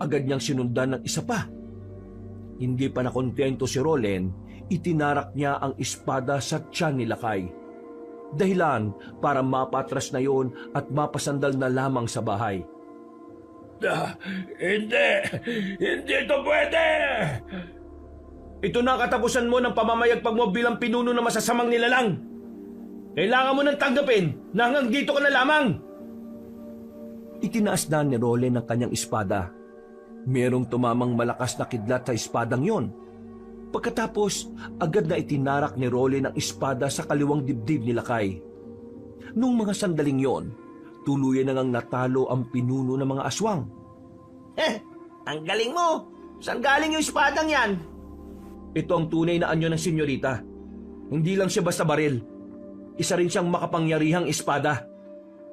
agad niyang sinundan ng isa pa. Hindi pa nakontento si Roland, itinarak niya ang espada sa tiyan ni Lakay. Dahilan para mapatras na yon at mapasandal na lamang sa bahay. Hindi ito pwede! Ito na ang katapusan mo ng pamamayagpag mo bilang pinuno ng masasamang nilalang. Kailangan mo nang tanggapin na hanggang dito ka na lamang. Itinaas na ni Roland ang kanyang espada. Merong tumamang malakas na kidlat sa espadang yon. Pagkatapos, agad na itinarak ni Roland ang espada sa kaliwang dibdib ni Lakay. Noong mga sandaling yon, tuluyan na ngang natalo ang pinuno ng mga aswang. Ang galing mo! Saan galing yung espadang yan? Ito ang tunay na anyo ng senyorita. Hindi lang siya basta baril. Isa rin siyang makapangyarihang espada.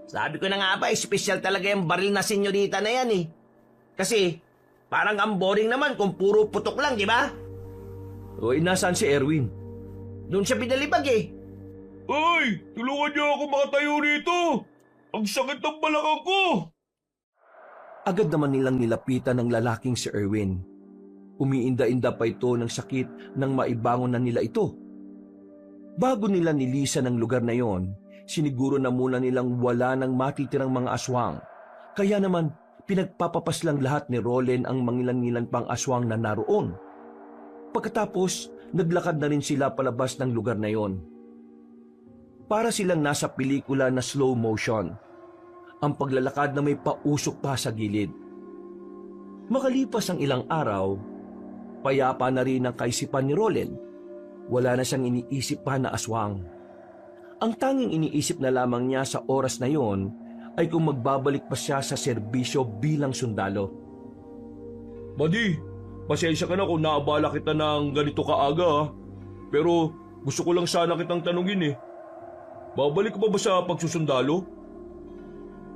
Sabi ko na nga ba, espesyal talaga yung baril na senyorita na yan eh. Kasi, parang ang boring naman kung puro putok lang, di ba? O nasaan si Erwin? Doon siya pinalibag eh. Ay! Tulungan niyo ako makatayo rito! Ang sakit ng balakang ko! Agad naman nilang nilapitan ng lalaking si Erwin. Umiinda-inda pa ito ng sakit nang maibangon na nila ito. Bago nila nilisan ang lugar na yon, siniguro na muna nilang wala nang matitirang mga aswang. Kaya naman, pinagpapapaslang lahat ni Roland ang mangilan-ngilan pang aswang na naroon. Pagkatapos, naglakad na rin sila palabas ng lugar na yon. Para silang nasa pelikula na slow motion. Ang paglalakad na may pausok pa sa gilid. Makalipas ang ilang araw, payapa na rin ang kaisipan ni Roland. Wala na siyang iniisip pa na aswang. Ang tanging iniisip na lamang niya sa oras na yon ay kung magbabalik pa siya sa serbisyo bilang sundalo. Buddy, pasensya ka na kung naabala kita ng ganito kaaga ha. Pero gusto ko lang sana kitang tanungin eh. Babalik ka pa ba sa pagsusundalo?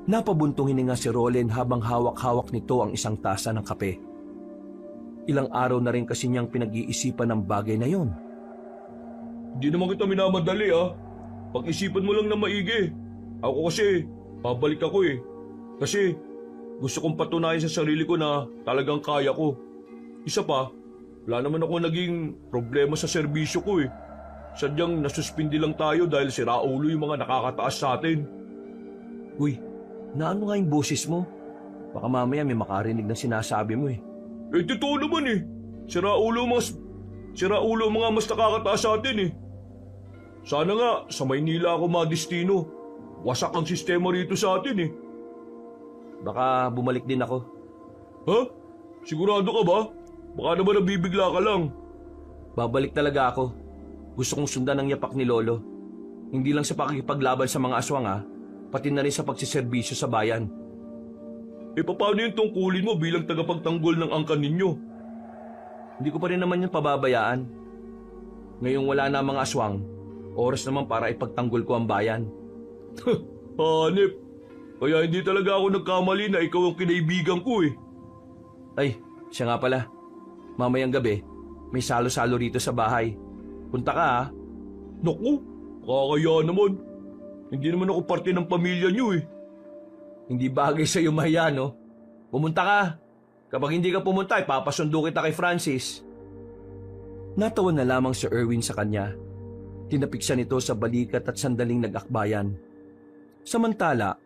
Napabuntong hininga si Roland habang hawak-hawak nito ang isang tasa ng kape. Ilang araw na rin kasi niyang pinag-iisipan ng bagay na yon. Hindi naman kita minamadali ha. Pag-isipan mo lang na maigi. Ako kasi, babalik ako eh. Kasi gusto kong patunayan sa sarili ko na talagang kaya ko. Isa pa, wala naman ako naging problema sa serbisyo ko eh. Sadyang nasuspindi lang tayo dahil sira ulo yung mga nakakataas sa atin. Uy, naano nga yung boses mo? Baka mamaya may makarinig na sinasabi mo eh. Eh, totoo naman eh. Sira ulo ang mga mas nakakataas sa atin eh. Sana nga, sa Maynila ako madestino. Wasak ang sistema rito sa atin eh. Baka bumalik din ako. Ha? Sigurado ka ba? Baka naman nabibigla ka lang. Babalik talaga ako. Gusto kong sundan ang yapak ni Lolo. Hindi lang sa pakikipaglaban sa mga aswang pati na rin sa pagsiservisyo sa bayan. Eh, paano yung tungkulin mo bilang tagapagtanggol ng angkan ninyo? Hindi ko pa rin naman yun pababayaan. Ngayong wala na ang mga aswang, oras naman para ipagtanggol ko ang bayan. Hanip. Kaya hindi talaga ako nagkamali na ikaw ang kinaibigan ko eh. Ay, siya nga pala. Mamayang gabi, may salo-salo rito sa bahay. Punta ka ha. Naku, kakaya naman. Hindi naman ako parte ng pamilya niyo eh. Hindi bagay sa'yo mahiya, no? Pumunta ka. Kapag hindi ka pumunta, ipapasundo kita kay Francis. Natawa na lamang si Erwin sa kanya. Tinapik siya nito sa balikat at sandaling nag-akbayan. Samantala,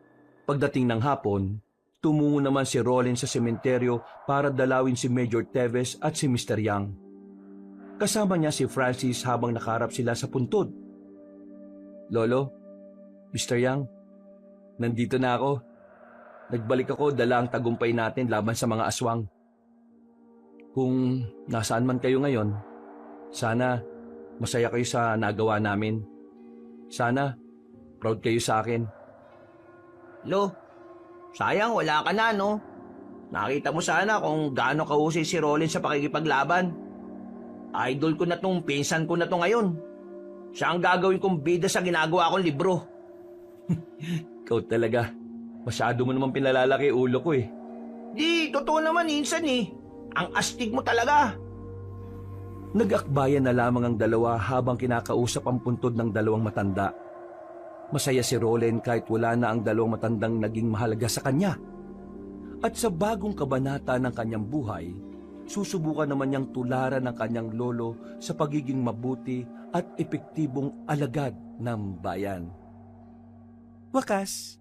pagdating ng hapon, tumungo naman si Roland sa sementeryo para dalawin si Major Teves at si Mr. Yang. Kasama niya si Francis habang nakaharap sila sa puntod. Lolo, Mr. Yang, nandito na ako. Nagbalik ako dala ang tagumpay natin laban sa mga aswang. Kung nasaan man kayo ngayon, sana masaya kayo sa nagawa namin. Sana proud kayo sa akin. Lo, sayang wala ka na no. Nakita mo sana kung gaano kahusay si Roland sa pakikipaglaban. Idol ko na tong pinsan ko na to ngayon. Siya ang gagawin kong bida sa ginagawa kong libro. Ikaw talaga. Masyado mo naman pinalalaki ulo ko eh. Di, totoo naman insan eh. Ang astig mo talaga. Nag-akbayan na lamang ang dalawa habang kinakausap ang puntod ng dalawang matanda. Masaya si Roland kahit wala na ang dalawang matandang naging mahalaga sa kanya. At sa bagong kabanata ng kanyang buhay, susubukan naman niyang tularan ng kanyang lolo sa pagiging mabuti at epektibong alagad ng bayan. Wakas.